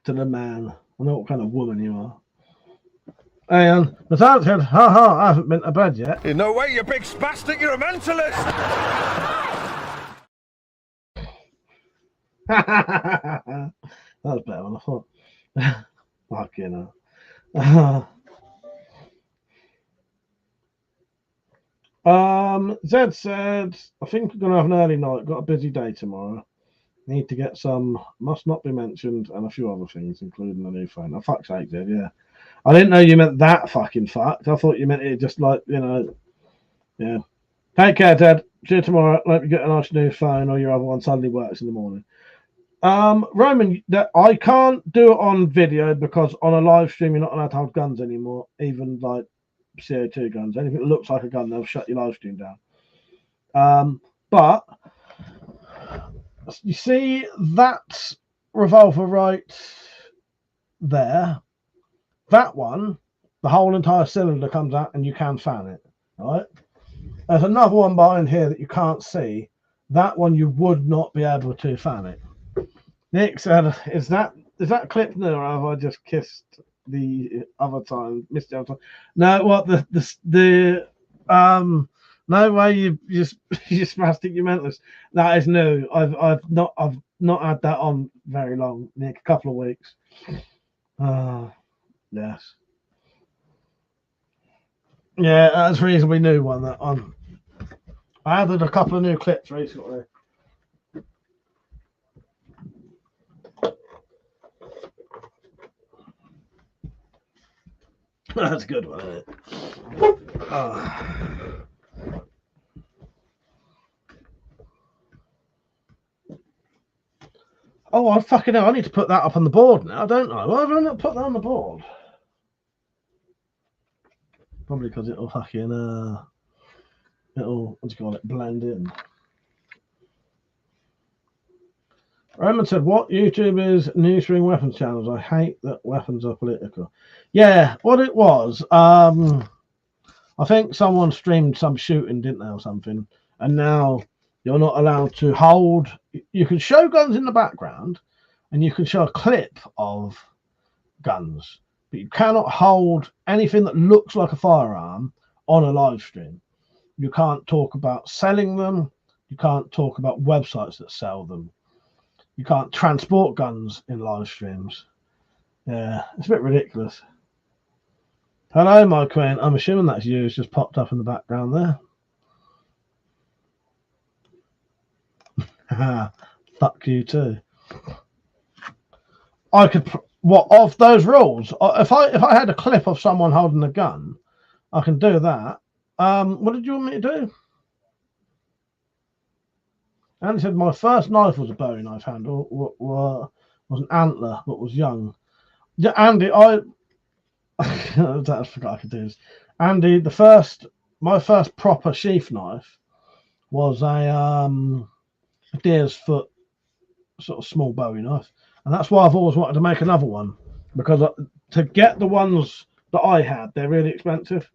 H: To the man. I know what kind of woman you are. And the dad said, "Ha, I haven't been to bed yet."
A: In no way, you big spastic, you're a mentalist!
H: That was better than I thought. Fucking hell. Zed said, I think we're going to have an early night. Got a busy day tomorrow. Need to get some must not be mentioned and a few other things, including a new phone. Oh, fuck's sake, Zed, yeah. I didn't know you meant that fucking fucked. I thought you meant it just like, you know, yeah. Take care, Ted. See you tomorrow. Hope you get a nice new phone or your other one suddenly works in the morning. Roman, that I can't do it on video because on a live stream you're not allowed to hold guns anymore, even like CO2 guns. Anything that looks like a gun, they'll shut your live stream down. But you see that revolver right there, that one, the whole entire cylinder comes out and you can fan it, right? There's another one behind here that you can't see. That one you would not be able to fan it. Nick said, is that clip new or have I just kissed the other time, missed the other time? No, what the no way, you spastic, you mentalist. That is new. I've not had that on very long, Nick, a couple of weeks. Yes. Yeah, that's a reasonably new one, that one. I added a couple of new clips recently. That's a good one, isn't it? Oh, I fucking hell, I need to put that up on the board now, don't I? Why have I not put that on the board? Probably because it'll fucking, it'll, what do you call it, blend in. Roman said, what YouTubers new string weapons channels? I hate that weapons are political. Yeah, what it was, I think someone streamed some shooting, didn't they, or something, and now You're not allowed to hold. You can show guns in the background, and you can show a clip of guns, but you cannot hold anything that looks like a firearm on a live stream. You can't talk about selling them. You can't talk about websites that sell them. You can't transport guns in live streams. Yeah, it's a bit ridiculous. Hello, my queen. I'm assuming that's you. It's just popped up in the background there. Fuck you too. I could. What of those rules? If I had a clip of someone holding a gun, I can do that. What did you want me to do? Andy said my first knife was a Bowie knife handle. Was an antler, but was young. Yeah, Andy, I forgot I could do this. Andy, my first proper sheath knife was a deer's foot sort of small Bowie knife, and that's why I've always wanted to make another one, because to get the ones that I had, they're really expensive.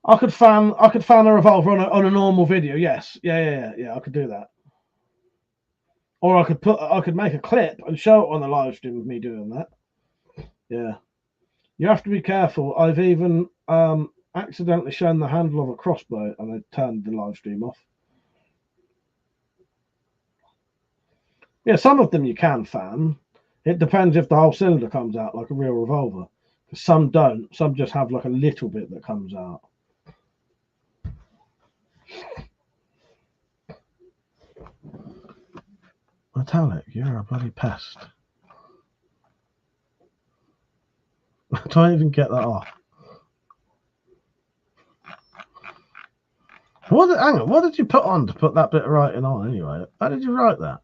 H: I could fan a revolver on a normal video. Yes, yeah. I could do that. Or I could make a clip and show it on the live stream of me doing that. Yeah, you have to be careful. I've even accidentally shown the handle of a crossbow and they turned the live stream off. Yeah, some of them you can fan. It depends if the whole cylinder comes out like a real revolver. Some don't. Some just have like a little bit that comes out. Metallic, you're a bloody pest. I don't even get that off. Hang on, what did you put on to put that bit of writing on anyway? How did you write that?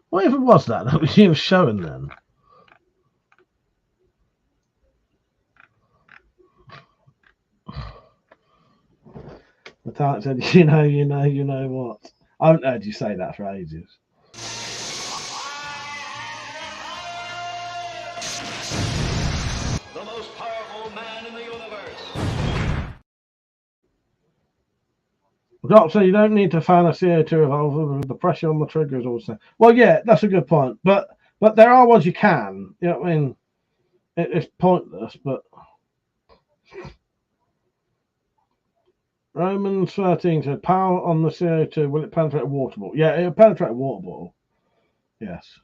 H: What even was that you were showing then? Metallic said, you know what? I haven't heard you say that for ages.
A: The most powerful man in the universe.
H: So you don't need to fan a CO2 revolver with the pressure on the trigger is also. Well, yeah, that's a good point. But there are ones you can. You know what I mean? It's pointless, but. Romans 13 said, power on the CO2, will it penetrate a water bottle? Yeah, it'll penetrate a water bottle. Yes.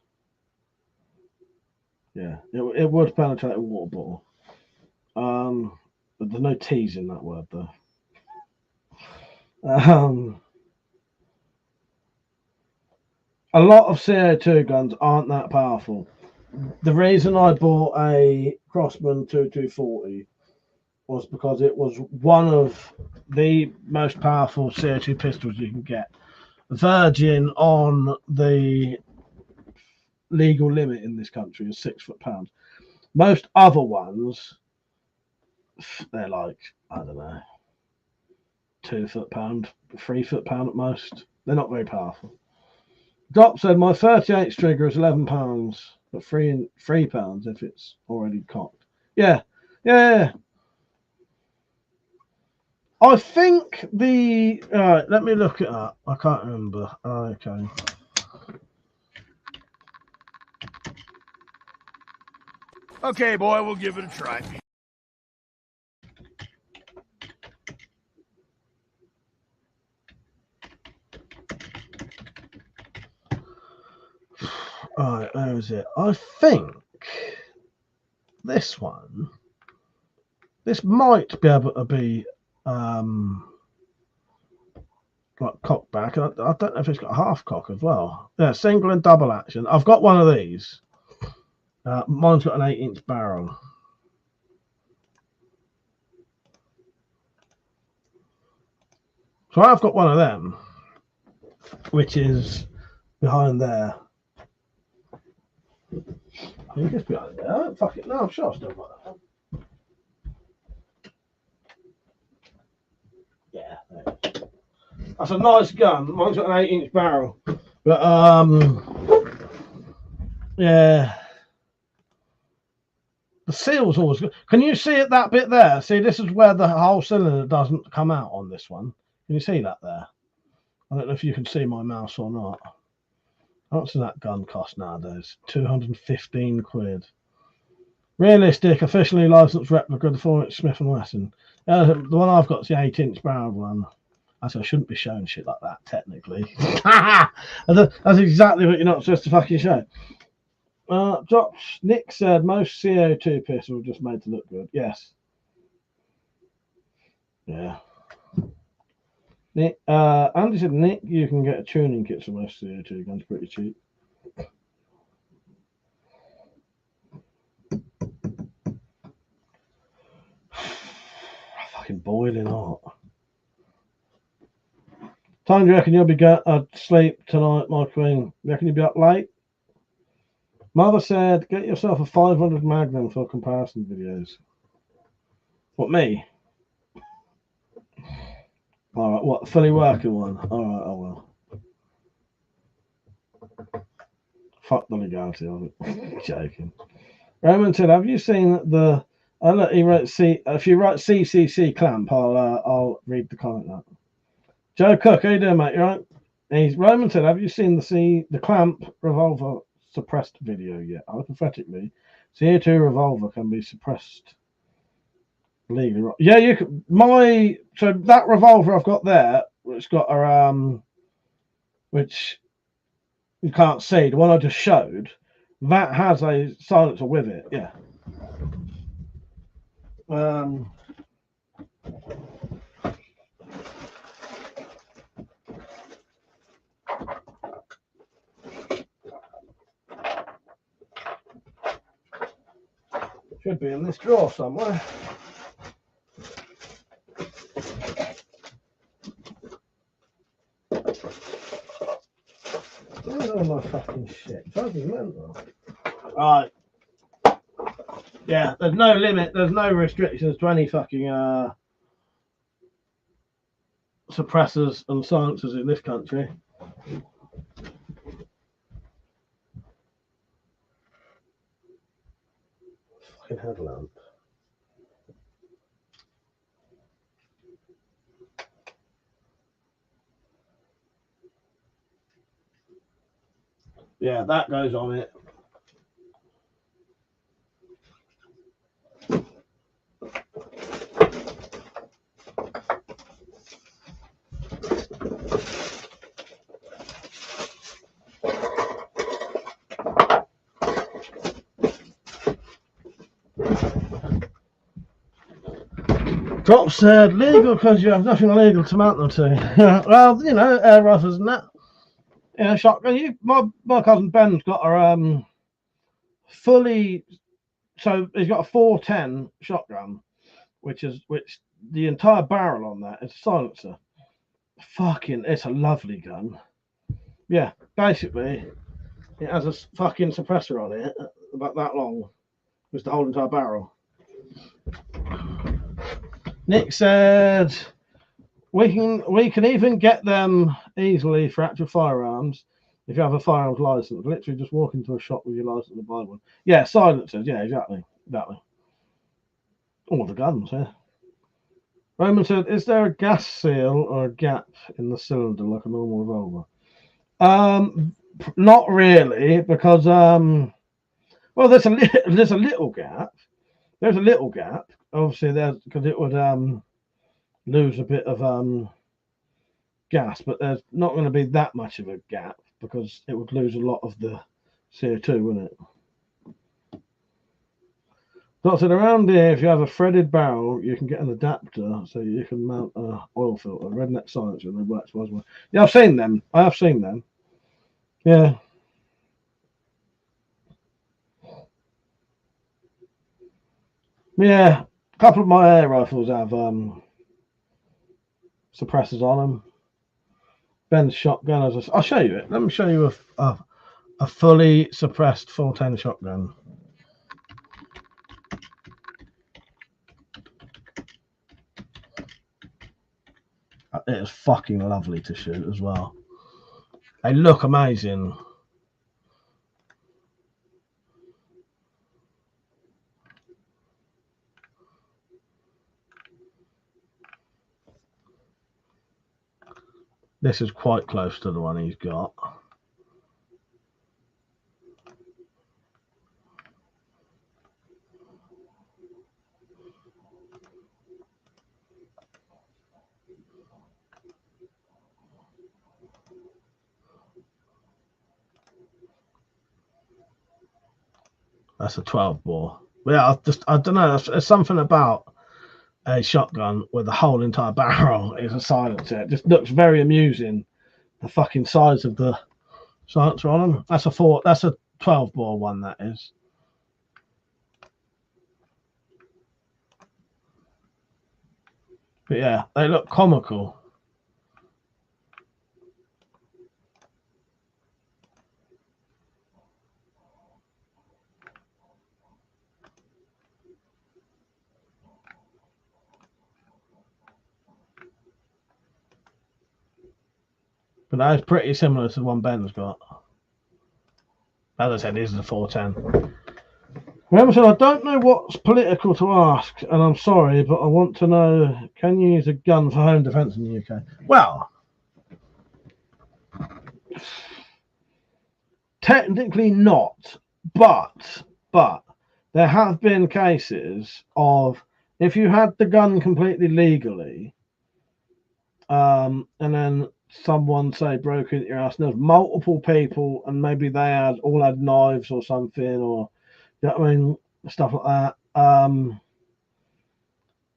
H: Yeah, it would penetrate a water bottle. But there's no T's in that word, though. A lot of CO2 guns aren't that powerful. The reason I bought a Crossman 2240 was because it was one of the most powerful CO2 pistols you can get. Virgin on the legal limit in this country is 6 foot-pounds. Most other ones, they're like, I don't know, 2 foot-pound, 3 foot-pound at most. They're not very powerful. Dop said my 38 trigger is £11, but £3 if it's already cocked. Yeah. I think the let me look it up. I can't remember. Okay.
A: Okay, boy, we'll give it a try.
H: All right, where is it? I think this one. This might be able to be like cock back. I don't know if it's got a half cock as well. Yeah, single and double action. I've got one of these. Mine's got an 8-inch barrel. So I've got one of them, which is behind there. I think it's behind there. Oh, fuck it. No, I'm sure I've still got that. Yeah, there it is. That's a nice gun. Mine's got an 8-inch barrel. But yeah. The seal's always good. Can you see it, that bit there? See, this is where the whole cylinder doesn't come out on this one. Can you see that there? I don't know if you can see my mouse or not. How much does that gun cost nowadays? 215 quid. Realistic, officially licensed replica of the 4-inch Smith & Wesson. The one I've got is the 8-inch barrel one. Actually, I shouldn't be showing shit like that, technically. That's exactly what you're not supposed to fucking show. Nick said most CO2 pistols were just made to look good. Yes. Yeah. Nick, Andy said, Nick, you can get a tuning kit for most CO2 guns pretty cheap. Fucking boiling hot. Time do you reckon you'll be asleep tonight, my queen? You reckon you'll be up late? Mother said, get yourself a 500 Magnum for comparison videos. What, me? Alright, what, fully working one? Alright, I will. Fuck the legality of it. Joking. Roman said, have you seen the... he wrote if you write CCC clamp, I'll read the comment out. Joe Cook, how you doing, mate? You right? Roman said, have you seen the clamp revolver suppressed video yet? Hypothetically, CO2 revolver can be suppressed legally. Yeah, you can. So that revolver I've got there, which got a which you can't see, the one I just showed, that has a silencer with it. Yeah. Should be in this drawer somewhere. Where's all my fucking shit? Fucking mental. Right. Yeah, there's no limit, there's no restrictions to any fucking suppressors and silencers in this country. Fucking headlamp. Yeah, that goes on it. Drop said legal because you have nothing illegal to mount them to. Well, you know, air rifles and that. Yeah, shotgun. My cousin Ben's got a fully. So he's got a 410 shotgun, which the entire barrel on that is a silencer. Fucking, it's a lovely gun. Yeah, basically, it has a fucking suppressor on it about that long. It's the whole entire barrel. Nick said we can even get them easily for actual firearms if you have a firearms license. Literally just walk into a shop with your license and buy one. Yeah, silencers. Yeah, exactly. All the guns. Yeah. Roman said, "Is there a gas seal or a gap in the cylinder like a normal revolver?" Not really, because well, there's a little gap. There's a little gap. Obviously, because it would lose a bit of gas, but there's not going to be that much of a gap because it would lose a lot of the CO2, wouldn't it? Doctor, around here, if you have a threaded barrel, you can get an adapter so you can mount a oil filter, redneck silencer, and they work as well. Yeah, I've seen them. I have seen them. Yeah. Yeah, a couple of my air rifles have suppressors on them. Ben's shotgun, I'll show you it. Let me show you a fully suppressed 410 shotgun. It is fucking lovely to shoot as well. They look amazing. This is quite close to the one he's got. That's a 12 bore. But yeah, I don't know. There's something about a shotgun with the whole entire barrel is a silencer. It just looks very amusing. The fucking size of the silencer on them. That's a 12 bore one, that is. But yeah, they look comical. But that is pretty similar to the one Ben's got. As I said, this is a 410. Remember, so I don't know what's political to ask, and I'm sorry, but I want to know, can you use a gun for home defence in the UK? Well, technically not, but there have been cases of if you had the gun completely legally, and then someone say broke into your house, and there's multiple people, and maybe they all had knives or something, or you know what I mean, stuff like that.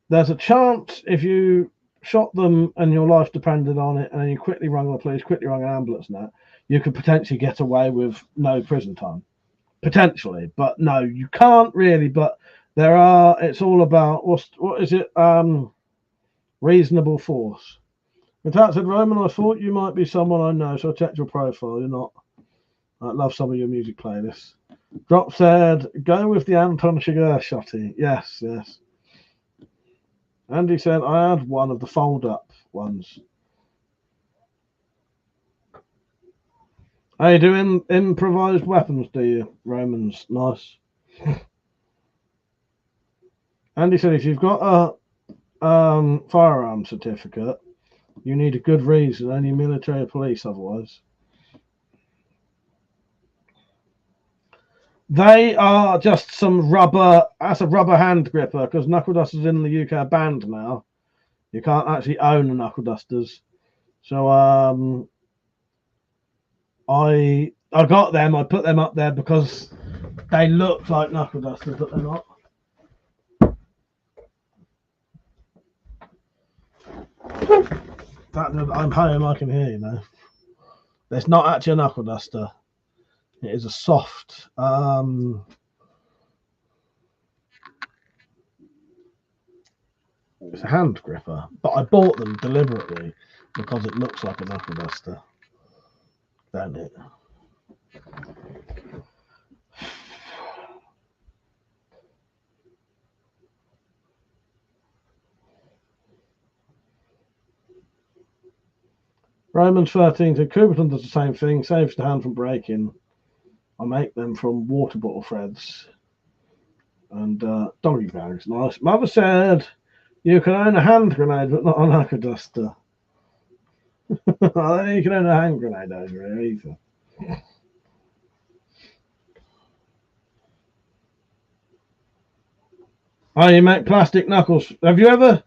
H: There's a chance if you shot them and your life depended on it, and then you quickly rang the police, quickly rang an ambulance, and that you could potentially get away with no prison time, potentially. But no, you can't really. But there are. It's all about what is it? Reasonable force. In fact, said Roman, I thought you might be someone I know, so I checked your profile. You're not. I love some of your music playlists. Drop said, go with the Anton Chigurh shotty. Yes. Andy said, I had one of the fold-up ones. Hey, do improvised weapons, do you, Romans? Nice. Andy said, if you've got a firearm certificate, you need a good reason, only military or police otherwise. They are just some rubber. That's a rubber hand gripper because knuckle dusters in the UK are banned now. You can't actually own the knuckle dusters. So I got them. I put them up there because they look like knuckle dusters, but they're not. I'm home. I can hear you now. It's not actually a knuckle duster. It is a soft. It's a hand gripper, but I bought them deliberately because it looks like a knuckle duster. Don't it? Romans 13 said Cooperton does the same thing, saves the hand from breaking. I make them from water bottle threads. And doggy bags, nice. Mother said you can own a hand grenade, but not a knuckle duster. I don't think you can own a hand grenade over here either. Oh, you make plastic knuckles. Have you ever,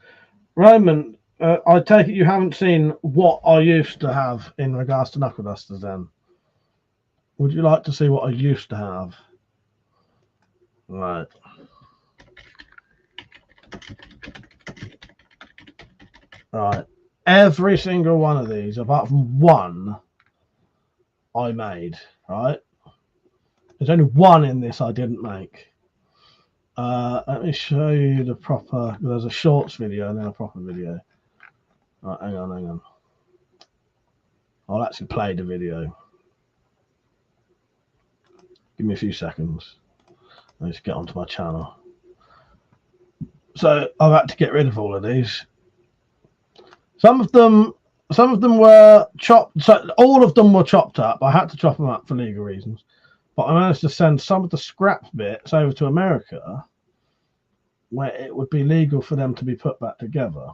H: Roman, I take it you haven't seen what I used to have in regards to knuckle dusters then? Would you like to see what I used to have? Right. Right. Every single one of these, apart from one, I made, right? There's only one in this I didn't make. Let me show you the proper. There's a shorts video and then a proper video. Right, hang on. I'll actually play the video. Give me a few seconds. Let me just get onto my channel. So I've had to get rid of all of these. Some of them some of them were chopped. So all of them were chopped up. I had to chop them up for legal reasons, but I managed to send some of the scrap bits over to America, where it would be legal for them to be put back together.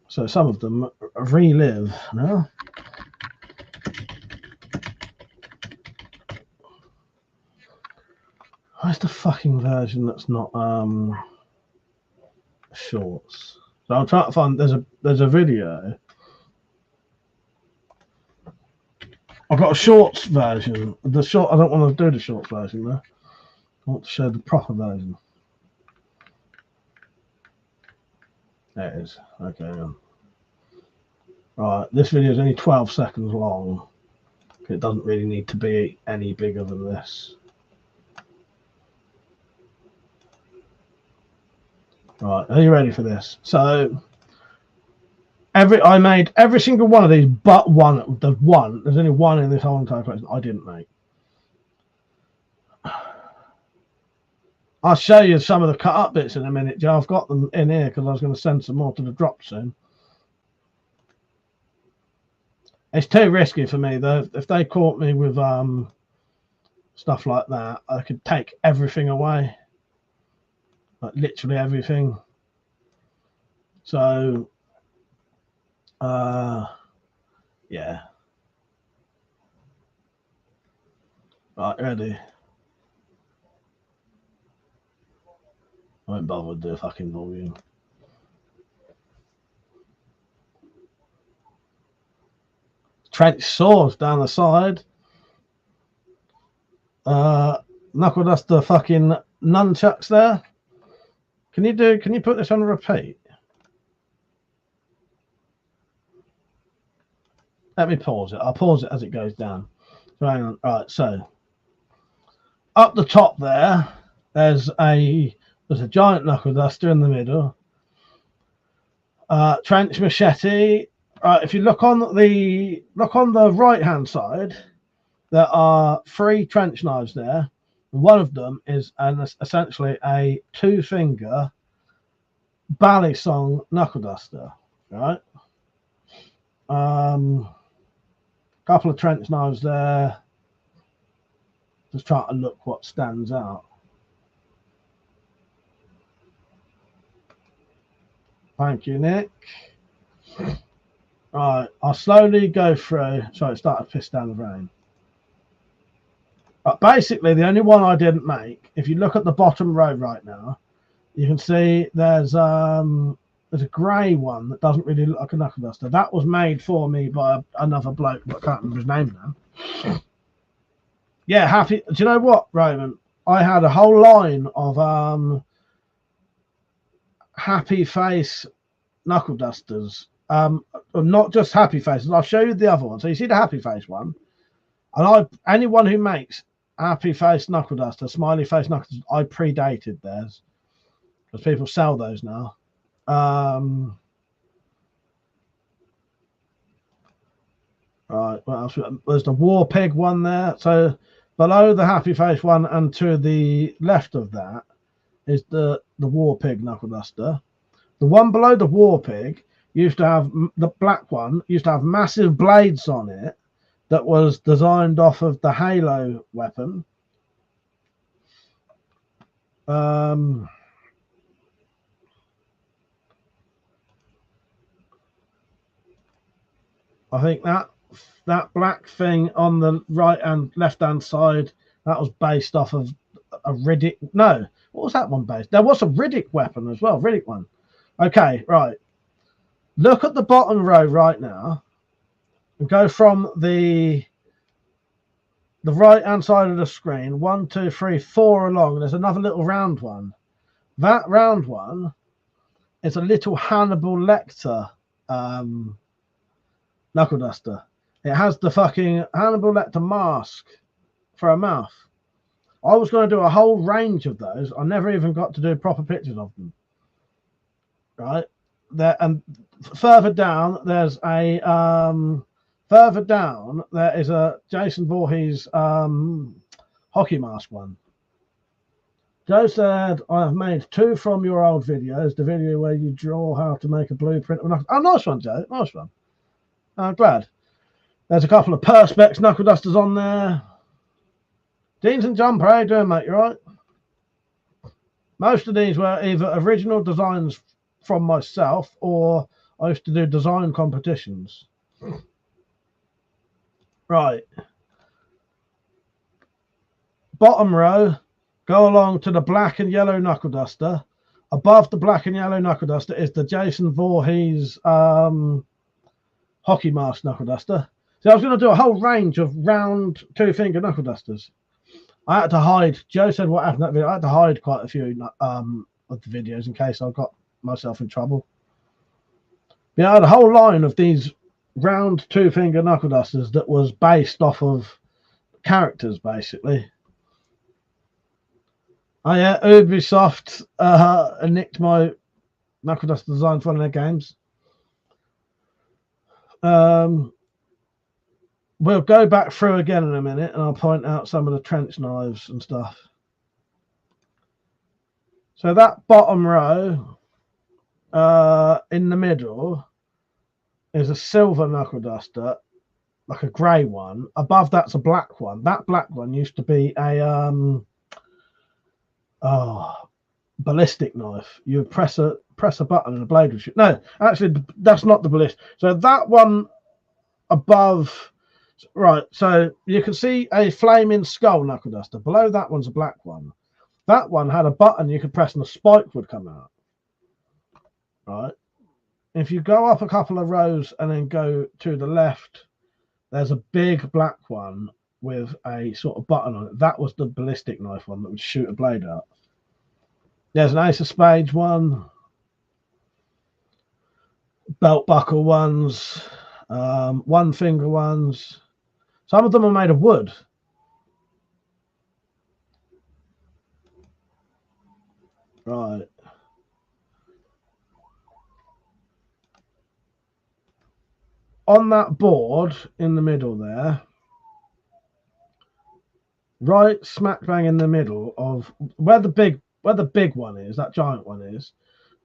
H: So some of them relive now. Where's the fucking version that's not shorts? So I'm trying to find. There's a video. I've got a shorts version. The short. I don't want to do the shorts version though. I want to show the proper version. There it is. Okay. Right. This video is only 12 seconds long. It doesn't really need to be any bigger than this. Right, are you ready for this? So I made every single one of these but one. There's only one in this whole entire collection I didn't make. I'll show you some of the cut up bits in a minute, Joe. I've got them in here because I was going to send some more to the drop soon. It's too risky for me though. If they caught me with stuff like that, I could take everything away. Like literally everything. So yeah. Right, ready. I won't bother with the fucking volume. Trench swords down the side. Knuckle duster fucking nunchucks there. Can you put this on repeat? Let me pause it. I'll pause it as it goes down. So hang on. Right, so up the top there's a giant knuckle duster in the middle. Trench machete. Right, if you look on the right hand side, there are 3 trench knives there. One of them is essentially a 2-finger Balisong knuckle duster, right? Couple of trench knives there. Just trying to look what stands out. Thank you, Nick. Right, I'll slowly go through. Sorry, it started to piss down the rain. But basically, the only one I didn't make, if you look at the bottom row right now, you can see there's a grey one that doesn't really look like a knuckle duster. That was made for me by another bloke, but I can't remember his name now. Yeah, happy. Do you know what, Roman? I had a whole line of happy face knuckle dusters. Not just happy faces. I'll show you the other one. So you see the happy face one, and anyone who makes happy face knuckle duster, smiley face knuckle duster, I predated theirs because people sell those now. Right, what else? There's the war pig one there. So below the happy face one and to the left of that is the war pig knuckle duster. The one below the war pig used to have, the black one used to have massive blades on it that was designed off of the Halo weapon. I think that black thing on the right and left hand side, that was based off of a Riddick. No, what was that one based? There was a Riddick weapon as well, Riddick one. Okay, right. Look at the bottom row right now and go from the right hand side of the screen, 1, 2, 3, 4 along. There's another little round one. That round one is a little Hannibal Lecter knuckle duster. It has the fucking Hannibal Lecter mask for a mouth. I was going to do a whole range of those. I never even got to do proper pictures of them. Right there, and further down there's a there is a Jason Voorhees hockey mask one. Joe said, I have made 2 from your old videos. The video where you draw how to make a blueprint. Oh, nice one, Joe. Nice one. I'm glad. There's a couple of Perspex knuckle dusters on there. Deans and Jumper, how you doing, mate? You right? Most of these were either original designs from myself or I used to do design competitions. Right. Bottom row, go along to the black and yellow knuckle duster. Above the black and yellow knuckle duster is the Jason Voorhees hockey mask knuckle duster. So I was going to do a whole range of round 2-finger knuckle dusters. I had to hide. Joe said what happened that video. I had to hide quite a few of the videos in case I got myself in trouble. Yeah, I had a whole line of these round 2-finger knuckle dusters that was based off of characters, basically. Oh yeah, Ubisoft nicked my knuckle duster design for one of their games. We'll go back through again in a minute and I'll point out some of the trench knives and stuff. So that bottom row in the middle is a silver knuckle duster, like a grey one. Above that's a black one. That black one used to be a ballistic knife. You press a button and the blade would shoot. No, actually that's not the ballistic. So that one above. Right, so you can see a flaming skull knuckle duster. Below that one's a black one. That one had a button you could press and a spike would come out. Right. If you go up a couple of rows and then go to the left, there's a big black one with a sort of button on it. That was the ballistic knife one that would shoot a blade out. There's an Ace of Spades one. Belt buckle ones. 1-finger ones. Some of them are made of wood. Right. On that board in the middle there, right smack bang in the middle of where the big one is, that giant one is,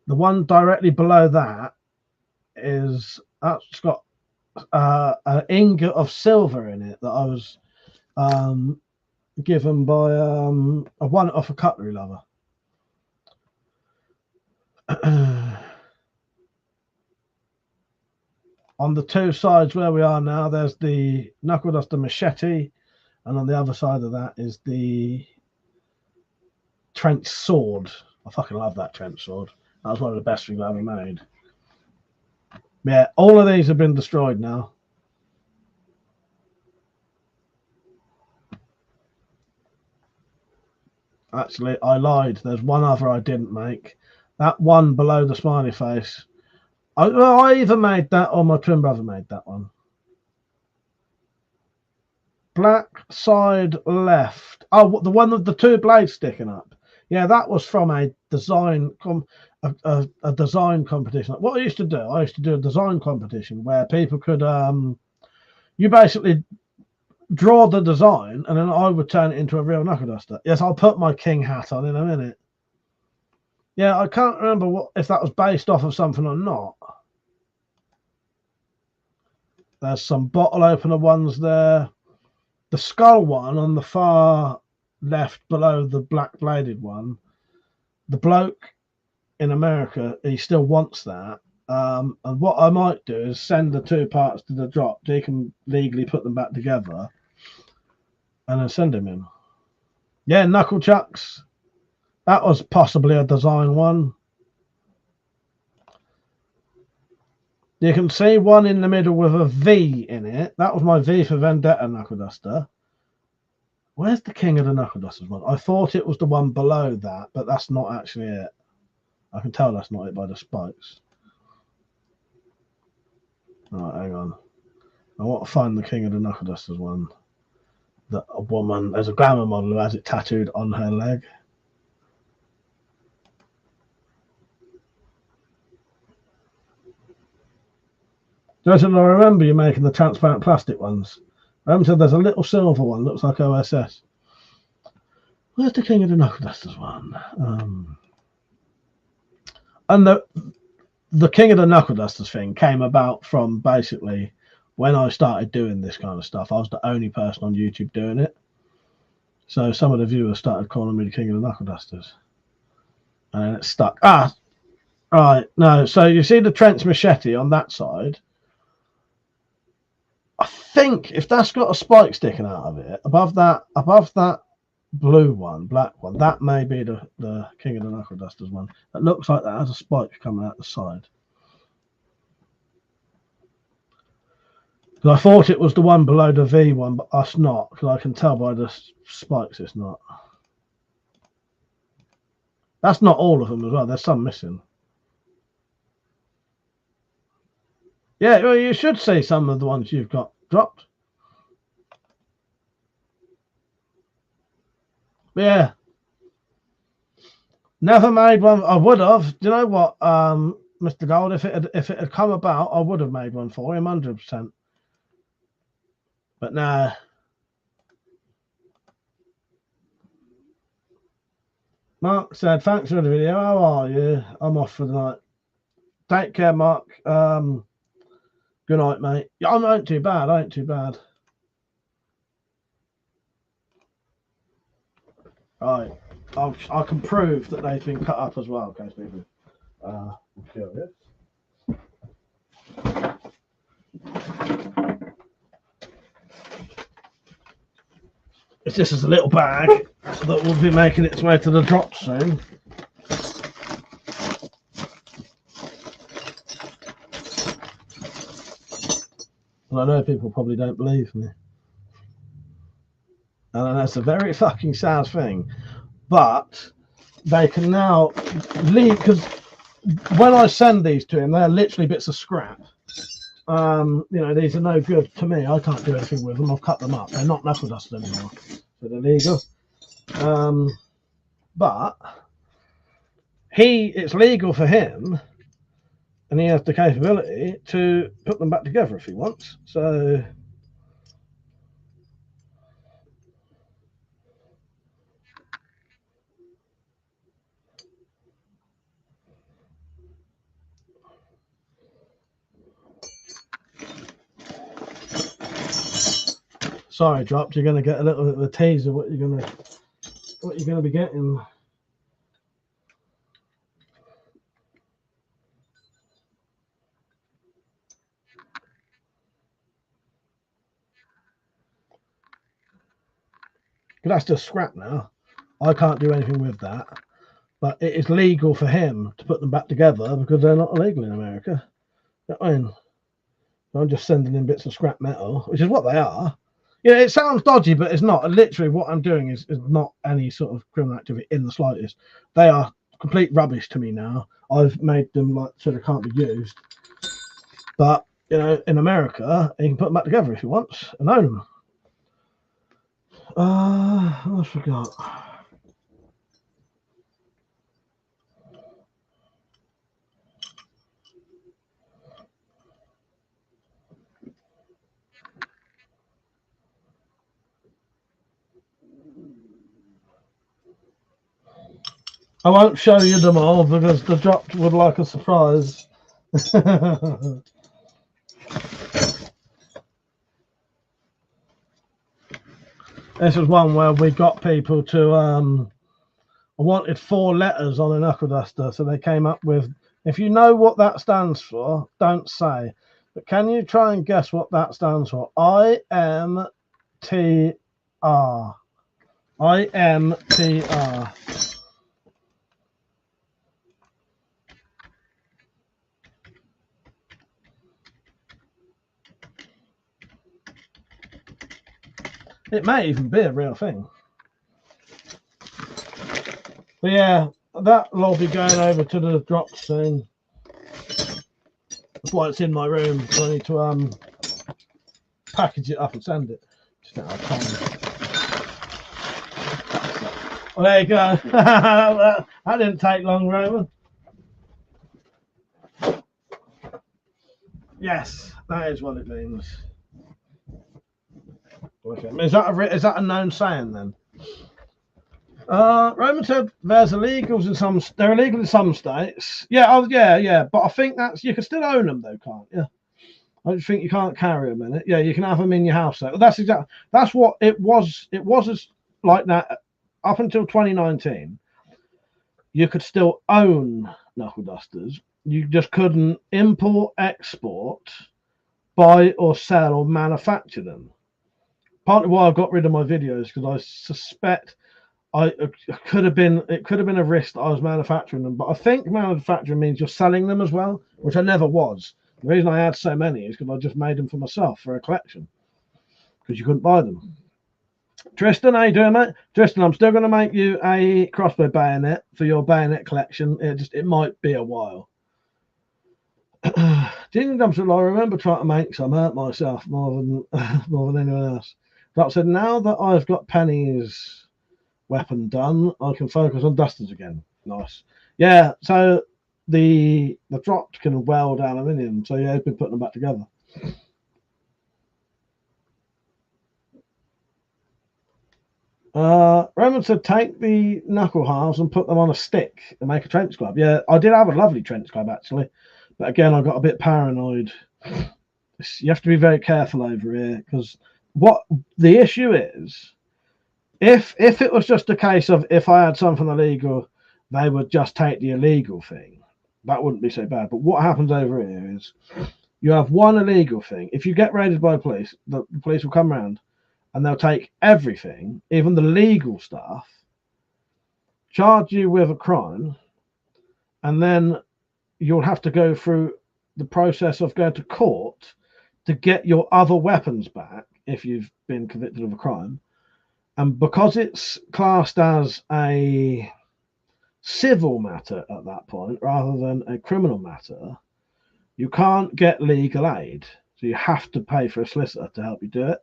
H: the one directly below that is that's got an ingot of silver in it that I was given by a one off a cutlery lover. On the 2 sides where we are now, there's the knuckle duster machete, and on the other side of that is the trench sword. I fucking love that trench sword. That was one of the best things I ever made. Yeah, all of these have been destroyed now. Actually, I lied. There's one other I didn't make. That one below the smiley face. I either made that or my twin brother made that one. Black side left. Oh, the one with the 2 blades sticking up. Yeah, that was from a design a design competition. What I used to do, I used to do a design competition where people could you basically draw the design and then I would turn it into a real knuckle duster. Yes, I'll put my king hat on in a minute. Yeah, I can't remember if that was based off of something or not. There's some bottle opener ones there. The skull one on the far left below the black bladed one. The bloke in America, he still wants that. And what I might do is send the 2 parts to the drop. They can legally put them back together and then send him in. Yeah, knuckle chucks. That was possibly a design one. You can see one in the middle with a V in it. That was my V for Vendetta knuckle duster. Where's the King of the Knuckle Dusters one? I thought it was the one below that, but that's not actually it. I can tell that's not it by the spikes. Right, hang on. I want to find the King of the Knuckle Dusters one. That a woman, there's a glamour model who has it tattooed on her leg. Jason, I remember you making the transparent plastic ones. I remember there's a little silver one, looks like OSS. Where's the King of the Knuckle Dusters one? And the King of the Knuckle Dusters thing came about from basically when I started doing this kind of stuff. I was the only person on YouTube doing it. So some of the viewers started calling me the King of the Knuckle Dusters. And then it stuck. Ah, right. No, so you see the trench machete on that side. I think if that's got a spike sticking out of it, above that blue one, black one, that may be the King of the Knuckle Dusters one. It looks like that has a spike coming out the side. I thought it was the one below the V one, but that's not, because I can tell by the spikes it's not. That's not all of them as well. There's some missing. Yeah, well, you should see some of the ones you've got dropped. Yeah. Never made one. I would have. Do you know what, Mr. Gold? If it had come about, I would have made one for him, 100%. But nah. Mark said, thanks for the video. How are you? I'm off for the night. Take care, Mark. Good night, mate. Yeah, I ain't too bad. I ain't too bad. Right. I can prove that they've been cut up as well, in case people are curious. This is a little bag that will be making its way to the drop soon. And I know people probably don't believe me. And that's a very fucking sad thing. But they can now leave, because when I send these to him, they're literally bits of scrap. You know, these are no good to me. I can't do anything with them. I've cut them up. They're not knuckle dusters anymore, so they're legal. But it's legal for him, and he has the capability to put them back together if he wants. So sorry, Dropped. You're going to get a little bit of a tease of what you're going to be getting. That's just scrap now. I can't do anything with that. But it is legal for him to put them back together because they're not illegal in America. You know what I mean? I'm just sending in bits of scrap metal, which is what they are. Yeah, it sounds dodgy, but it's not. Literally, what I'm doing is not any sort of criminal activity in the slightest. They are complete rubbish to me now. I've made them like so they can't be used. But, you know, in America, he can put them back together if he wants and own them. I forgot. I won't show you them all because the Dropped would like a surprise. This was one where we got people to I wanted 4 letters on a knuckle duster, so they came up with, if you know what that stands for, don't say, but can you try and guess what that stands for? IMTR. IMTR. It may even be a real thing. But yeah, that will all be going over to the drop soon. That's why it's in my room. So I need to package it up and send it. Just don't have time. Well, there you go. That didn't take long, Roman. Yes, that is what it means. Okay. Is that a known saying then? Roman said there's illegals in some. They're illegal in some states. Yeah, oh yeah. But I think that's you can still own them though, can't you? I don't think you can't carry them in it. Yeah, you can have them in your house. Though. That's exactly. That's what it was. It was as like that up until 2019. You could still own knuckle dusters. You just couldn't import, export, buy or sell or manufacture them. Partly why I got rid of my videos because I suspect it could have been a risk that I was manufacturing them. But I think manufacturing means you're selling them as well, which I never was. The reason I had so many is because I just made them for myself for a collection because you couldn't buy them. Tristan, how you doing, mate? Tristan, I'm still going to make you a crossbow bayonet for your bayonet collection. It might be a while. Ding Dumpster, I remember trying to make some. Hurt myself more than anyone else. But I said, now that I've got Penny's weapon done, I can focus on dusters again. Nice. Yeah, so the drops can weld aluminium, so yeah, he's been putting them back together. Roman said take the knuckle halves and put them on a stick and make a trench club. Yeah, I did have a lovely trench club actually, but again I got a bit paranoid. You have to be very careful over here because what the issue is, if it was just a case of if I had something illegal, they would just take the illegal thing. That wouldn't be so bad. But what happens over here is you have one illegal thing. If you get raided by police, the police will come around and they'll take everything, even the legal stuff, charge you with a crime, and then you'll have to go through the process of going to court to get your other weapons back if you've been convicted of a crime. And because it's classed as a civil matter at that point rather than a criminal matter, you can't get legal aid. So you have to pay for a solicitor to help you do it.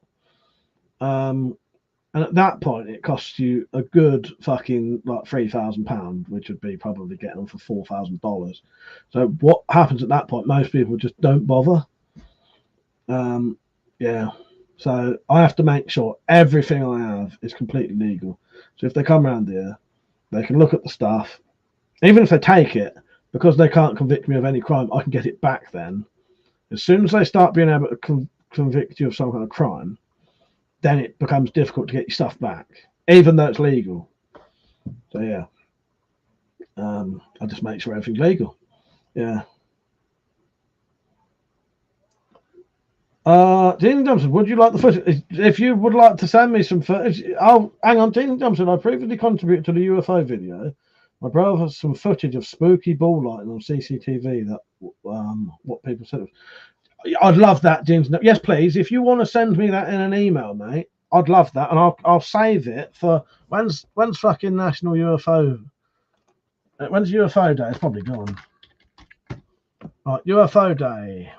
H: And at that point, it costs you a good fucking like £3,000, which would be probably getting them for $4,000. So what happens at that point? Most people just don't bother. Yeah. So I have to make sure everything I have is completely legal. So if they come around here, they can look at the stuff. Even if they take it, because they can't convict me of any crime, I can get it back then. As soon as they start being able to convict you of some kind of crime, then it becomes difficult to get your stuff back, even though it's legal. So yeah, I just make sure everything's legal. Yeah. Dean Thompson, would you like the footage? If you would like to send me some footage, hang on, Dean Thompson. I previously contributed to the UFO video. My brother has some footage of spooky ball lighting on CCTV. That what people said. I'd love that, James. Yes, please. If you want to send me that in an email, mate, I'd love that, and I'll save it for when's fucking National UFO. When's UFO Day? It's probably gone. Right, UFO Day.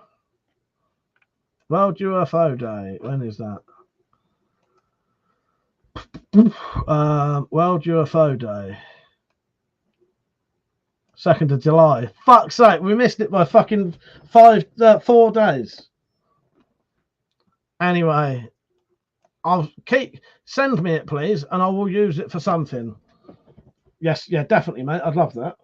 H: World UFO Day. When is that? World UFO Day. 2nd of July. Fuck's sake, we missed it by fucking 4 days. Anyway, send me it, please, and I will use it for something. Yes, yeah, definitely, mate. I'd love that.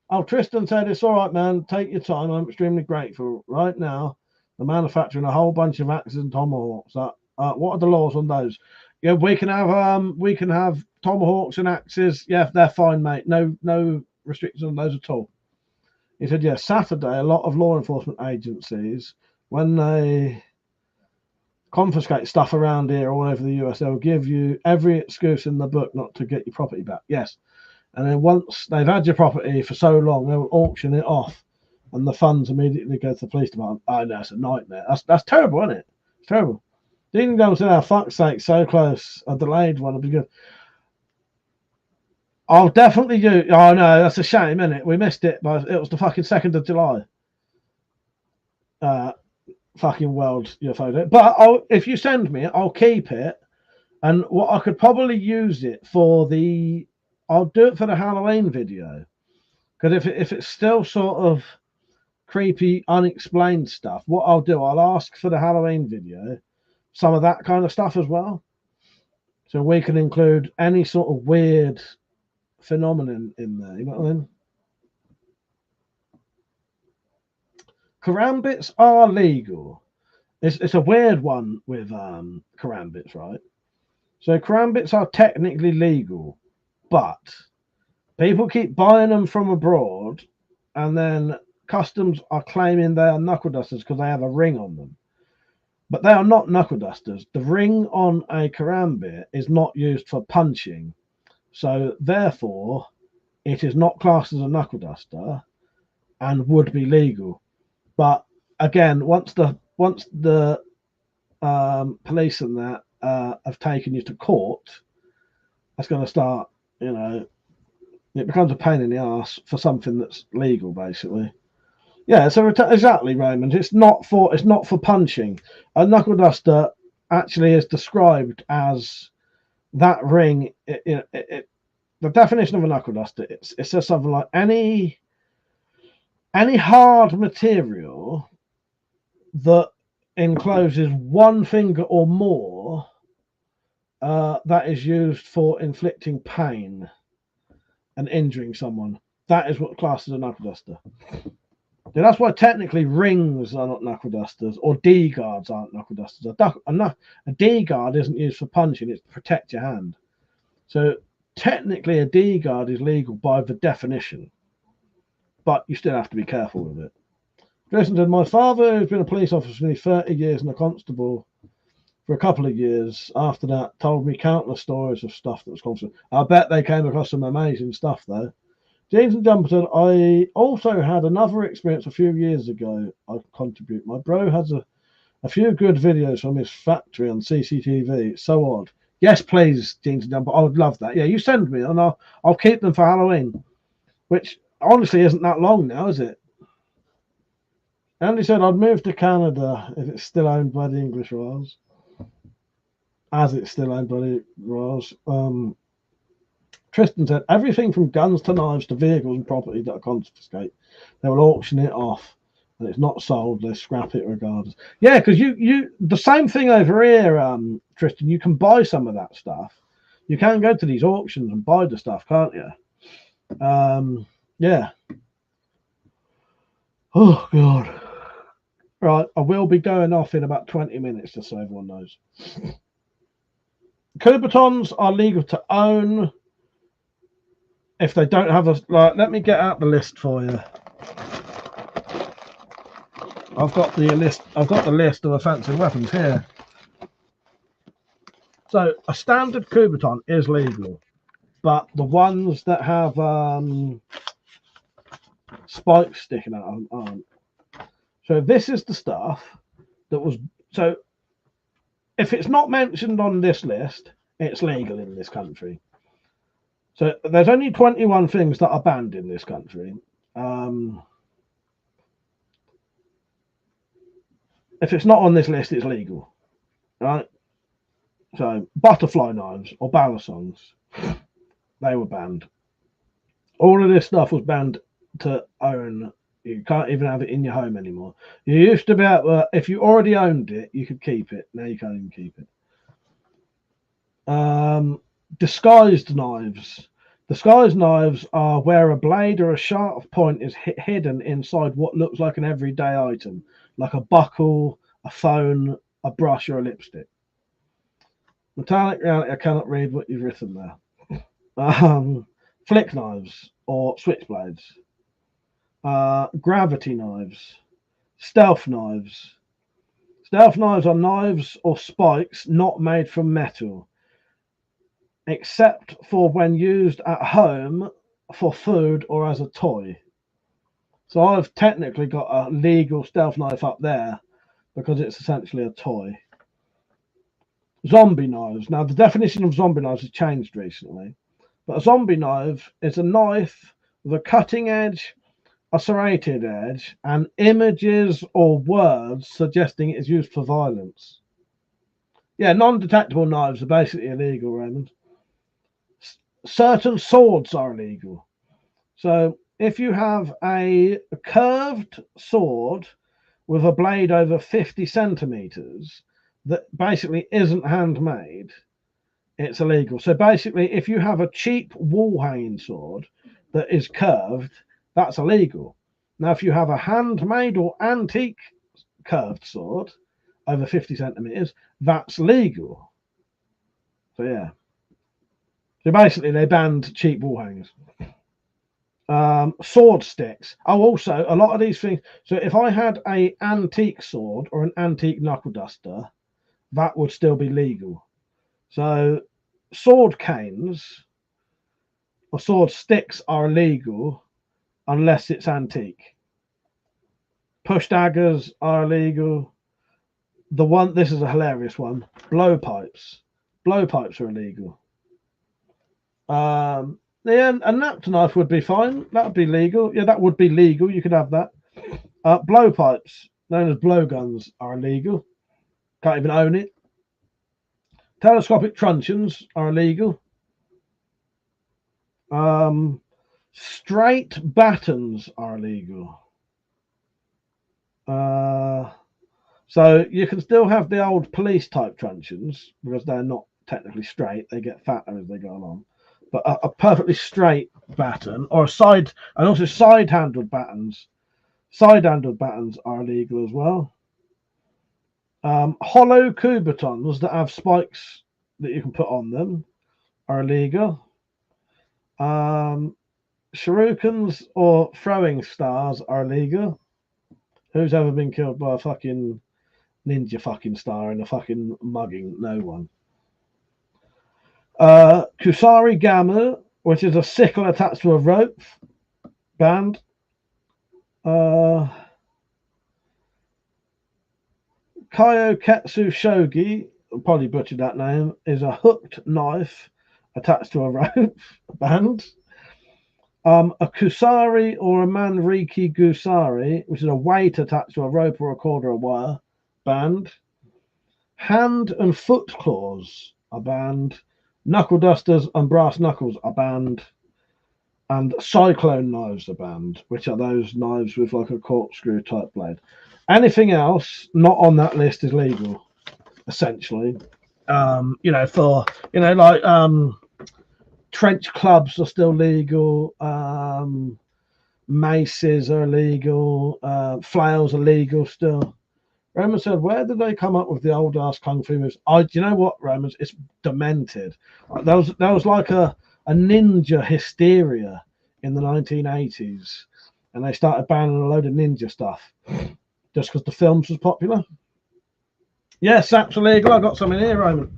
H: Oh, Tristan said it's all right, man. Take your time. I'm extremely grateful. Right now, they're manufacturing a whole bunch of axes and tomahawks. What are the laws on those? Yeah, we can have tomahawks and axes. Yeah, they're fine, mate. No restrictions on those at all. He said, yeah, Saturday, a lot of law enforcement agencies, when they confiscate stuff around here all over the US, they'll give you every excuse in the book not to get your property back. Yes. And then once they've had your property for so long, they'll auction it off and the funds immediately go to the police department. Oh, no, it's a nightmare. That's terrible, isn't it? It's terrible. Ding dong said, oh, fuck's sake, so close. A delayed one will be good. I'll definitely do. Oh no, that's a shame, isn't it? We missed it, but it was the fucking 2nd of July. Fucking World UFO Day. But if you send me it, I'll keep it. And what I could probably use it for I'll do it for the Halloween video. Because if it's still sort of creepy, unexplained stuff, what I'll do, I'll ask for the Halloween video some of that kind of stuff as well. So we can include any sort of weird phenomenon in there. You know what I mean? Karambits are legal. It's a weird one with karambits, right? So karambits are technically legal, but people keep buying them from abroad, and then customs are claiming they are knuckle dusters because they have a ring on them. But they are not knuckle dusters. The ring on a karambit is not used for punching. So therefore, it is not classed as a knuckle duster and would be legal. But again, once the police and that have taken you to court, that's going to start, you know, it becomes a pain in the ass for something that's legal, basically. Yeah, so exactly, Raymond. It's not for punching. A knuckle duster actually is described as that ring. The definition of a knuckle duster, it says something like any hard material that encloses one finger or more that is used for inflicting pain and injuring someone. That is what classes a knuckle duster. Yeah, that's why technically rings are not knuckle dusters, or D guards aren't knuckle dusters. A D guard isn't used for punching; it's to protect your hand. So technically, a D guard is legal by the definition, but you still have to be careful with it. Jason said, my father, who's been a police officer for nearly 30 years and a constable for a couple of years, after that, told me countless stories of stuff that was constant. I bet they came across some amazing stuff, though. James and Jumperton, I also had another experience a few years ago. I contribute. My bro has a few good videos from his factory on CCTV. It's so odd. Yes, please, James and Jumper. I would love that. Yeah, you send me, and I'll keep them for Halloween, which honestly isn't that long now, is it? Andy said, I'd move to Canada if it's still owned by the English Royals. As it's still owned by the Royals. Tristan said, everything from guns to knives to vehicles and property that are confiscated, they will auction it off. And it's not sold, they scrap it regardless. Yeah, because you the same thing over here, Tristan, you can buy some of that stuff. You can go to these auctions and buy the stuff, can't you? Yeah. Oh, God. Right, I will be going off in about 20 minutes, just so everyone knows. Coubertons are legal to own if they don't have a... let me get out the list for you. I've got the list of offensive weapons here. So a standard Couberton is legal, but the ones that have spikes sticking out aren't. So this is the stuff that was... So if it's not mentioned on this list, it's legal in this country. So there's only 21 things that are banned in this country. If it's not on this list, it's legal, right? So butterfly knives or balisongs, they were banned. All of this stuff was banned to own. You can't even have it in your home anymore. You used to be able, if you already owned it, you could keep it. Now you can't even keep it. Disguised knives. Disguised knives are where a blade or a sharp point is hidden inside what looks like an everyday item, like a buckle, a phone, a brush, or a lipstick. Metallic reality, I cannot read what you've written there. Flick knives or switchblades. Gravity knives. Stealth knives. Stealth knives are knives or spikes not made from metal, except for when used at home for food or as a toy. So I've technically got a legal stealth knife up there because it's essentially a toy. Zombie knives. Now, the definition of zombie knives has changed recently, but a zombie knife is a knife with a cutting edge, a serrated edge, and images or words suggesting it is used for violence. Yeah, non-detectable knives are basically illegal, Raymond. Certain swords are illegal. So if you have a curved sword with a blade over 50 centimeters that basically isn't handmade, it's illegal. So basically, if you have a cheap wall hanging sword that is curved, that's illegal. Now, if you have a handmade or antique curved sword over 50 centimeters, that's legal. So yeah. So basically, they banned cheap wall hangers. Sword sticks. Oh, also a lot of these things. So if I had a antique sword or an antique knuckle duster, that would still be legal. So sword canes or sword sticks are illegal unless it's antique. Push daggers are illegal. This is a hilarious one. Blowpipes. Blowpipes are illegal. Yeah, a napkin knife would be fine. That would be legal. Yeah, that would be legal. You could have that. Blowpipes, known as blowguns, are illegal. Can't even own it. Telescopic truncheons are illegal. Straight batons are illegal. So you can still have the old police type truncheons because they're not technically straight. They get fatter as they go along. But a perfectly straight baton or and also side-handled batons. Side-handled batons are illegal as well. Hollow kubatons that have spikes that you can put on them are illegal. Shurikens or throwing stars are illegal. Who's ever been killed by a fucking ninja fucking star in a fucking mugging? No one. Kusari Gamu, which is a sickle attached to a rope, banned. Kayoketsu Shogi, probably butchered that name, is a hooked knife attached to a rope, banned. A kusari or a manriki gusari, which is a weight attached to a rope or a cord or a wire, banned. Hand and foot claws are banned. Knuckle dusters and brass knuckles are banned. And cyclone knives are banned, which are those knives with like a corkscrew type blade. Anything else not on that list is legal, essentially. Trench clubs are still legal. Maces are illegal. Flails are legal still. Roman said, where did they come up with the old ass kung fu moves? Do you know what, Romans? It's demented. There was like a ninja hysteria in the 1980s, and they started banning a load of ninja stuff just because the films was popular. Yes, saps are legal. I got some in here, Roman.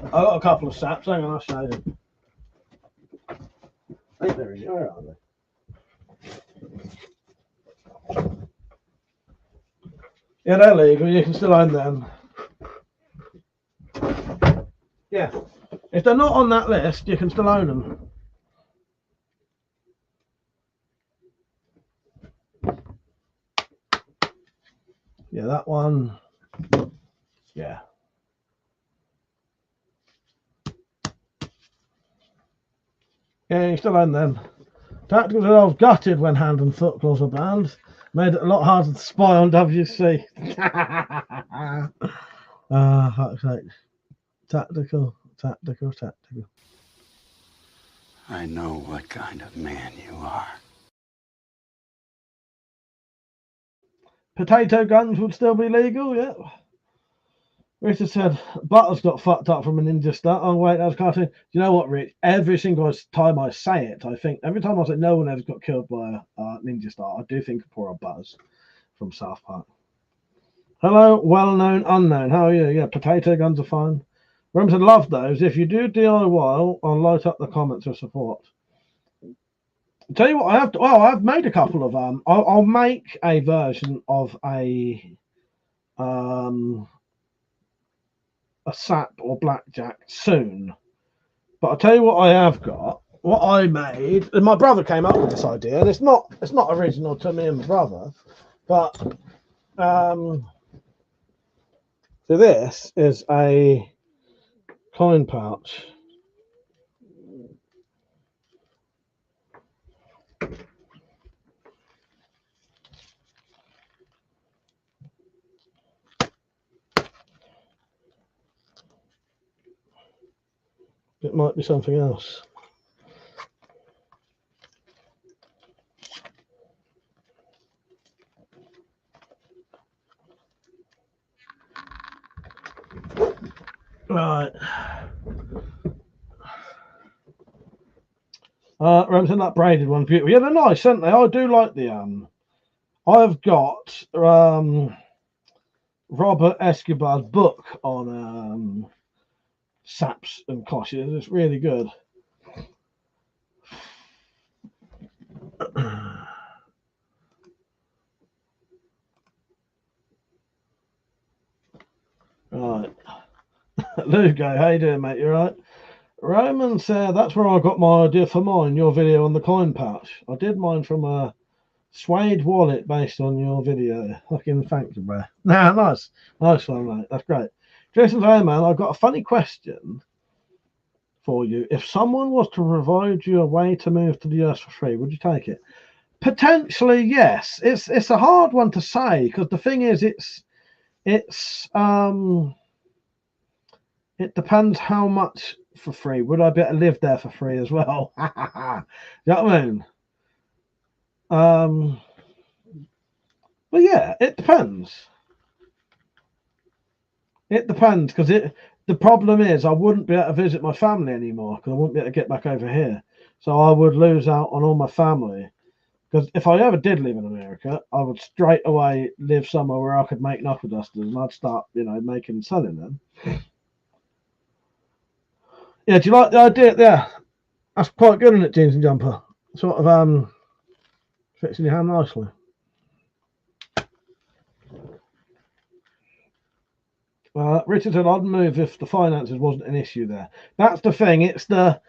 H: I got a couple of saps. Hang on, I'll show you. I think they're in here, aren't they? Yeah, they're legal. You can still own them. Yeah. If they're not on that list, you can still own them. Yeah, that one. Yeah. Yeah, you still own them. Tacticals I was gutted when hand and foot claws were banned. Made it a lot harder to spy on WC. Fuck's sake. Tactical.
F: I know what kind of man you are.
H: Potato guns would still be legal, yeah. Richard said, Butters got fucked up from a ninja star. Oh, wait, that was cartoon. Do you know what, Rich? Every single time I say it, I think, every time I say no one ever got killed by a ninja star, I do think of poor old Butters from South Park. Hello, well-known, unknown. How are you? Yeah, potato guns are fine. Rome said, love those. If you do DIY, I'll light up the comments of support. I'll tell you what, I've made a couple of I'll make a version of a sap or blackjack soon. But I'll tell you what I have got. What I made, and my brother came up with this idea. And it's not original to me and my brother, but so this is a coin pouch. It might be something else. Right. Remington, that braided one's beautiful. Yeah, they're nice, aren't they? I do like the I've got Robert Escobar's book on saps and cloches. It's really good. Right. Lugo, how you doing, mate? You right? Roman said that's where I got my idea for mine, your video on the coin pouch. I did mine from a suede wallet based on your video. Fucking thank you, bro. Nah, nice. Nice one, mate. That's great. Jason, hey, man, I've got a funny question for you. If someone was to provide you a way to move to the US for free, would you take it? Potentially, yes. It's a hard one to say because the thing is, it depends how much for free. Would I be able to live there for free as well? You know what I mean? But yeah, it depends. It depends because the problem is I wouldn't be able to visit my family anymore because I wouldn't be able to get back over here. So I would lose out on all my family. Because if I ever did live in America, I would straight away live somewhere where I could make knuckle dusters and I'd start, making and selling them. Yeah, do you like the idea? Yeah, that's quite good, isn't it, jeans and jumper? Sort of fits in your hand nicely. Richard said, I'd move if the finances wasn't an issue there. That's the thing. It's I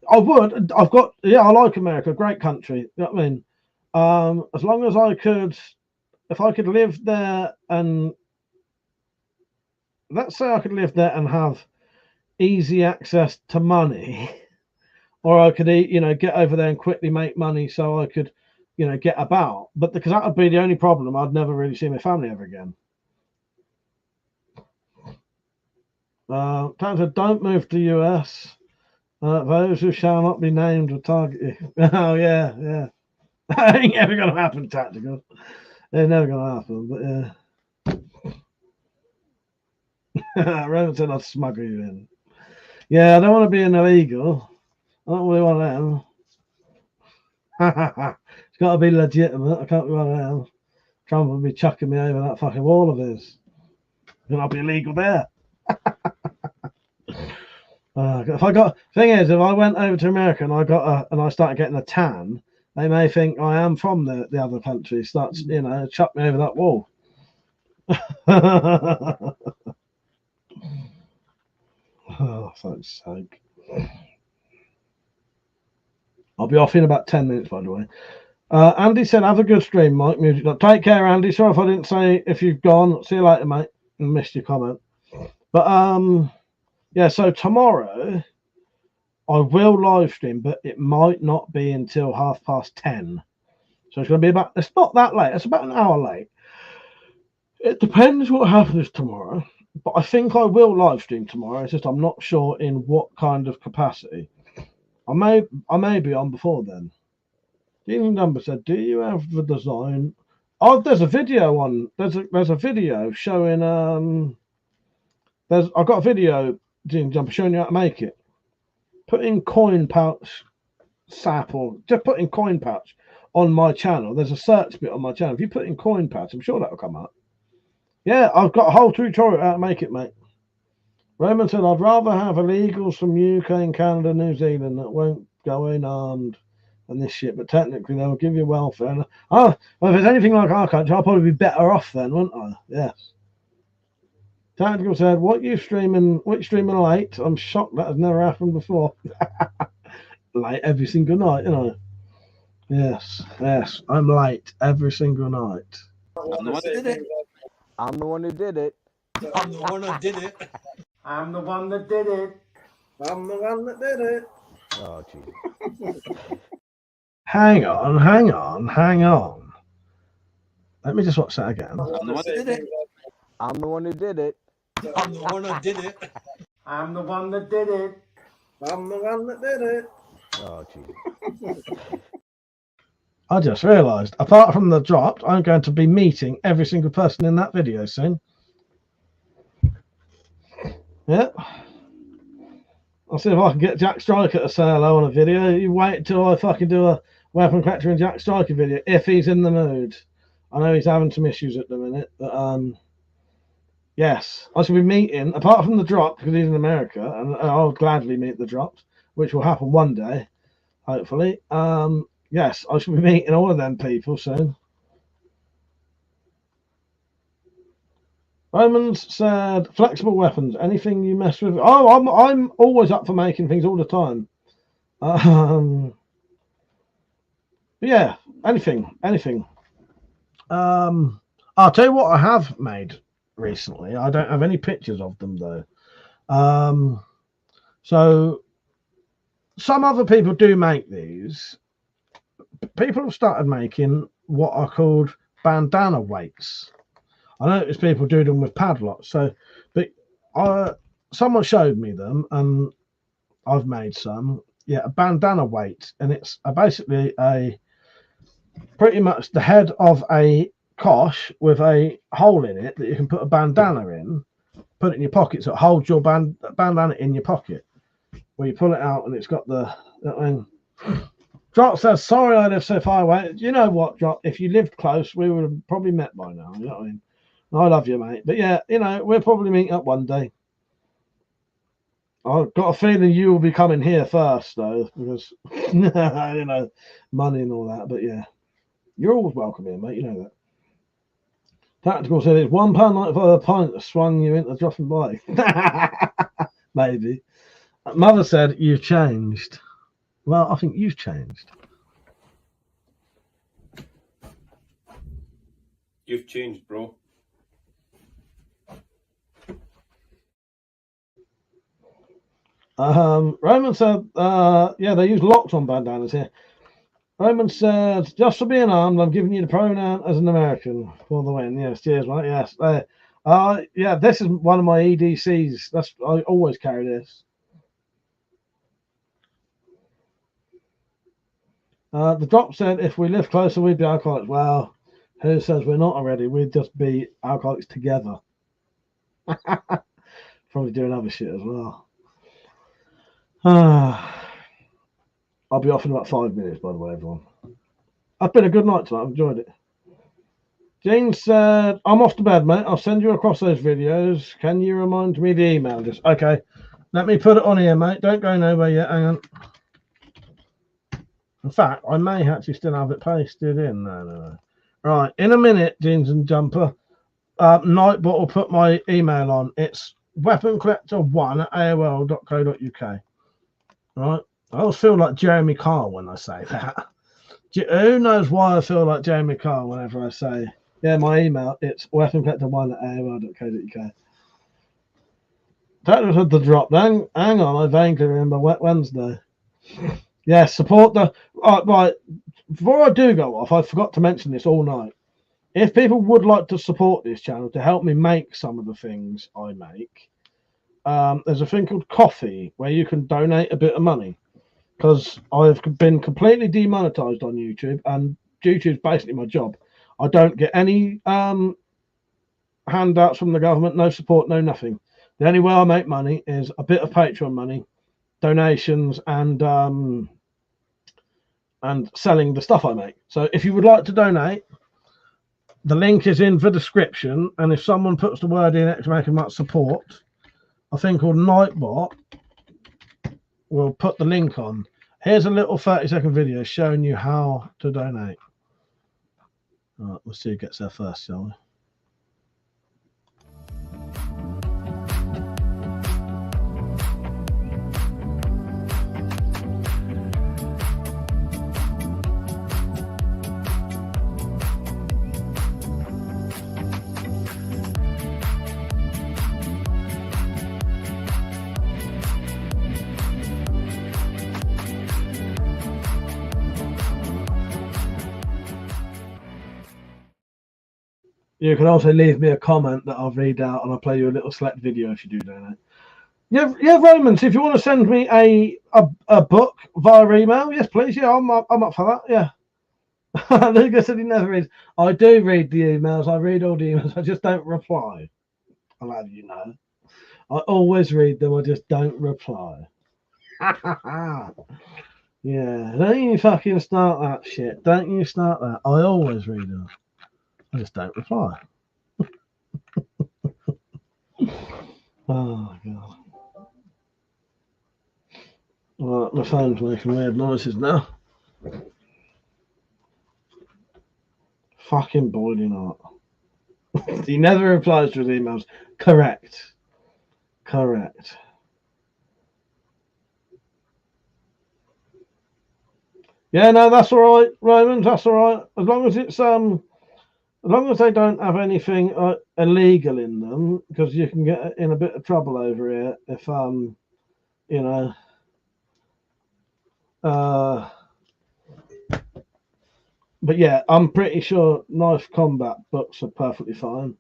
H: like America, great country. You know what I mean? As long as if I could live there and let's say I could live there and have easy access to money, or I could get over there and quickly make money so I could get about, but because that would be the only problem, I'd never really see my family ever again. Tom said, don't move to the US. Those who shall not be named will target you. Oh yeah. That ain't ever gonna happen, Tactical. It's never gonna happen, but yeah. Roman said I'd smuggle you in. Yeah, I don't want to be an illegal. I don't really want them. It's got to be legitimate. I can't be one of them. Trump would be chucking me over that fucking wall of his. And I'll be illegal there. If I went over to America and I started getting a tan, they may think I am from the other country. Starts, chuck me over that wall. Oh, fuck's sake. I'll be off in about 10 minutes, by the way. Andy said, have a good stream, Mike. Music. Take care, Andy. Sorry if I didn't say if you've gone. See you later, mate. I missed your comment. But, yeah, so tomorrow I will live stream, but it might not be until 10:30. So it's going to be it's not that late. It's about an hour late. It depends what happens tomorrow. But I think I will live stream tomorrow. It's just I'm not sure in what kind of capacity. I may be on before then. Dean Number said, "Do you have the design?" Oh, there's a video on. There's a video showing. I've got a video, Dean Jumper, showing you how to make it. Put in coin pouch sap or just put in coin pouch on my channel. There's a search bit on my channel. If you put in coin pouch, I'm sure that'll come up. Yeah, I've got a whole tutorial how to make it, mate. Roman said, I'd rather have illegals from UK and Canada, New Zealand that won't go in armed and this shit, but technically they will give you welfare. And, well, if it's anything like our country, I'll probably be better off then, wouldn't I? Yes. Tactical said, which streaming late? I'm shocked that has never happened before. Late every single night, Yes, I'm late every single night.
C: I'm the one that did it.
K: I'm the one who did it.
C: I'm the one that did it. I'm the one that did it. I'm the one that did it.
K: Oh, jeez.
H: Hang on. Let me just watch that again.
C: I'm the one that did it.
K: I'm the one who did it.
C: I'm the one that did it. I'm the one that did it. I'm the one that did it.
K: Oh, gee.
H: I just realised, apart from the dropped, I'm going to be meeting every single person in that video soon. Yeah. I'll see if I can get Jack Striker to say hello on a video. You wait until I fucking do a Weapon Collector and Jack Striker video, if he's in the mood. I know he's having some issues at the minute, but yes, I shall be meeting, apart from the drop, because he's in America, and I'll gladly meet the drops, which will happen one day, hopefully. Yes, I shall be meeting all of them people soon. Romans said, flexible weapons, anything you mess with. Oh, I'm always up for making things all the time. Yeah, anything. I'll tell you what I have made recently. I don't have any pictures of them though. So some other people do make these. People have started making what are called bandana weights. I noticed people do them with padlocks. So, but someone showed me them, and I've made some. Yeah, a bandana weight, and it's basically pretty much the head of a kosh with a hole in it that you can put a bandana in, put it in your pocket, so it holds your bandana in your pocket. Where you pull it out, and it's got the. Drop says, "Sorry, I live so far away." You know what, Drop? If you lived close, we would have probably met by now. You know what I mean? I love you, mate. But yeah, you know, we'll probably meet up one day. I've got a feeling you will be coming here first, though, because, you know, money and all that. But yeah, you're always welcome here, mate. You know that. Tactical said it's £1.95 a pint that swung you into dropping by. Maybe. Mother said, you've changed. Well, I think you've changed.
B: You've changed, bro.
H: Roman said, yeah, they use locks on bandanas here. Roman said, just for being armed, I'm giving you the pronoun as an American for the win. Yes, cheers, mate. Yes. Yeah, this is one of my EDCs. I always carry this. The drop said, if we live closer, we'd be alcoholics. Well, who says we're not already? We'd just be alcoholics together. Probably doing other shit as well. I'll be off in about 5 minutes, by the way, everyone. It's been a good night tonight. I've enjoyed it. Jane said, I'm off to bed, mate. I'll send you across those videos. Can you remind me the email address? Okay. Let me put it on here, mate. Don't go nowhere yet. Hang on. In fact, I may actually still have it pasted in. No. Right. In a minute, Jeans and Jumper, Nightbot will put my email on. It's weaponcollector1@aol.co.uk. Right. I always feel like Jeremy Kyle when I say that. Who knows why I feel like Jeremy Kyle whenever I say, yeah, my email, it's weaponcollector1@aol.co.uk. That was the drop. Hang on, I vaguely remember Wet Wednesday. Yeah, support the... right, before I do go off, I forgot to mention this all night. If people would like to support this channel to help me make some of the things I make, there's a thing called Coffee where you can donate a bit of money. Because I've been completely demonetized on YouTube, and YouTube's basically my job. I don't get any handouts from the government, no support, no nothing. The only way I make money is a bit of Patreon money, donations, and selling the stuff I make. So if you would like to donate, the link is in the description, and if someone puts the word in exclamation mark support, a thing called Nightbot will put the link on. Here's a little 30-second video showing you how to donate. All right, we'll see who gets there first, shall we? You can also leave me a comment that I'll read out, and I'll play you a little select video if you do donate. Yeah, Romans. If you want to send me a book via email, yes, please. Yeah, I'm up for that. Yeah. Lucas said he never reads. I do read the emails. I read all the emails. I just don't reply. I'll have you know. I always read them. I just don't reply. Yeah, don't you fucking start that shit. Don't you start that. I always read them. I just don't reply. Oh, God. Right, my phone's making weird noises now. Fucking boiling hot. He never replies to his emails. Correct. Correct. Yeah, no, that's all right, Romans. That's all right. As long as it's as long as they don't have anything illegal in them, because you can get in a bit of trouble over here if you know. But yeah, I'm pretty sure knife combat books are perfectly fine.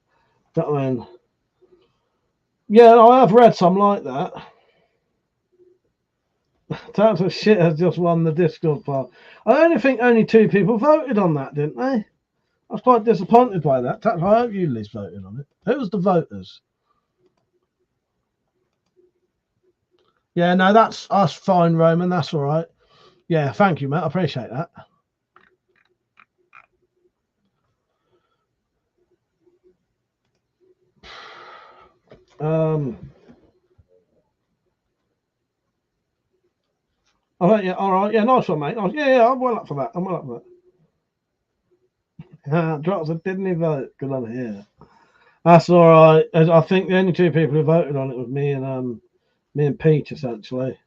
H: Do you know what I mean? Yeah, I have read some like that. Types of shit has just won the Discord part. I only think only 2 people voted on that, didn't they? I was quite disappointed by that. I hope you at least voted on it. Who was the voters? Yeah, no, that's fine, Roman. That's all right. Yeah, thank you, mate. I appreciate that. Oh, yeah, all right. Yeah, nice one, mate. Nice. Yeah, I'm well up for that. I'm well up for that. Drops didn't he vote? Good on here. That's all right. I think the only 2 people who voted on it was me and Peach, essentially.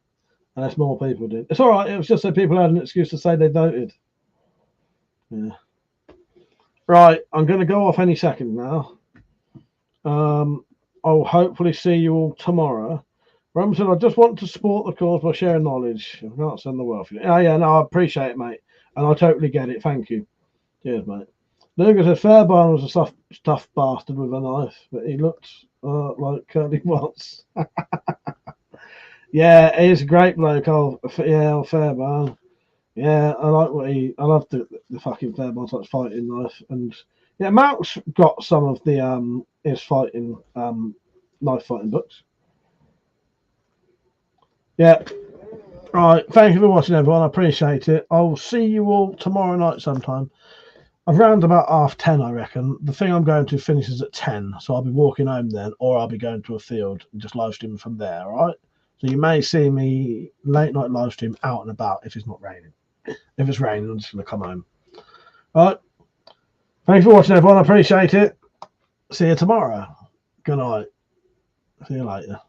H: Unless more people did. It's all right. It was just so people had an excuse to say they voted. Yeah. Right. I'm going to go off any second now. I'll hopefully see you all tomorrow. Ramson, I just want to support the cause by sharing knowledge. I can't send the world for you. Oh, yeah, no, I appreciate it, mate. And I totally get it. Thank you. Cheers, mate. Lucas said Fairbairn was a stuffed bastard with a knife, but he looked like Curly Watts. Yeah, he's a great bloke. Old Fairbairn. Yeah, I like what I love the fucking Fairbairn such fighting knife. And yeah, Mount's got some of the his fighting knife fighting books. Yeah. Right. Thank you for watching, everyone. I appreciate it. I'll see you all tomorrow night sometime. Around about 10:30, I reckon. The thing I'm going to finishes at 10, so I'll be walking home then, or I'll be going to a field and just live streaming from there, all right? So you may see me late night live stream out and about if it's not raining. If it's raining, I'm just going to come home. All right. Thanks for watching, everyone. I appreciate it. See you tomorrow. Good night. See you later.